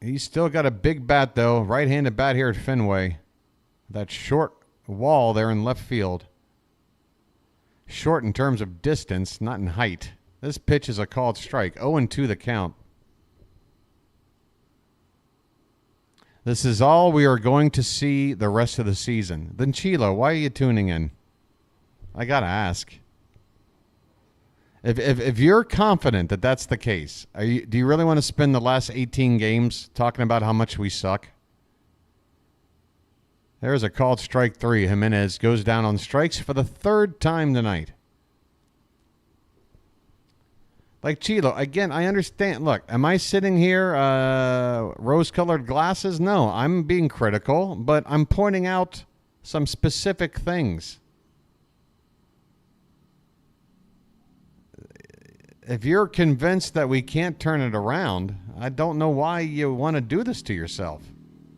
He's still got a big bat, though. Right-handed bat here at Fenway. That short wall there in left field. Short in terms of distance, not in height. This pitch is a called strike. 0-2 the count. This is all we are going to see the rest of the season. Then Chilo, why are you tuning in? I got to ask. If you're confident that that's the case, do you really want to spend the last 18 games talking about how much we suck? There's a called strike 3. Jimenez goes down on strikes for the third time tonight. Like Chilo, again, I understand. Look, am I sitting here rose-colored glasses? No, I'm being critical, but I'm pointing out some specific things. If you're convinced that we can't turn it around, I don't know why you want to do this to yourself,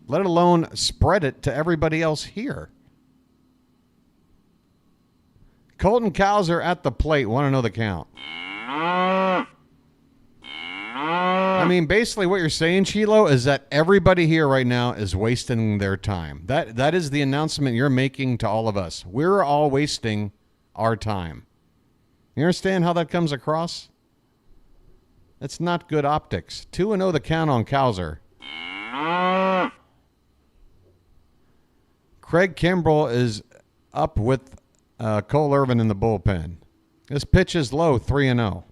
let alone spread it to everybody else here. Colton Cowser at the plate. Want to know the count? I mean, basically what you're saying, Chilo, is that everybody here right now is wasting their time. That is the announcement you're making to all of us. We're all wasting our time. You understand how that comes across? It's not good optics. 2-0 the count on Cowser. Craig Kimbrell is up with Cole Irvin in the bullpen. This pitch is low, 3-0.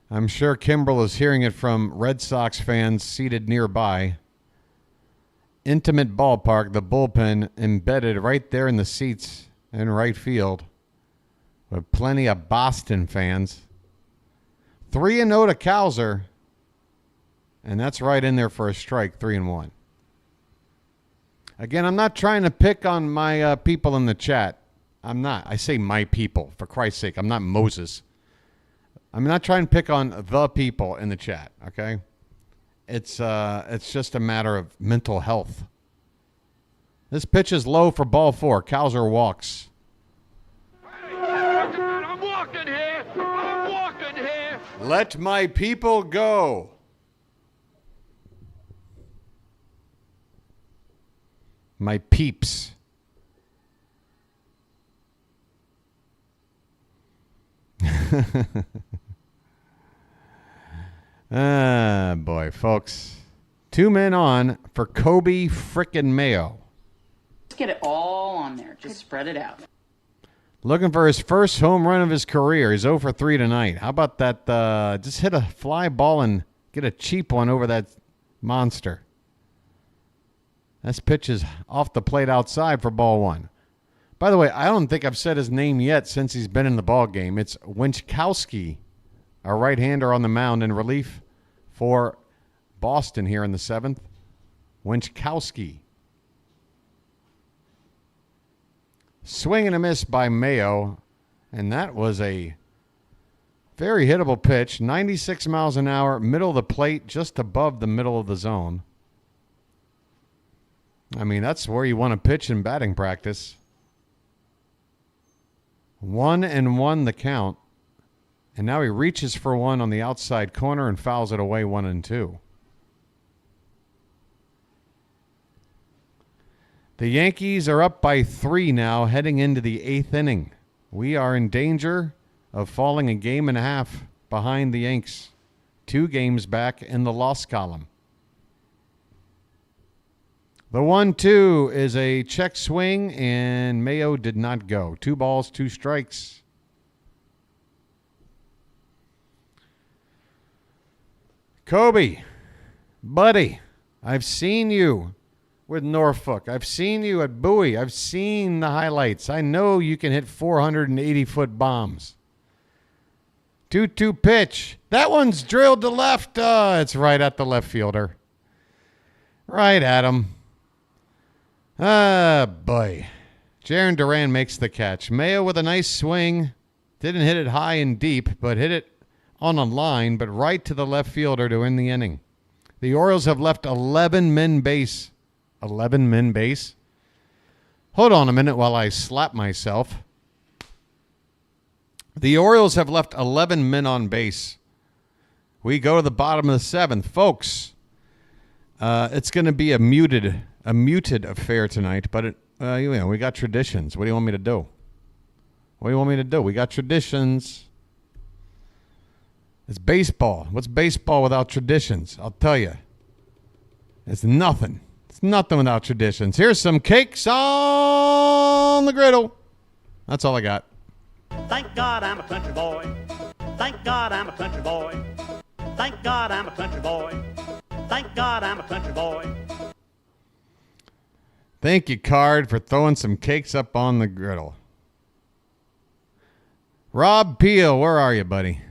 I'm sure Kimbrell is hearing it from Red Sox fans seated nearby. Intimate ballpark, the bullpen embedded right there in the seats in right field with plenty of Boston fans. 3-0 to Cowser, and that's right in there for a strike, 3-1. Again, I'm not trying to pick on my people in the chat. I'm not. I say my people, for Christ's sake. I'm not Moses. I'm not trying to pick on the people in the chat, okay? It's just a matter of mental health. This pitch is low for ball 4. Cowser walks. I'm walking here. I'm walking here. Let my people go. My peeps. Boy, folks. 2 men on for Kobe frickin' Mayo. Just get it all on there. Just spread it out. Looking for his first home run of his career. He's 0 for 3 tonight. How about that? Just hit a fly ball and get a cheap one over that monster. This pitch is off the plate outside for ball 1. By the way, I don't think I've said his name yet since he's been in the ball game. It's Winchkowski, a right-hander on the mound in relief for Boston here in the 7th. Winchkowski. Swing and a miss by Mayo, and that was a very hittable pitch. 96 miles an hour, middle of the plate, just above the middle of the zone. I mean, that's where you want to pitch in batting practice. 1-1 the count. And now he reaches for one on the outside corner and fouls it away 1-2. The Yankees are up by 3 now, heading into the 8th inning. We are in danger of falling a game and a half behind the Yanks. 2 games back in the loss column. The 1-2 is a check swing, and Mayo did not go. 2 balls, 2 strikes. Kobe, buddy, I've seen you with Norfolk. I've seen you at Bowie. I've seen the highlights. I know you can hit 480-foot bombs. 2-2 pitch. That one's drilled to left. It's right at the left fielder. Right at him. Boy. Jaron Duran makes the catch. Mayo with a nice swing. Didn't hit it high and deep, but hit it on a line, but right to the left fielder to end the inning. The Orioles have left 11 men base. 11 men base? Hold on a minute while I slap myself. The Orioles have left 11 men on base. We go to the bottom of the 7th. Folks, it's going to be a muted affair tonight, but we got traditions. What do you want me to do? What do you want me to do? We got traditions. It's baseball. What's baseball without traditions? I'll tell you. It's nothing. It's nothing without traditions. Here's some cakes on the griddle. That's all I got. Thank God I'm a country boy. Thank God I'm a country boy. Thank God I'm a country boy. Thank God I'm a country boy. Thank you, Card, for throwing some cakes up on the griddle. Rob Peel, where are you, buddy?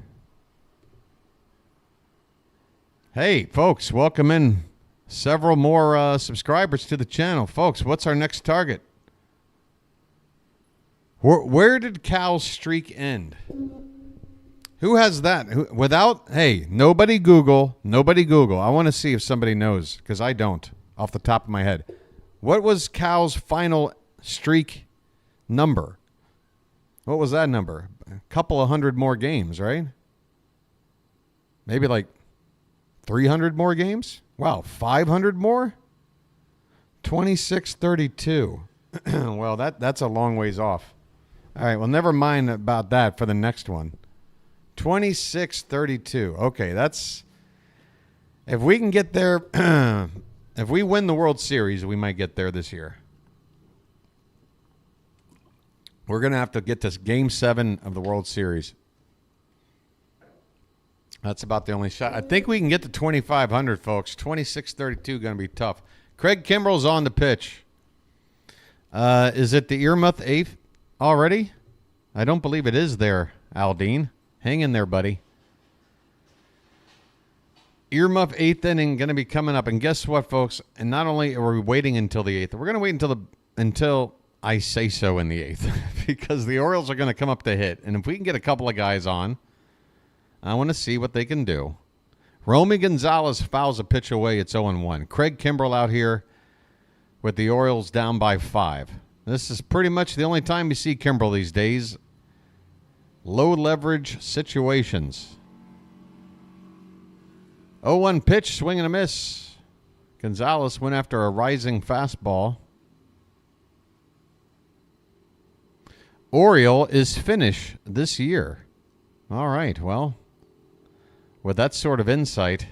Hey, folks, welcome in several more subscribers to the channel. Folks, what's our next target? Where did Cal's streak end? Who has that? Hey, nobody Google. I want to see if somebody knows, because I don't, off the top of my head. What was Cal's final streak number? What was that number? A couple of hundred more games, right? Maybe like 300 more games? Wow, 500 more? 26-32. Well, that's a long ways off. All right, well, never mind about that for the next one. 26-32. Okay, that's... If we can get there... if we win the World Series, we might get there this year. We're going to have to get to Game 7 of the World Series. That's about the only shot. I think we can get to 2,500, folks. 26-32 going to be tough. Craig Kimbrell's on the pitch. Is it the earmuff 8th already? I don't believe it is there, Aldine. Hang in there, buddy. Earmuff 8th inning going to be coming up. And guess what, folks? And not only are we waiting until the 8th, we're going to wait until I say so in the 8th. Because the Orioles are going to come up to hit. And if we can get a couple of guys on, I want to see what they can do. Romy Gonzalez fouls a pitch away. It's 0-1. Craig Kimbrell out here with the Orioles down by 5. This is pretty much the only time you see Kimbrell these days. Low leverage situations. 0-1 pitch, swing and a miss. Gonzalez went after a rising fastball. Oriole is finish this year. All right, well, with that sort of insight,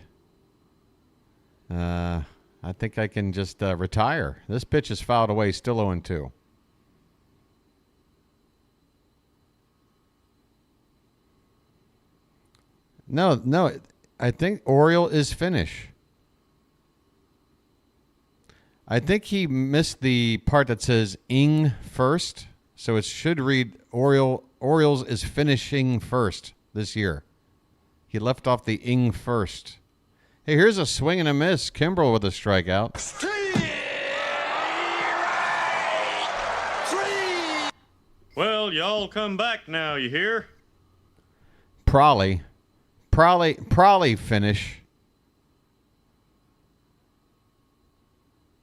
I think I can just retire. This pitch is fouled away, still 0-2. No, I think Oriole is finish. I think he missed the part that says ing first, so it should read Orioles is finishing first this year. He left off the ing first. Hey, here's a swing and a miss. Kimbrell with a strikeout. Well, y'all come back now, you hear? Probably finish.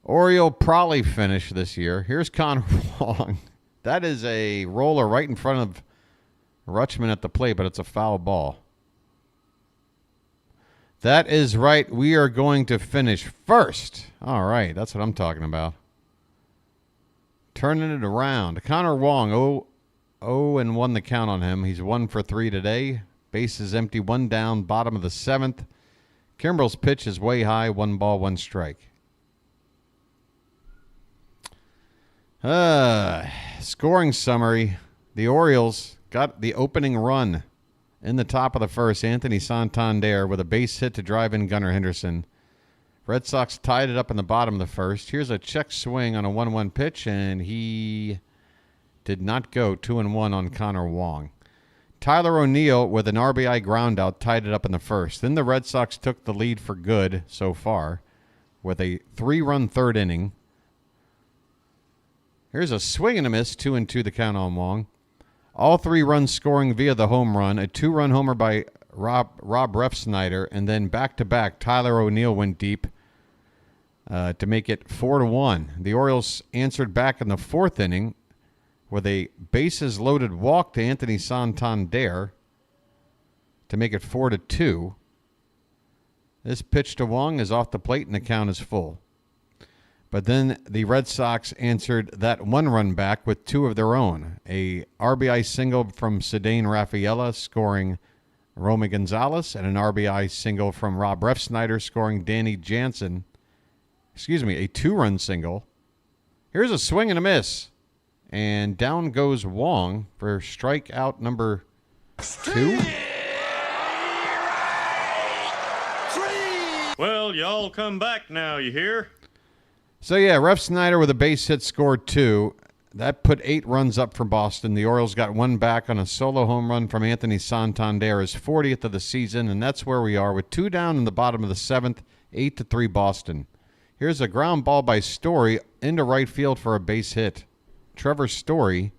Oriole probably finish this year. Here's Connor Wong. That is a roller right in front of Rutschman at the plate, but it's a foul ball. That is right. We are going to finish first. All right. That's what I'm talking about. turning it around. Connor Wong, 0-1 the count on him. He's 1 for 3 today. Bases empty, 1 down, bottom of the 7th. Kimbrel's pitch is way high, 1 ball, 1 strike. Scoring summary. The Orioles got the opening run in the top of the first. Anthony Santander with a base hit to drive in Gunnar Henderson. Red Sox tied it up in the bottom of the first. Here's a check swing on a 1-1 pitch, and he did not go. 2-1 on Connor Wong. Tyler O'Neill with an RBI groundout tied it up in the first. Then the Red Sox took the lead for good so far with a 3-run third inning. Here's a swing and a miss, 2-2 the count on Wong. All 3 runs scoring via the home run, a 2-run homer by Rob Refsnyder, and then back-to-back Tyler O'Neill went deep to make it 4-1. The Orioles answered back in the 4th inning with a bases-loaded walk to Anthony Santander to make it 4-2. This pitch to Wong is off the plate and the count is full. But then the Red Sox answered that 1-run back with 2 of their own. A RBI single from Cedane Rafaela scoring Romy Gonzalez, and an RBI single from Rob Refsnyder scoring Danny Jansen. A 2-run single. Here's a swing and a miss. And down goes Wong for strikeout number 2. Well, y'all come back now, you hear? So, yeah, Refsnyder with a base hit scored 2. That put 8 runs up for Boston. The Orioles got 1 back on a solo home run from Anthony Santander, his 40th of the season, and that's where we are with 2 down in the bottom of the 7th, 8-3 Boston. Here's a ground ball by Story into right field for a base hit. Trevor Story,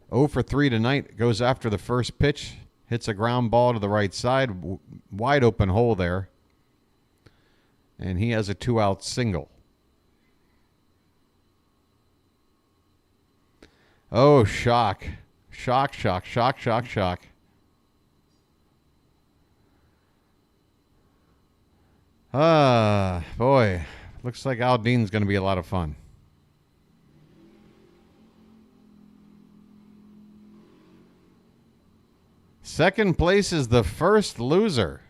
0 for 3 tonight, goes after the first pitch, hits a ground ball to the right side, wide open hole there, and he has a 2-out single. Oh, shock. Shock. Boy. Looks like Aldean's going to be a lot of fun. Second place is the first loser.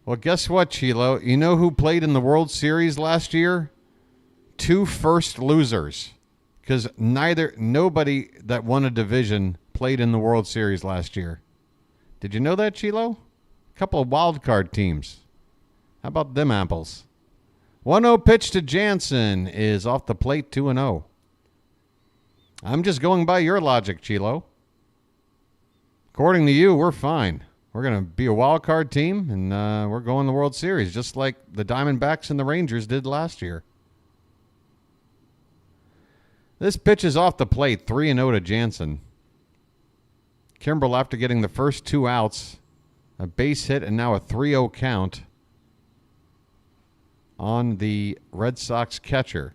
Well, guess what, Chilo? You know who played in the World Series last year? 2 first losers. Because nobody that won a division played in the World Series last year. Did you know that, Chilo? A couple of wild card teams. How about them apples? 1-0 pitch to Jansen is off the plate, 2-0. I'm just going by your logic, Chilo. According to you, we're fine. We're going to be a wild card team, and we're going to the World Series, just like the Diamondbacks and the Rangers did last year. This pitch is off the plate, 3-0 to Jansen. Kimbrel, after getting the first 2 outs, a base hit, and now a 3-0 count on the Red Sox catcher.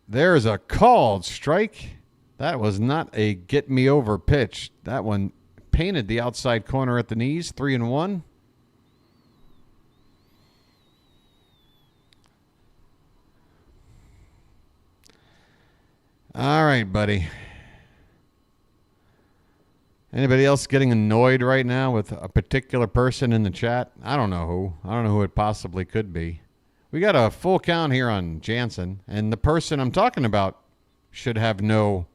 There's a called strike. That was not a get-me-over pitch. That one painted the outside corner at the knees, 3-1. All right, buddy. Anybody else getting annoyed right now with a particular person in the chat? I don't know who. I don't know who it possibly could be. We got a full count here on Jansen, and the person I'm talking about should have no,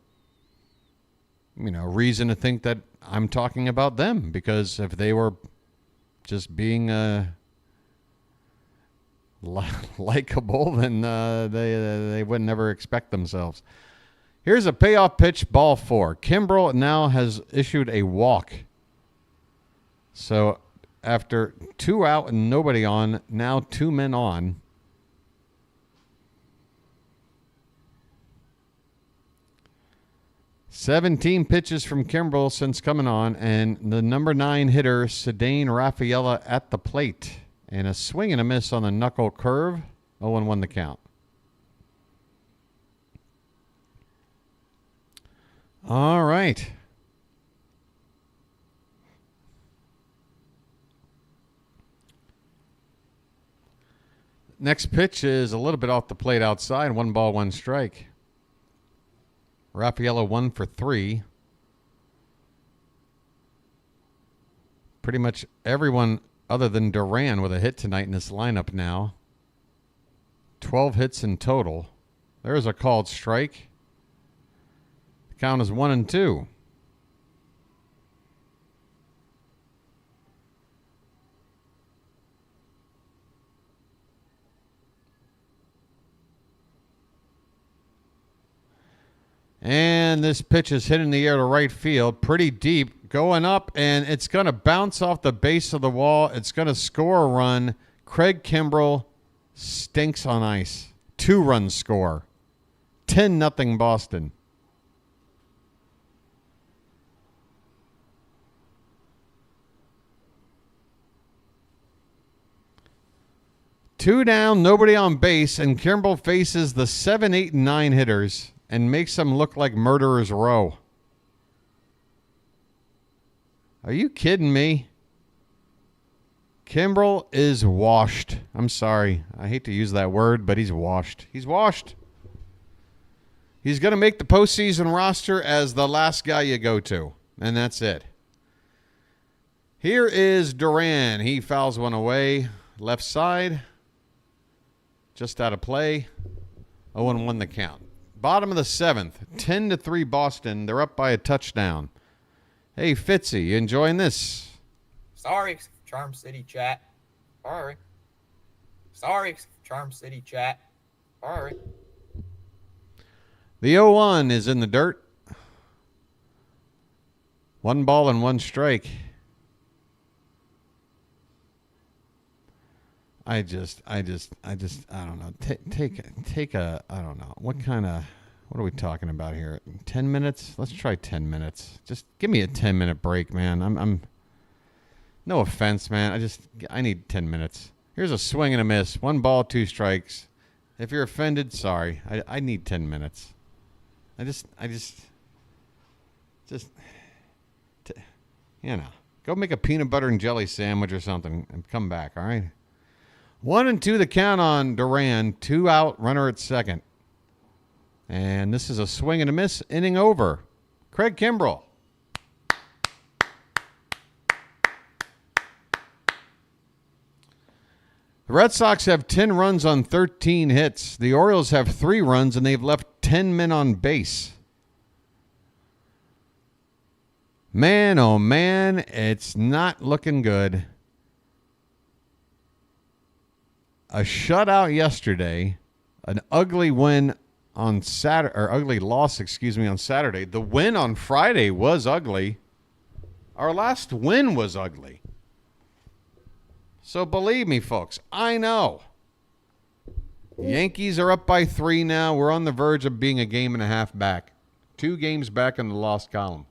reason to think that I'm talking about them, because if they were just being likable, then they would never expect themselves. Here's a payoff pitch, ball 4. Kimbrel now has issued a walk. So after 2 out and nobody on, now 2 men on. "17 pitches from Kimbrel since coming on, and the number 9 hitter, Cedane Rafaela, at the plate. And a swing and a miss on the knuckle curve. 0-1 the count. All right. Next pitch is a little bit off the plate outside. 1 ball, 1 strike. Raffaello 1 for 3. Pretty much everyone other than Duran with a hit tonight in this lineup now. 12 hits in total. There's a called strike. The count is 1-2. And this pitch is hit in the air to right field. Pretty deep. Going up, and it's going to bounce off the base of the wall. It's going to score a run. Craig Kimbrell stinks on ice. 2-run score. 10-0 Boston. Two down, nobody on base, and Kimbrell faces the 7, 8, and 9 hitters and makes them look like murderers row. Are you kidding me? Kimbrell is washed. I'm sorry. I hate to use that word, but he's washed. He's washed. He's going to make the postseason roster as the last guy you go to, and that's it. Here is Duran. He fouls one away. Left side. Just out of play. 0-1 the count. Bottom of the 7th. 10-3 Boston. They're up by a touchdown. Hey, Fitzy, you enjoying this? Sorry, Charm City chat. Sorry, Charm City chat. Sorry. The 0-1 is in the dirt. 1 ball and 1 strike. I don't know. Take a, I don't know. What are we talking about here? 10 minutes? Let's try 10 minutes. Just give me a 10-minute break, man. I'm no offense, man. I need 10 minutes. Here's a swing and a miss. 1 ball, 2 strikes. If you're offended, sorry. I need 10 minutes. Go make a peanut butter and jelly sandwich or something and come back, all right? 1-2 the count on Duran. 2 out, runner at second. And this is a swing and a miss, inning over. Craig Kimbrell. The Red Sox have 10 runs on 13 hits. The Orioles have 3 runs, and they've left 10 men on base. Man, oh man, it's not looking good. A shutout yesterday, an ugly win on Saturday, or ugly loss, on Saturday. The win on Friday was ugly. Our last win was ugly. So believe me, folks, I know. Yankees are up by 3 now. We're on the verge of being a game and a half back. 2 games back in the loss column.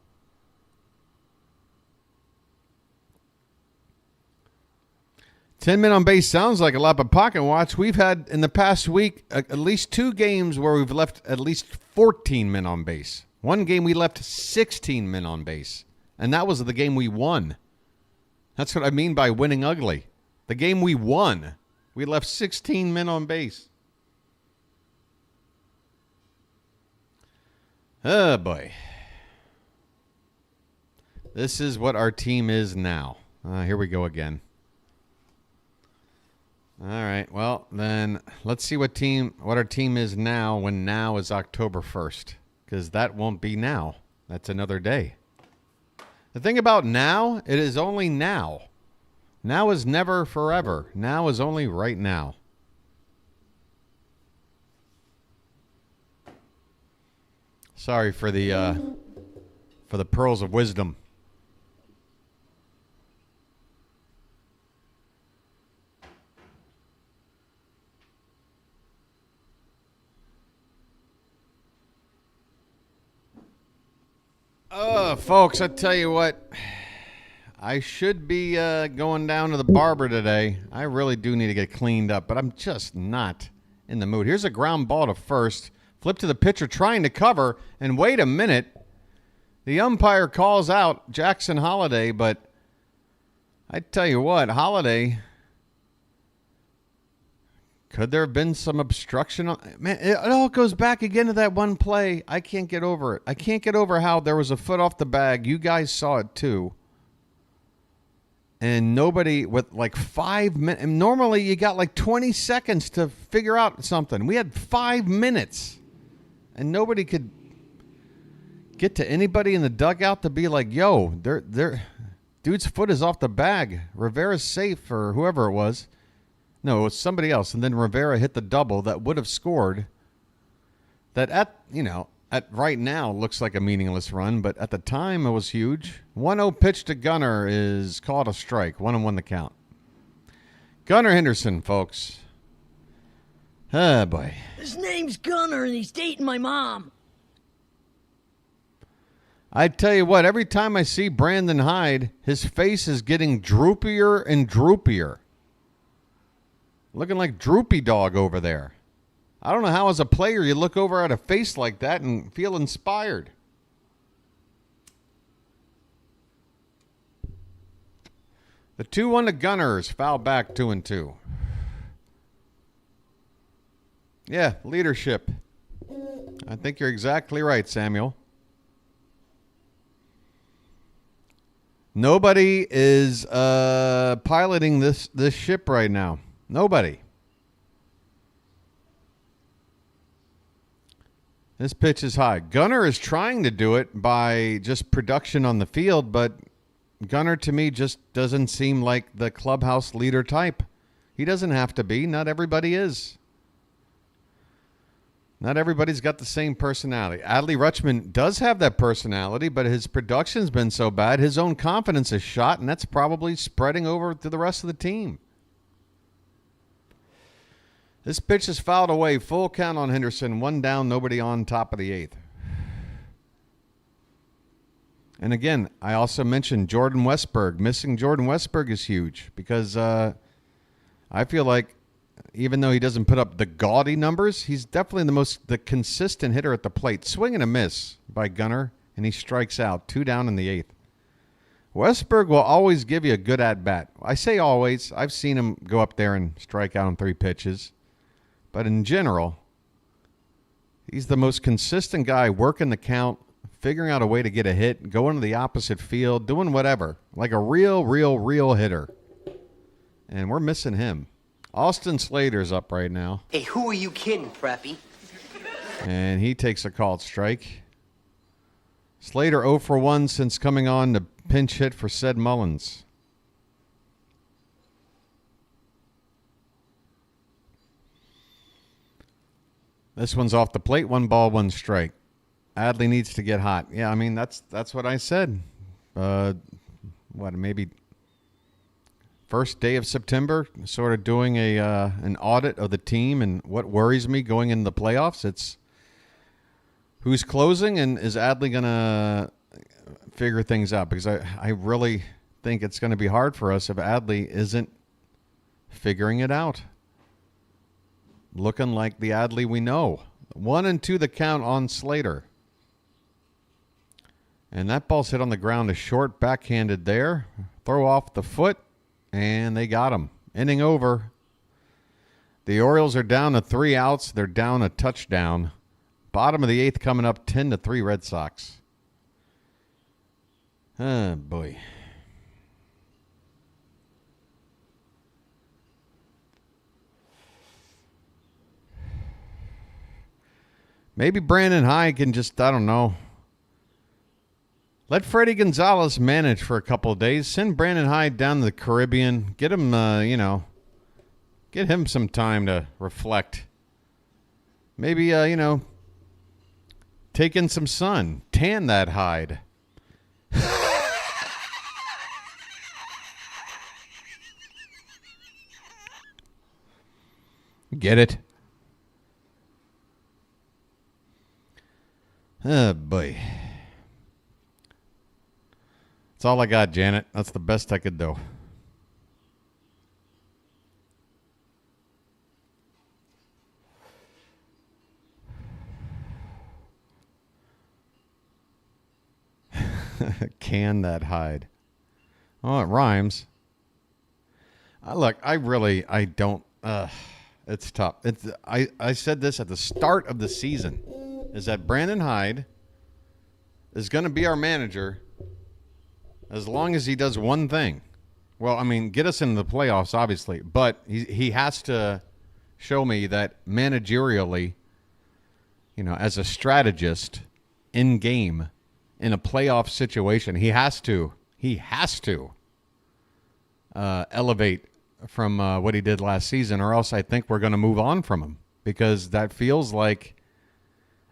Ten men on base sounds like a lot, but pocket watch. We've had in the past week at least 2 games where we've left at least 14 men on base. 1 game we left 16 men on base, and that was the game we won. That's what I mean by winning ugly. The game we won, we left 16 men on base. Oh, boy. This is what our team is now. Here we go again. All right, well, then let's see what our team is now when now is October 1st, because that won't be now. That's another day. The thing about now, it is only now. Now is never forever. Now is only right now. Sorry for the pearls of wisdom. Folks, I tell you what, I should be going down to the barber today. I really do need to get cleaned up, but I'm just not in the mood. Here's a ground ball to first. Flip to the pitcher trying to cover, and wait a minute. The umpire calls out Jackson Holliday, but I tell you what, Holliday Could there have been some obstruction? Man, it all goes back again to that one play. I can't get over it. I can't get over how there was a foot off the bag. You guys saw it too. And nobody with like 5 minutes. Normally you got like 20 seconds to figure out something. We had 5 minutes. And nobody could get to anybody in the dugout to be like, yo, dude's foot is off the bag. Rivera's safe, or whoever it was. No, it was somebody else. And then Rivera hit the double that would have scored. That at right now looks like a meaningless run, but at the time it was huge. 1-0 pitch to Gunnar is called a strike. 1-1 the count. Gunnar Henderson, folks. Ah, boy. His name's Gunnar and he's dating my mom. I tell you what, every time I see Brandon Hyde, his face is getting droopier and droopier. Looking like Droopy Dog over there. I don't know how as a player you look over at a face like that and feel inspired. The 2-1 to Gunners, foul back 2-2. Yeah, leadership. I think you're exactly right, Samuel. Nobody is piloting this ship right now. Nobody. This pitch is high. Gunnar is trying to do it by just production on the field, but Gunnar to me just doesn't seem like the clubhouse leader type. He doesn't have to be. Not everybody is. Not everybody's got the same personality. Adley Rutschman does have that personality, but his production's been so bad, his own confidence is shot, and that's probably spreading over to the rest of the team. This pitch is fouled away. Full count on Henderson. 1 down, nobody on, top of the 8th. And again, I also mentioned Jordan Westberg. Missing Jordan Westberg is huge because I feel like even though he doesn't put up the gaudy numbers, he's definitely the consistent hitter at the plate. Swing and a miss by Gunnar, and he strikes out. 2 down in the 8th. Westberg will always give you a good at-bat. I say always. I've seen him go up there and strike out on 3 pitches. But in general, he's the most consistent guy working the count, figuring out a way to get a hit, going to the opposite field, doing whatever. Like a real hitter. And we're missing him. Austin Slater's up right now. Hey, who are you kidding, Preppy? And he takes a called strike. Slater 0 for 1 since coming on to pinch hit for Ced Mullins. This one's off the plate. 1 ball, 1 strike. Adley needs to get hot. Yeah, I mean, that's what I said. Maybe first day of September, sort of doing an audit of the team and what worries me going into the playoffs. It's who's closing and is Adley going to figure things out? Because I really think it's going to be hard for us if Adley isn't figuring it out. Looking like the Adley we know. 1-2 the count on Slater. And that ball's hit on the ground. A short backhanded there. Throw off the foot. And they got him. Inning over. The Orioles are down to 3 outs. They're down a touchdown. Bottom of the 8th coming up 10-3 Red Sox. Oh, boy. Maybe Brandon Hyde can just, I don't know. Let Freddie Gonzalez manage for a couple of days. Send Brandon Hyde down to the Caribbean. Get him, get him some time to reflect. Maybe, take in some sun. Tan that hide. Get it? Oh, boy. That's all I got, Janet. That's the best I could do. Can that hide? Oh, it rhymes. Look, I don't. It's tough. I said this at the start of the season, is that Brandon Hyde is going to be our manager as long as he does one thing. Well, I mean, get us into the playoffs, obviously, but he has to show me that managerially, as a strategist in game, in a playoff situation, he has to elevate from what he did last season, or else I think we're going to move on from him, because that feels like,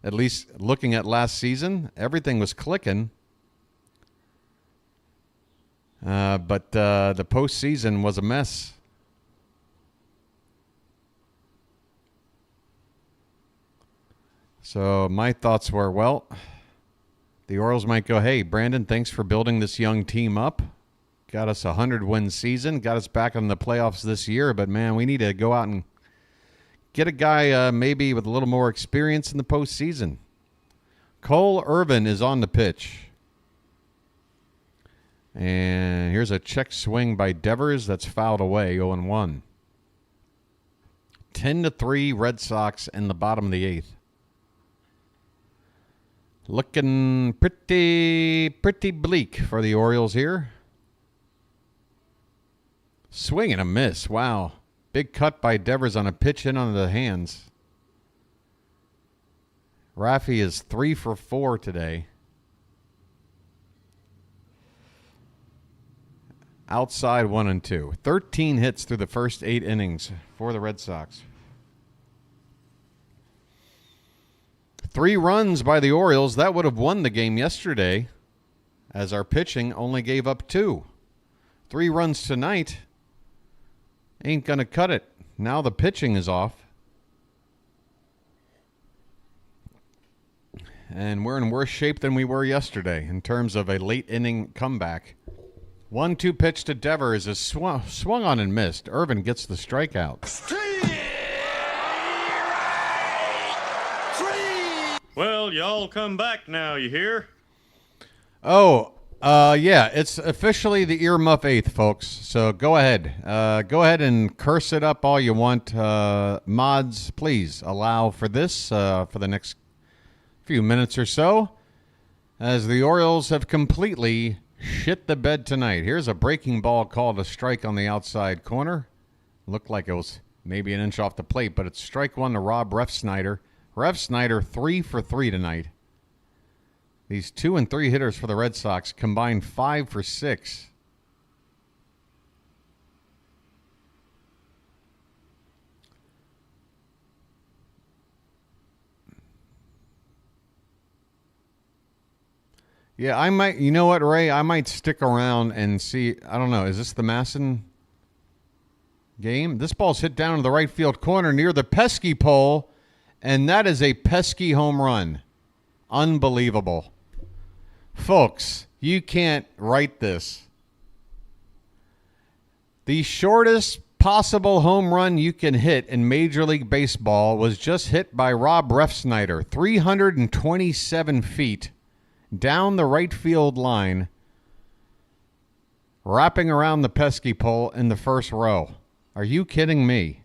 at least looking at last season, everything was clicking. But the postseason was a mess. So my thoughts were, well, the Orioles might go, hey, Brandon, thanks for building this young team up. Got us a 100-win season. Got us back in the playoffs this year. But, man, we need to go out and get a guy maybe with a little more experience in the postseason. Cole Irvin is on the pitch. And here's a check swing by Devers that's fouled away, 0-1. 10-3 Red Sox in the bottom of the eighth. Looking pretty bleak for the Orioles here. Swing and a miss. Wow. Big cut by Devers on a pitch in on the hands. Raffy is 3 for 4 today. Outside 1-2. 13 hits through the first 8 innings for the Red Sox. 3 runs by the Orioles. That would have won the game yesterday, as our pitching only gave up 2. 3 runs tonight ain't going to cut it. Now the pitching is off. And we're in worse shape than we were yesterday in terms of a late inning comeback. 1-2 pitch to Devers is swung on and missed. Irvin gets the strikeout. Well, y'all come back now, you hear? Oh, yeah, it's officially the earmuff 8th, folks. So go ahead. Go ahead and curse it up all you want. Mods, please allow for this for the next few minutes or so, as the Orioles have completely shit the bed tonight. Here's a breaking ball called a strike on the outside corner. Looked like it was maybe an inch off the plate, but it's strike 1 to Rob Refsnyder. Refsnyder 3 for 3 tonight. These 2 and 3 hitters for the Red Sox combined 5 for 6. Yeah, I might, you know what, Ray? I might stick around and see. I don't know. Is this the Masson game? This ball's hit down to the right field corner near the pesky pole, and that is a pesky home run. Unbelievable. Folks, you can't write this. The shortest possible home run you can hit in Major League Baseball was just hit by Rob Refsnyder, 327 feet down the right field line, wrapping around the pesky pole in the first row. Are you kidding me?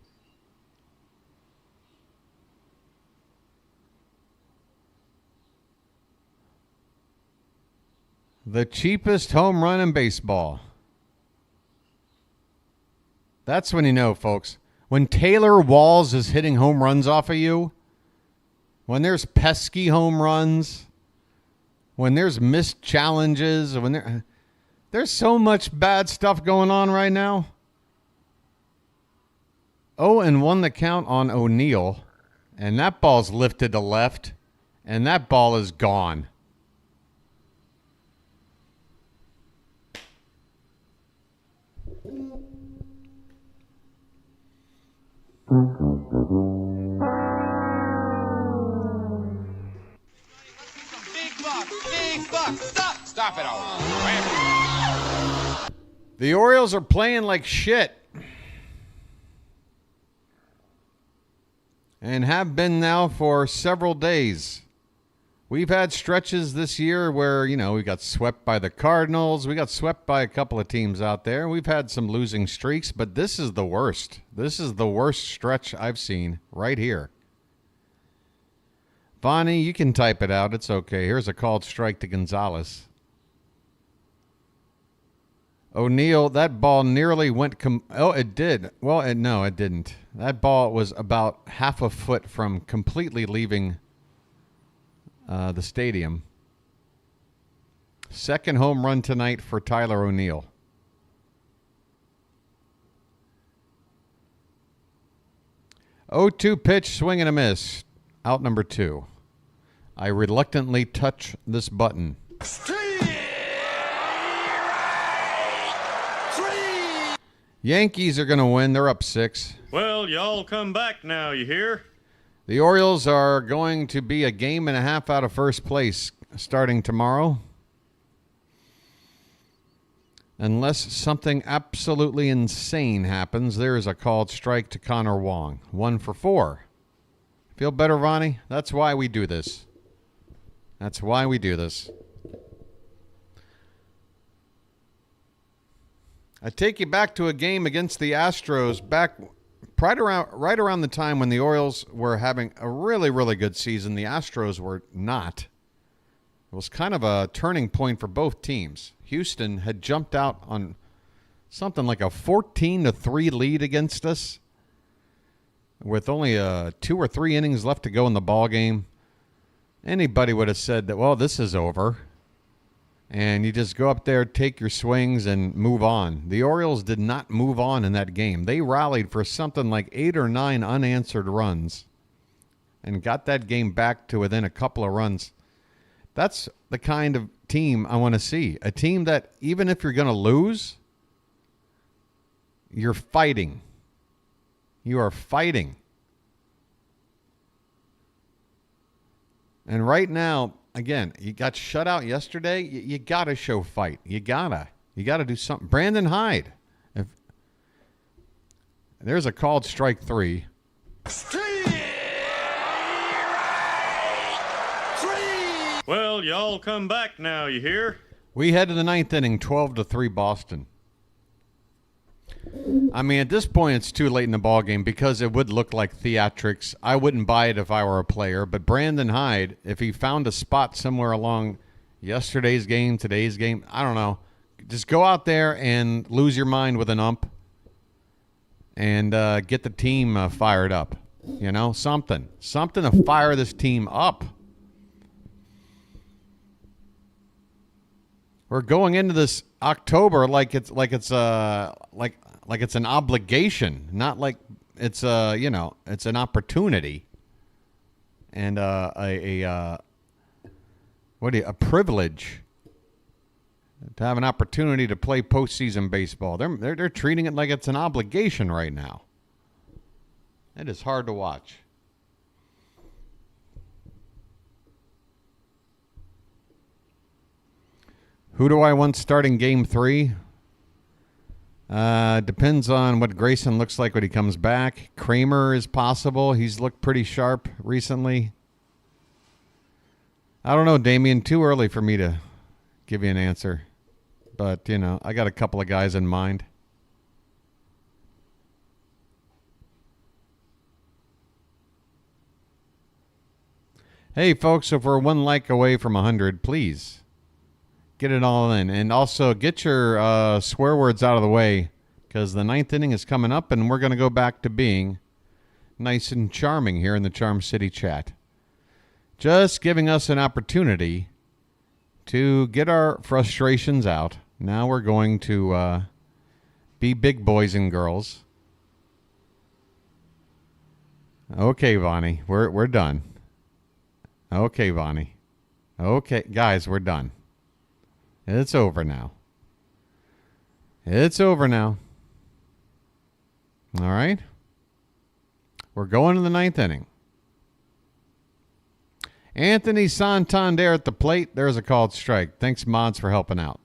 The cheapest home run in baseball. That's when you know, folks. When Taylor Walls is hitting home runs off of you, when there's pesky home runs, when there's missed challenges, when there's so much bad stuff going on right now. 0-1 the count on O'Neill, and that ball's lifted to left, and that ball is gone. Big buck, stop it all. The Orioles are playing like shit. And have been now for several days. We've had stretches this year where, you know, we got swept by the Cardinals. We got swept by a couple of teams out there. We've had some losing streaks, but this is the worst. This is the worst stretch I've seen right here. Bonnie, you can type it out. It's okay. Here's a called strike to Gonzalez. O'Neill, that ball nearly went... it did. Well, no, it didn't. That ball was about half a foot from completely leaving the stadium. Second home run tonight for Tyler O'Neill. Oh-2 pitch, swing and a miss. Out number 2. I reluctantly touch this button. Yankees are going to win. They're up 6. Well, y'all come back now, you hear? The Orioles are going to be a game and a half out of first place starting tomorrow. Unless something absolutely insane happens, there is a called strike to Connor Wong. 1 for 4. Feel better, Ronnie? That's why we do this. That's why we do this. I take you back to a game against the Astros back right around the time when the Orioles were having a really, really good season. The Astros were not. It was kind of a turning point for both teams. Houston had jumped out on something like a 14-3 lead against us with only 2 or 3 innings left to go in the ball game. Anybody would have said that, well, this is over. And you just go up there, take your swings, and move on. The Orioles did not move on in that game. They rallied for something like 8 or 9 unanswered runs and got that game back to within a couple of runs. That's the kind of team I want to see. A team that, even if you're going to lose, you're fighting. You are fighting. And right now, again, you got shut out yesterday. You got to show fight. You gotta do something. Brandon Hyde. There's a called strike 3. Well, y'all come back now, you hear? We head to the 9th inning, 12-3 Boston. I mean, at this point, it's too late in the ballgame because it would look like theatrics. I wouldn't buy it if I were a player. But Brandon Hyde, if he found a spot somewhere along yesterday's game, today's game, I don't know. Just go out there and lose your mind with an ump and get the team fired up. You know, something to fire this team up. We're going into this October like it's an obligation, not like it's it's an opportunity and a privilege to have an opportunity to play postseason baseball. They're treating it like it's an obligation right now. It is hard to watch. Who do I want starting game 3? Depends on what Grayson looks like when he comes back. Kramer is possible. He's looked pretty sharp recently. I don't know, Damian. Too early for me to give you an answer. But, you know, I got a couple of guys in mind. Hey, folks, if we're 1 like away from 100, please get it all in. And also get your swear words out of the way because the 9th inning is coming up and we're going to go back to being nice and charming here in the Charm City chat. Just giving us an opportunity to get our frustrations out. Now we're going to be big boys and girls. Okay, Vonnie, we're done. Okay, Vonnie. Okay, guys, we're done. It's over now. It's over now. All right. We're going to the 9th inning. Anthony Santander at the plate. There's a called strike. Thanks, Mods, for helping out.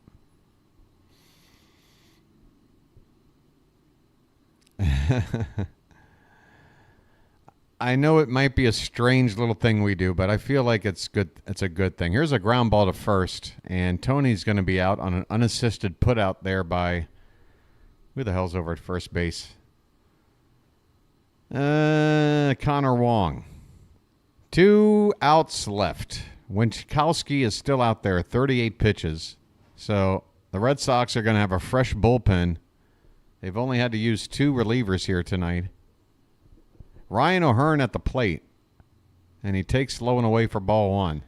I know it might be a strange little thing we do, but I feel like it's good. It's a good thing. Here's a ground ball to first, and Tony's going to be out on an unassisted put out there by who the hell's over at first base? Connor Wong. 2 outs left. Winchkowski is still out there, 38 pitches. So the Red Sox are going to have a fresh bullpen. They've only had to use 2 relievers here tonight. Ryan O'Hearn at the plate, and he takes low and away for ball 1.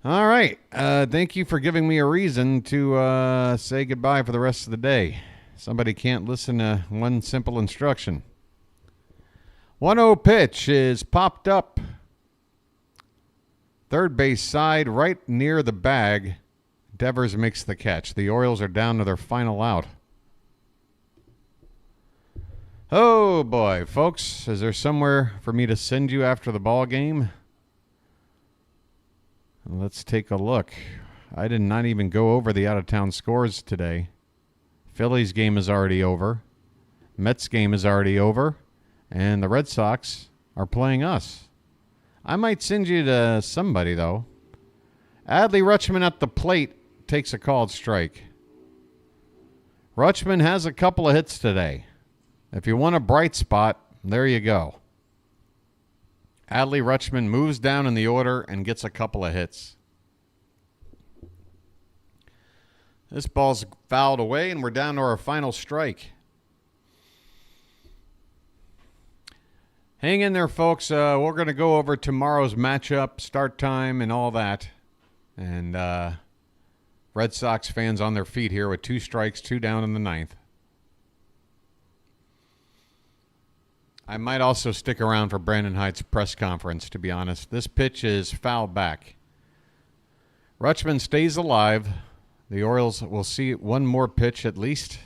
All right. Thank you for giving me a reason to say goodbye for the rest of the day. Somebody can't listen to one simple instruction. 1-0 pitch is popped up. Third base side, right near the bag. Devers makes the catch. The Orioles are down to their final out. Oh, boy, folks. Is there somewhere for me to send you after the ball game? Let's take a look. I did not even go over the out-of-town scores today. Phillies game is already over. Mets game is already over. And the Red Sox are playing us. I might send you to somebody, though. Adley Rutschman at the plate takes a called strike. Rutschman has a couple of hits today. If you want a bright spot, there you go. Adley Rutschman moves down in the order and gets a couple of hits. This ball's fouled away, and we're down to our final strike. Hang in there, folks. We're going to go over tomorrow's matchup, start time, and all that. And Red Sox fans on their feet here with 2 strikes, 2 down in the 9th. I might also stick around for Brandon Hyde's press conference, to be honest. This pitch is foul back. Rutschman stays alive. The Orioles will see one more pitch at least.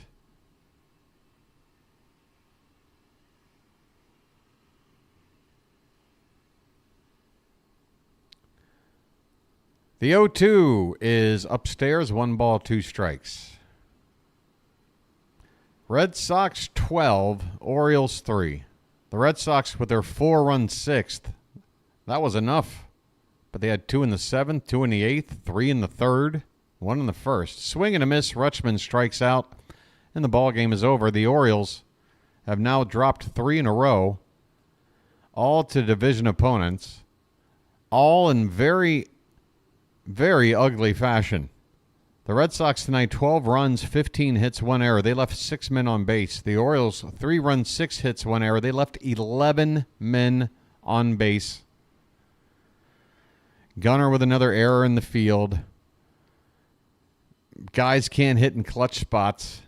The 0-2 is upstairs, 1 ball, 2 strikes. Red Sox 12, Orioles 3. The Red Sox with their 4-run 6th. That was enough. But they had 2 in the 7th, 2 in the 8th, 3 in the 3rd, 1 in the 1st. Swing and a miss. Rutschman strikes out, and the ball game is over. The Orioles have now dropped 3 in a row, all to division opponents, all in very, very ugly fashion. The Red Sox tonight, 12 runs, 15 hits, 1 error. They left 6 men on base. The Orioles, 3 runs, 6 hits, 1 error. They left 11 men on base. Gunnar with another error in the field. Guys can't hit in clutch spots.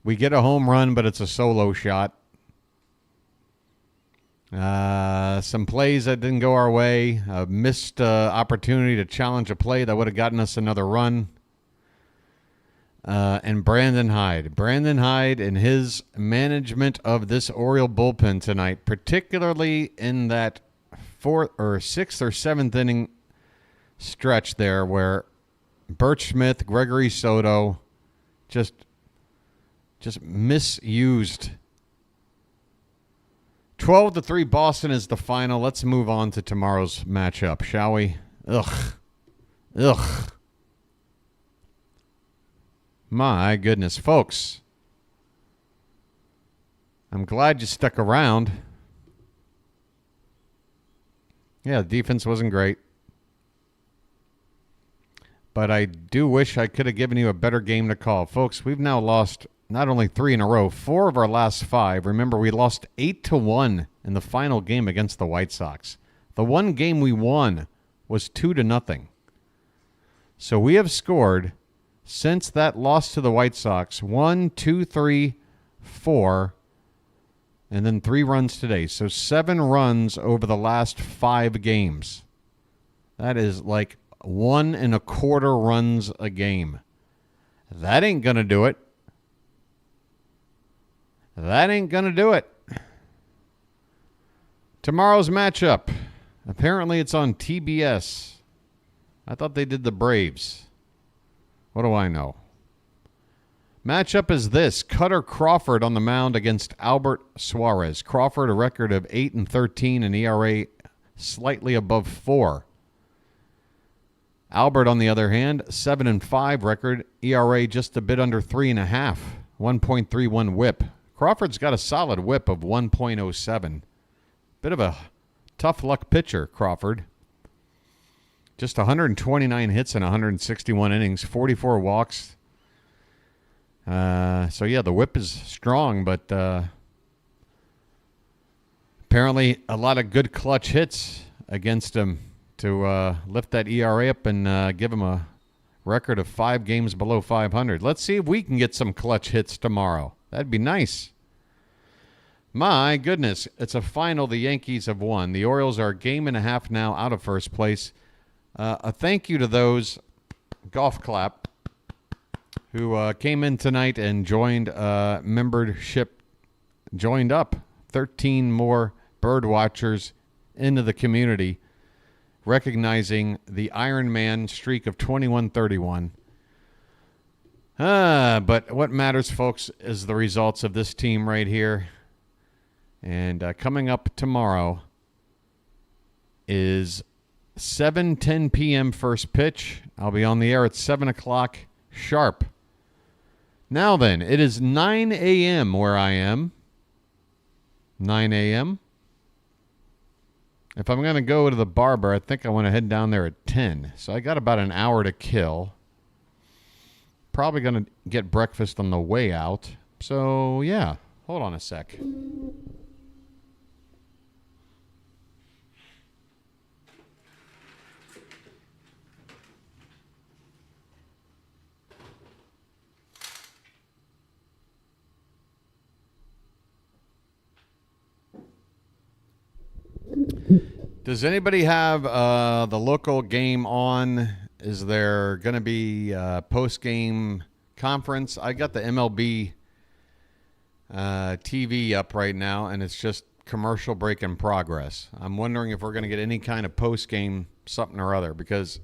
We get a home run, but it's a solo shot. Some plays that didn't go our way. A missed opportunity to challenge a play that would have gotten us another run. And Brandon Hyde. Brandon Hyde and his management of this Oriole bullpen tonight, particularly in that 4th or 6th or 7th inning stretch there where Birch Smith, Gregory Soto just misused. 12-3 Boston is the final. Let's move on to tomorrow's matchup, shall we? Ugh. My goodness, folks. I'm glad you stuck around. Yeah, the defense wasn't great. But I do wish I could have given you a better game to call. Folks, we've now lost not only 3 in a row, 4 of our last 5. Remember, we lost 8-1 in the final game against the White Sox. The one game we won was 2-0. So we have scored, since that loss to the White Sox, 1, 2, 3, 4, and then 3 runs today. So 7 runs over the last 5 games. That is like 1 1/4 runs a game. That ain't going to do it. That ain't going to do it. Tomorrow's matchup. Apparently it's on TBS. I thought they did the Braves. What do I know? Matchup is this. Cutter Crawford on the mound against Albert Suarez. Crawford, a record of 8-13 and ERA slightly above 4. Albert, on the other hand, 7-5 record, ERA just a bit under 3.5, 1.31 whip. Crawford's got a solid whip of 1.07. Bit of a tough luck pitcher, Crawford. Just 129 hits in 161 innings, 44 walks. So, yeah, the whip is strong, but apparently a lot of good clutch hits against him to lift that ERA up and give him a record of 5 games below 500. Let's see if we can get some clutch hits tomorrow. That'd be nice. My goodness, it's a final the Yankees have won. The Orioles are a game and a half now out of first place. A thank you to those, golf clap, who came in tonight and joined membership, joined up 13 more bird watchers into the community, recognizing the Iron Man streak of 21-31. But what matters, folks, is the results of this team right here. And coming up tomorrow is 7:10 p.m. first pitch. I'll be on the air at 7 o'clock sharp. Now then, it is 9 a.m. where I am. 9 a.m. If I'm going to go to the barber, I think I want to head down there at 10. So I got about an hour to kill. Probably going to get breakfast on the way out. So, yeah. Hold on a sec. Does anybody have the local game on? Is there going to be a post-game conference? I got the MLB TV up right now, and it's just commercial break in progress. I'm wondering if we're going to get any kind of post-game something or other, because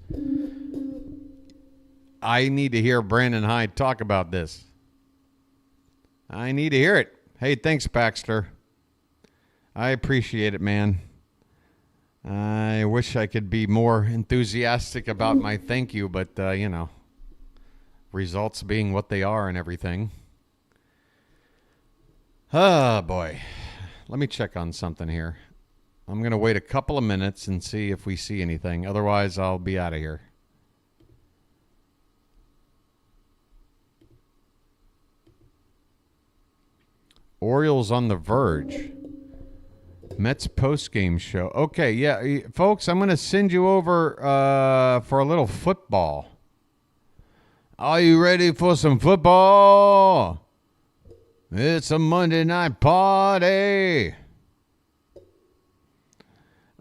I need to hear Brandon Hyde talk about this. I need to hear it. Hey, thanks, Baxter. I appreciate it, man. I wish I could be more enthusiastic about my thank you, but, you know, results being what they are and everything. Oh, boy. Let me check on something here. I'm going to wait a couple of minutes and see if we see anything. Otherwise, I'll be out of here. Orioles on the verge. Mets post-game show. Okay, yeah, folks, I'm going to send you over for a little football. Are you ready for some football? It's a Monday night party.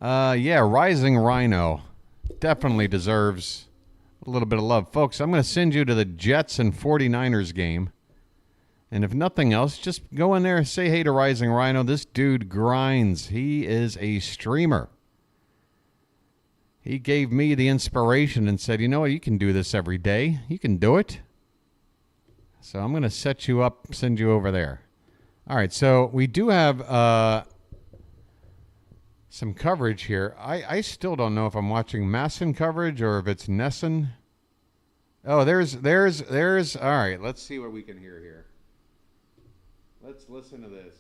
Yeah, Rising Rhino definitely deserves a little bit of love. Folks, I'm going to send you to the Jets and 49ers game. And if nothing else, just go in there and say hey to Rising Rhino. This dude grinds. He is a streamer. He gave me the inspiration and said, you know what, you can do this every day. You can do it. So I'm going to set you up, send you over there. All right, so we do have some coverage here. I still don't know if I'm watching Masson coverage or if it's Nesson. Oh, there's. All right, let's see what we can hear here. Let's listen to this.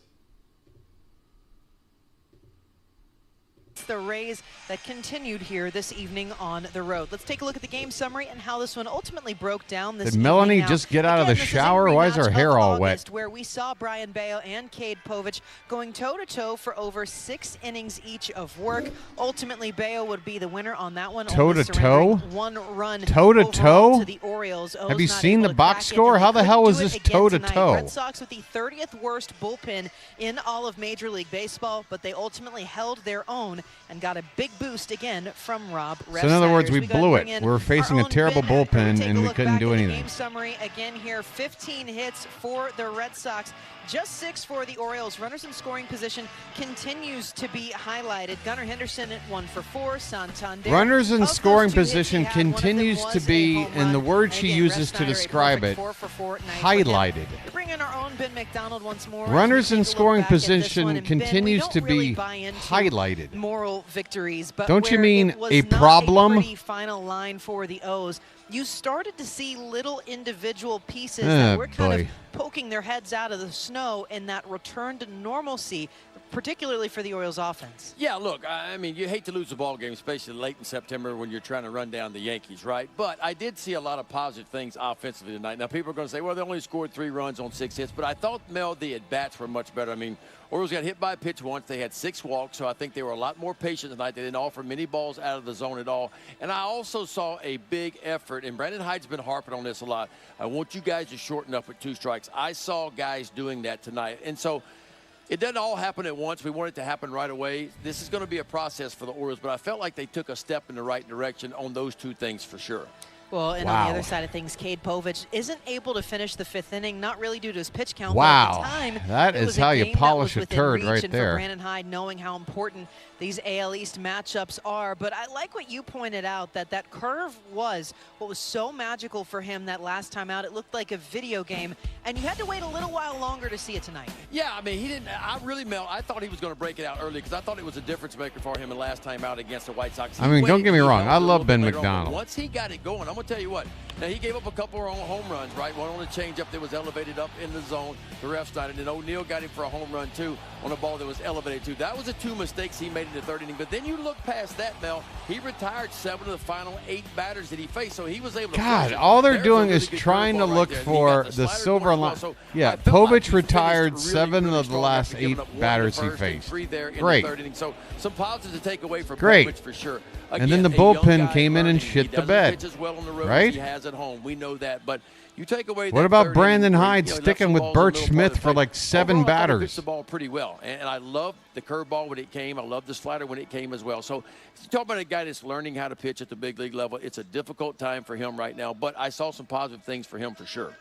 The Rays that continued here this evening on the road. Let's take a look at the game summary and how this one ultimately broke down this evening. Did Melanie now, just get out of the shower? Why is her hair all wet? Where we saw Brayan Bello and Cade Povich going toe-to-toe for over 6 innings each of work. Ultimately, Bello would be the winner on that one. Toe-to-toe? 1 run toe-to-toe? to the Orioles. Have you seen the box score? How the hell was this toe-to-toe? Red Sox with the 30th worst bullpen in all of Major League Baseball, but they ultimately held their own and got a big boost again from Rob Refsnyder. So in other words, we go ahead blew and bring it. in We're facing our a terrible own Ben. bullpen, Take and a we look couldn't back do at the anything. game summary again here, 15 hits for the Red Sox. Just 6 for the Orioles. Runners in scoring position continues to be highlighted. Gunnar Henderson at 1 for 4. Santander. Runners in Of scoring those 2 hits position he had, one of them continues to was a be, home and the run. word she Again, uses to Refsnyder, a describe perfect it, 4 for 4 night for him. highlighted. We bring in our own Ben McDonald once more. as Runners we in take a look scoring back at this position one. And Ben, we continues don't to really be buy into highlighted. moral victories, but Don't you where mean it was a not problem? A pretty final line for the O's. You started to see little individual pieces that were kind of poking their heads out of the snow in that return to normalcy, particularly for the Orioles offense. Yeah, look, I mean, you hate to lose a ball game, especially late in September when you're trying to run down the Yankees, right? But I did see a lot of positive things offensively tonight. Now, people are going to say, well, they only scored 3 runs on 6 hits, but I thought, Mel, the at-bats were much better. I mean, Orioles got hit by a pitch once. They had 6 walks, so I think they were a lot more patient tonight. They didn't offer many balls out of the zone at all. And I also saw a big effort, and Brandon Hyde's been harping on this a lot. I want you guys to shorten up with 2 strikes. I saw guys doing that tonight. And so it doesn't all happen at once. We want it to happen right away. This is going to be a process for the Orioles, but I felt like they took a step in the right direction on those 2 things for sure. Well, and on the other side of things, Cade Povich isn't able to finish the 5th inning, not really due to his pitch count. Wow. But at the time, That it is was how a you game that polish was a within turd reach, right and there. For Brandon Hyde, knowing how important these AL East matchups are. But I like what you pointed out, that curve was what was so magical for him that last time out. It looked like a video game, and you had to wait a little while longer to see it tonight. Yeah, I mean, he didn't. I thought he was going to break it out early because I thought it was a difference maker for him the last time out against the White Sox. I mean, don't get me wrong. I love Ben McDonald. Once he got it going, I'm going to tell you what. Now, he gave up a couple of home runs, right? One on a changeup that was elevated up in the zone, the Refsnyder, and then O'Neill got him for a home run, too, on a ball that was elevated, too. That was the 2 mistakes he made in the 3rd inning. But then you look past that, Mel, he retired 7 of the final 8 batters that he faced, so he was able to... God, all they're doing is trying to look for the silver line. Yeah, Povich retired 7 of the last 8 batters he faced. Great. So some positives to take away from Great. Povich for sure. And then the bullpen came in and shit the bed. Right? He has at home. We know that, but you take away. What about Brandon Hyde sticking with Birch Smith for like 7 batters? He pitched the ball pretty well, and I love the curveball when it came. I love the slider when it came as well. So you talk about a guy that's learning how to pitch at the big league level. It's a difficult time for him right now, but I saw some positive things for him for sure.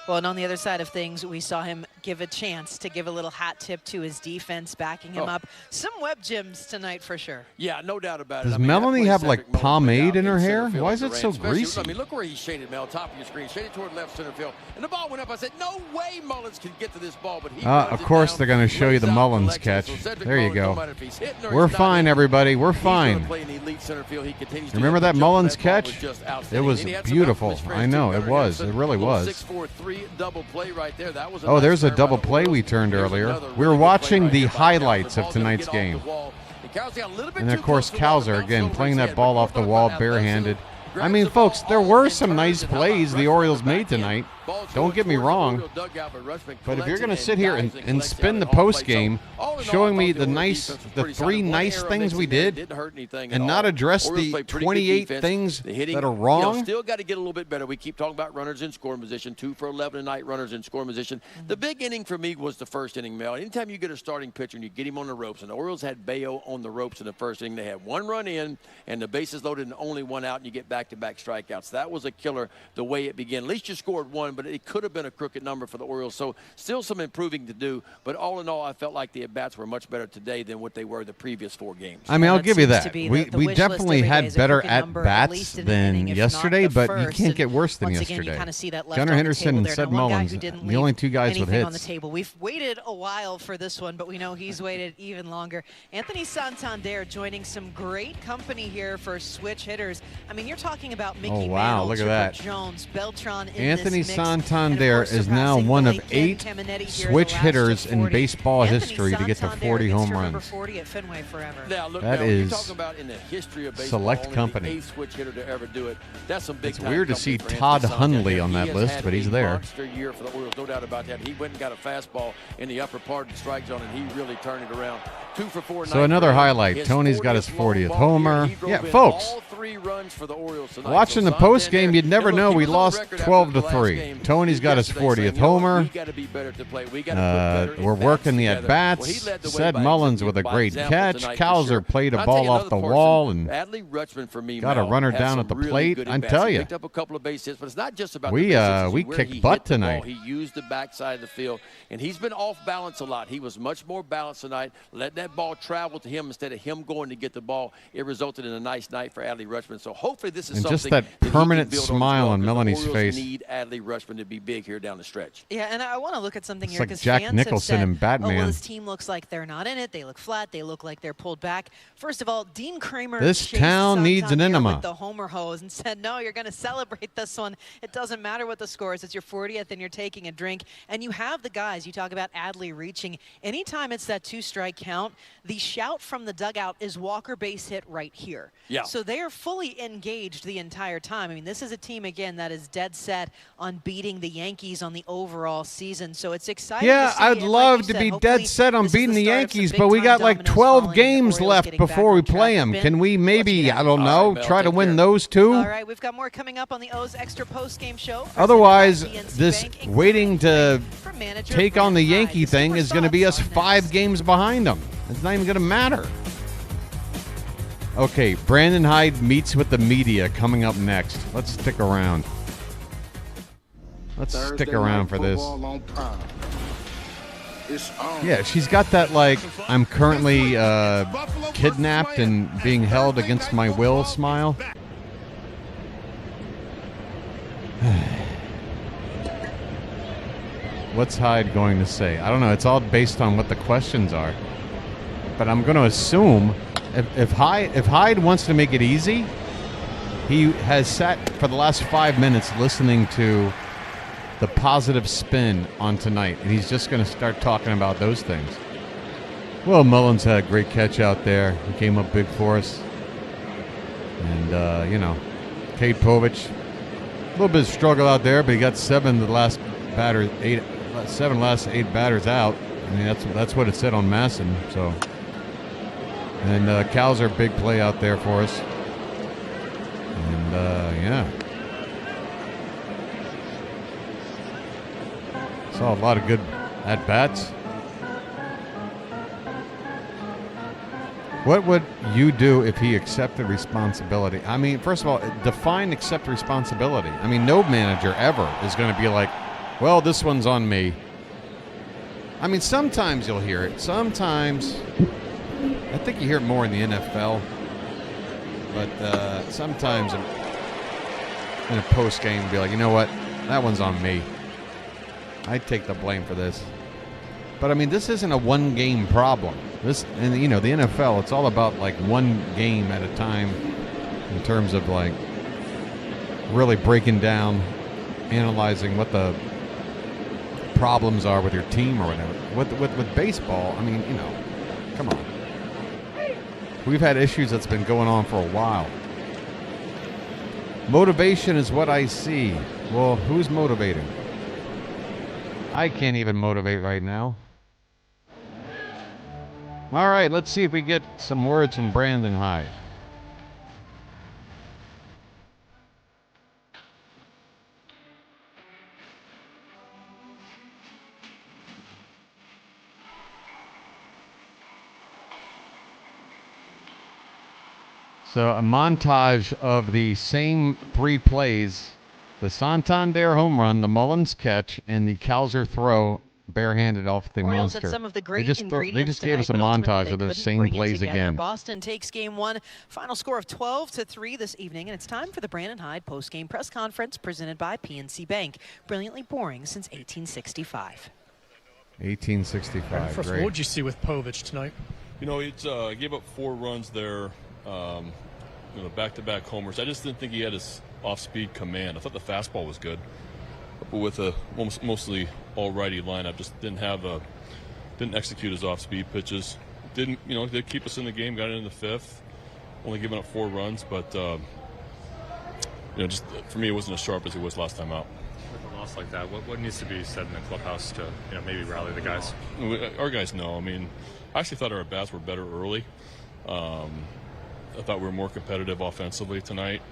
Well, and on the other side of things, we saw him give a chance to give a little hat tip to his defense, backing him up. Some web gems tonight for sure. Yeah, no doubt about it. Does Melanie have like pomade in her hair? Why is it so greasy? I mean, look where he shaded, Mel, top of your screen. Shaded toward left center field. And the ball went up. I said, no way Mullins can get to this ball. But he of course they're going to show you the Mullins catch. There you go. We're fine, everybody. We're fine. Remember that Mullins catch? It was beautiful. I know, it was. It really was. 6-4-3 double play right there. That was oh, there's a double play we turned earlier. We were watching the highlights of tonight's game. And, of course, Cowser, again, playing that ball off the wall barehanded. I mean, folks, there were some nice plays the Orioles made tonight. Don't get me wrong. But if you're going to sit here and spin the post game showing me the 3 nice things we did and not address the 28 things that are wrong. Still got to get a little bit better. We keep talking about runners in scoring position, 2 for 11 tonight, runners in scoring position. The big inning for me was the 1st inning, Mel. Anytime you get a starting pitcher and you get him on the ropes, and the Orioles had Bello on the ropes in the 1st inning, they had 1 run in and the bases loaded and only 1 out, and you get back-to-back strikeouts. That was a killer the way it began. At least you scored 1, but it could have been a crooked number for the Orioles. So still some improving to do, but all in all, I felt like the at-bats were much better today than what they were the previous 4 games. I mean, I'll give you that. We definitely had better at-bats than yesterday, but you can't get worse than yesterday. Gunnar Henderson and Seth Mullins, the only 2 guys with hits. On the table. We've waited a while for this one, but we know he's waited even longer. Anthony Santander joining some great company here for switch hitters. I mean, you're talking about Mickey Mantle, look at that. Jones, Beltran in Anthony this mix. Santander is now one of 8 switch hitters in baseball history to get to 40 home runs. 40 at Fenway forever. Now, look, that is about in the history of baseball, select company. Switch hitter to ever do it. That's some big. It's weird to see Todd Hundley on that list, but he's there. Monster year for the Orioles, no doubt about that. He went and got a fastball in the upper part of the strike zone, and he really turned it around. 2 for 4. So another highlight. Tony's got his 40th homer. Yeah, folks. 3 runs for the Orioles tonight. Watching so the post game, you'd never know we lost 12-3. Tony's got his 40th homer. We got to be better to play. We got to put better we're working the at-bats. Sed Mullins with a great catch. Cowser played a ball off the wall and got a runner down at the plate. I tell you, picked up a couple of base hits, but it's not just about we kicked butt tonight. He used the backside of the field, and he's been off balance a lot. He was much more balanced tonight. Let that ball travel to him instead of him going to get the ball. It resulted in a nice night for Adley Rutschman. So hopefully this is and something just that permanent smile on Melanie's face. Need Adley Rutschman to be big here down the stretch. Yeah, and I want to look at something here because Jack fans Nicholson have said, and Batman. "Oh, well, this team looks like they're not in it. They look flat. They look like they're pulled back." First of all, Dean Kramer. This town needs an enema. With the homer hose and said, "No, you're going to celebrate this one. It doesn't matter what the score is. It's your 40th, and you're taking a drink." And you have the guys. You talk about Adley reaching. Anytime it's that 2-strike count, the shout from the dugout is Walker base hit right here. Yeah. So they are fully engaged the entire time. I mean, this is a team again that is dead set on beating the Yankees on the overall season. So it's exciting. Yeah, to see. I'd love to be dead set on beating the Yankees, but we got like 12 games left before we play them. Can we maybe, I don't know, try to win those two? All right, we've got more coming up on the O's Extra Post-Game Show. Otherwise, this waiting to take on the Yankee thing is going to be us 5 games behind them. It's not even going to matter. Okay, Brandon Hyde meets with the media coming up next. Let's stick around. Let's stick around for this. Yeah, she's got that, like, I'm currently kidnapped and being held against my will smile. What's Hyde going to say? I don't know. It's all based on what the questions are. But I'm going to assume if Hyde wants to make it easy, he has sat for the last 5 minutes listening to the positive spin on tonight, and he's just going to start talking about those things. Well, Mullins had a great catch out there. He came up big for us. And, you know, Cade Povich, a little bit of struggle out there, but he got 7 the last batters, 7 last 8 batters out. I mean, that's what it said on Masson. So, and Cowser, big play out there for us. And yeah, saw a lot of good at bats. What would you do if he accepted responsibility? I mean, first of all, define accept responsibility. I mean, no manager ever is going to be like, well, this one's on me. I mean, sometimes you'll hear it. Sometimes, I think you hear it more in the NFL. But sometimes in a post game, be like, you know what? That one's on me. I take the blame for this. But I mean, this isn't a one-game problem. This, and you know, the NFL, it's all about like one game at a time in terms of like really breaking down, analyzing what the problems are with your team or whatever. With baseball, I mean, you know, come on. We've had issues that's been going on for a while. Motivation is what I see. Well, who's motivating? I can't even motivate right now. All right, let's see if we get some words from Brandon Hyde. So a montage of the same 3 plays: the Santander home run, the Mullins catch, and the Cowser throw barehanded off the Orioles monster. Had some of the great They just gave us a montage of the same plays again. Boston takes game 1. Final score of 12-3 this evening, and it's time for the Brandon Hyde post-game press conference presented by PNC Bank. Brilliantly boring since 1865. 1865. First, great. what did you see with Povich tonight? You know, he gave up 4 runs there. You know, back-to-back homers. I just didn't think he had his off-speed command. I thought the fastball was good, but with a mostly all-righty lineup, just didn't execute his off-speed pitches. Did keep us in the game. Got it in the 5th. Only giving up 4 runs, but you know, just for me, it wasn't as sharp as it was last time out. With a loss like that, what needs to be said in the clubhouse to maybe rally the guys? Our guys know. I mean, I actually thought our bats were better early. I thought we were more competitive offensively tonight.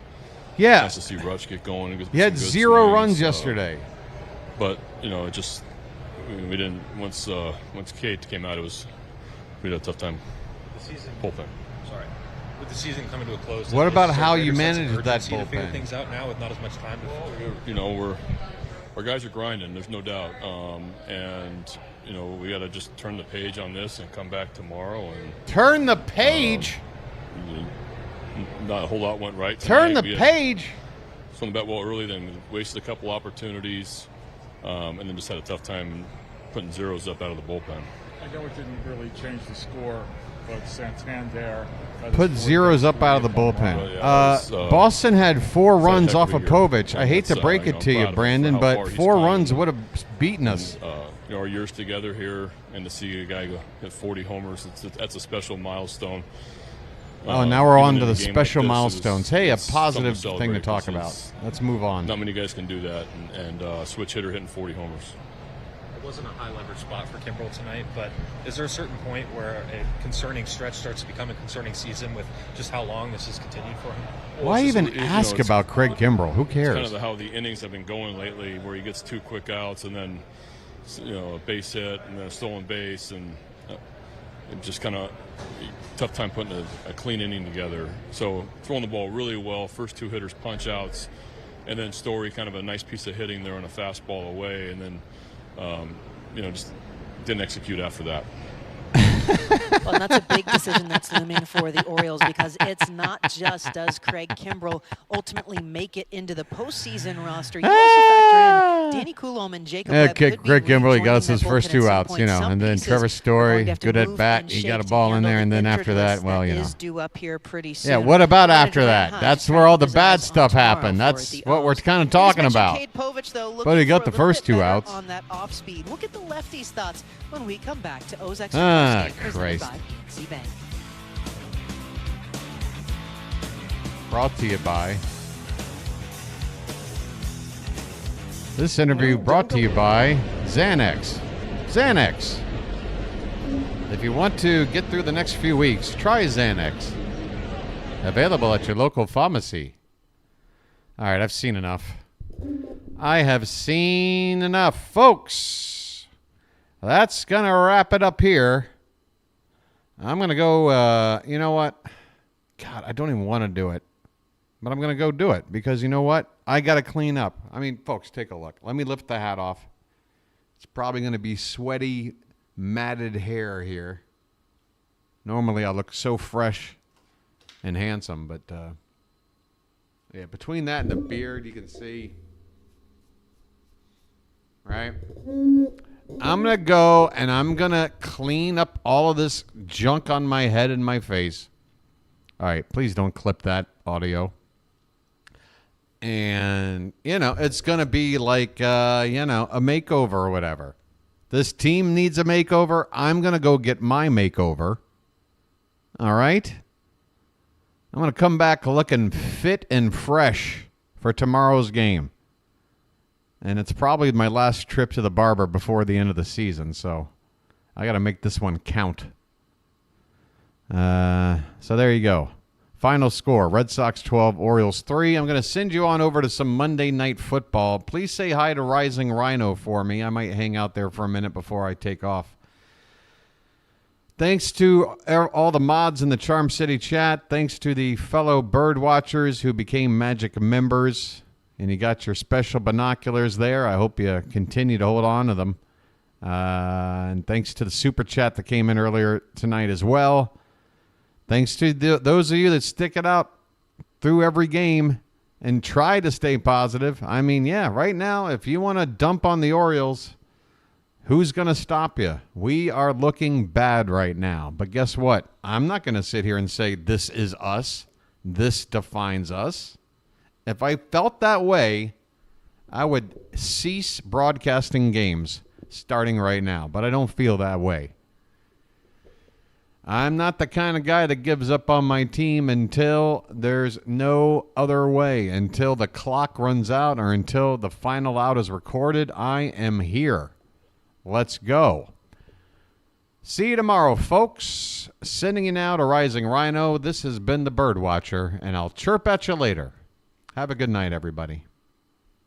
Yeah. Nice to see Rush get going. He had 0 swings, runs yesterday. But, it just we didn't once Cade came out, we had a tough time. The season. Bullpen. Sorry. With the season coming to a close. What about how you managed managed that to figure bullpen? things out now with not as much time to. Our guys are grinding. There's no doubt. And we got to just turn the page on this and come back tomorrow and turn the page. Not a whole lot went right tonight. Turn the page. Swung the bat well early, then wasted a couple opportunities, and then just had a tough time putting zeros up out of the bullpen. I know it didn't really change the score, but Santander put zeros up out of the bullpen. Boston had 4 runs off of Povich. I hate to break it to you, Brandon, but 4 runs would have beaten us. Our years together here, and to see a guy go hit 40 homers, that's a special milestone. Now we're on to the special milestones. Hey, a positive thing to talk about. Let's move on. Not many guys can do that, and switch hitter hitting 40 homers. It wasn't a high leverage spot for Kimbrel tonight, but is there a certain point where a concerning stretch starts to become a concerning season with just how long this has continued for him? Why even ask about Craig Kimbrel? Who cares? It's kind of how the innings have been going lately, where he gets 2 quick outs and then a base hit and then a stolen base, and it just kind of tough time putting a clean inning together. So throwing the ball really well, first 2 hitters punch outs, and then Story kind of a nice piece of hitting there on a fastball away, and then just didn't execute after that. Well, and that's a big decision that's looming for the Orioles, because it's not just does Craig Kimbrel ultimately make it into the postseason roster. You also factor in Danny Coulombe and Jacob Webb. Craig Kimbrel, he got us his first 2 outs, and then Trevor Story, good at bat. He got a ball in there, and then after that, well, is due up here pretty soon. Yeah, what about after that? That's where all the bad stuff happened. That's what we're kind of talking about. Cade Povich, though, but he got the first 2 outs. On that off speed. We'll get the lefties' thoughts when we come back to Ozarks. Christ. Bank. Brought to you by. This interview brought to you by Xanax. Xanax. If you want to get through the next few weeks, try Xanax. Available at your local pharmacy. All right, I've seen enough. I have seen enough, folks. That's going to wrap it up here. I'm going to go, you know what? God, I don't even want to do it. But I'm going to go do it because you know what? I got to clean up. I mean, folks, take a look. Let me lift the hat off. It's probably going to be sweaty, matted hair here. Normally I look so fresh and handsome, but yeah, between that and the beard, you can see, right? I'm going to go and I'm going to clean up all of this junk on my head and my face. All right, please don't clip that audio. And, it's going to be like, a makeover or whatever. This team needs a makeover. I'm going to go get my makeover. All right? I'm going to come back looking fit and fresh for tomorrow's game. And it's probably my last trip to the barber before the end of the season, so I got to make this one count. So there you go. Final score, Red Sox 12, Orioles 3. I'm going to send you on over to some Monday Night Football. Please say hi to Rising Rhino for me. I might hang out there for a minute before I take off. Thanks to all the mods in the Charm City chat. Thanks to the fellow bird watchers who became Magic members. And you got your special binoculars there. I hope you continue to hold on to them. And thanks to the super chat that came in earlier tonight as well. Thanks to those of you that stick it out through every game and try to stay positive. I mean, yeah, right now, if you want to dump on the Orioles, who's going to stop you? We are looking bad right now. But guess what? I'm not going to sit here and say this is us. This defines us. If I felt that way, I would cease broadcasting games starting right now. But I don't feel that way. I'm not the kind of guy that gives up on my team until there's no other way. Until the clock runs out or until the final out is recorded, I am here. Let's go. See you tomorrow, folks. Sending you now to Rising Rhino. This has been the Bird Watcher, and I'll chirp at you later. Have a good night, everybody.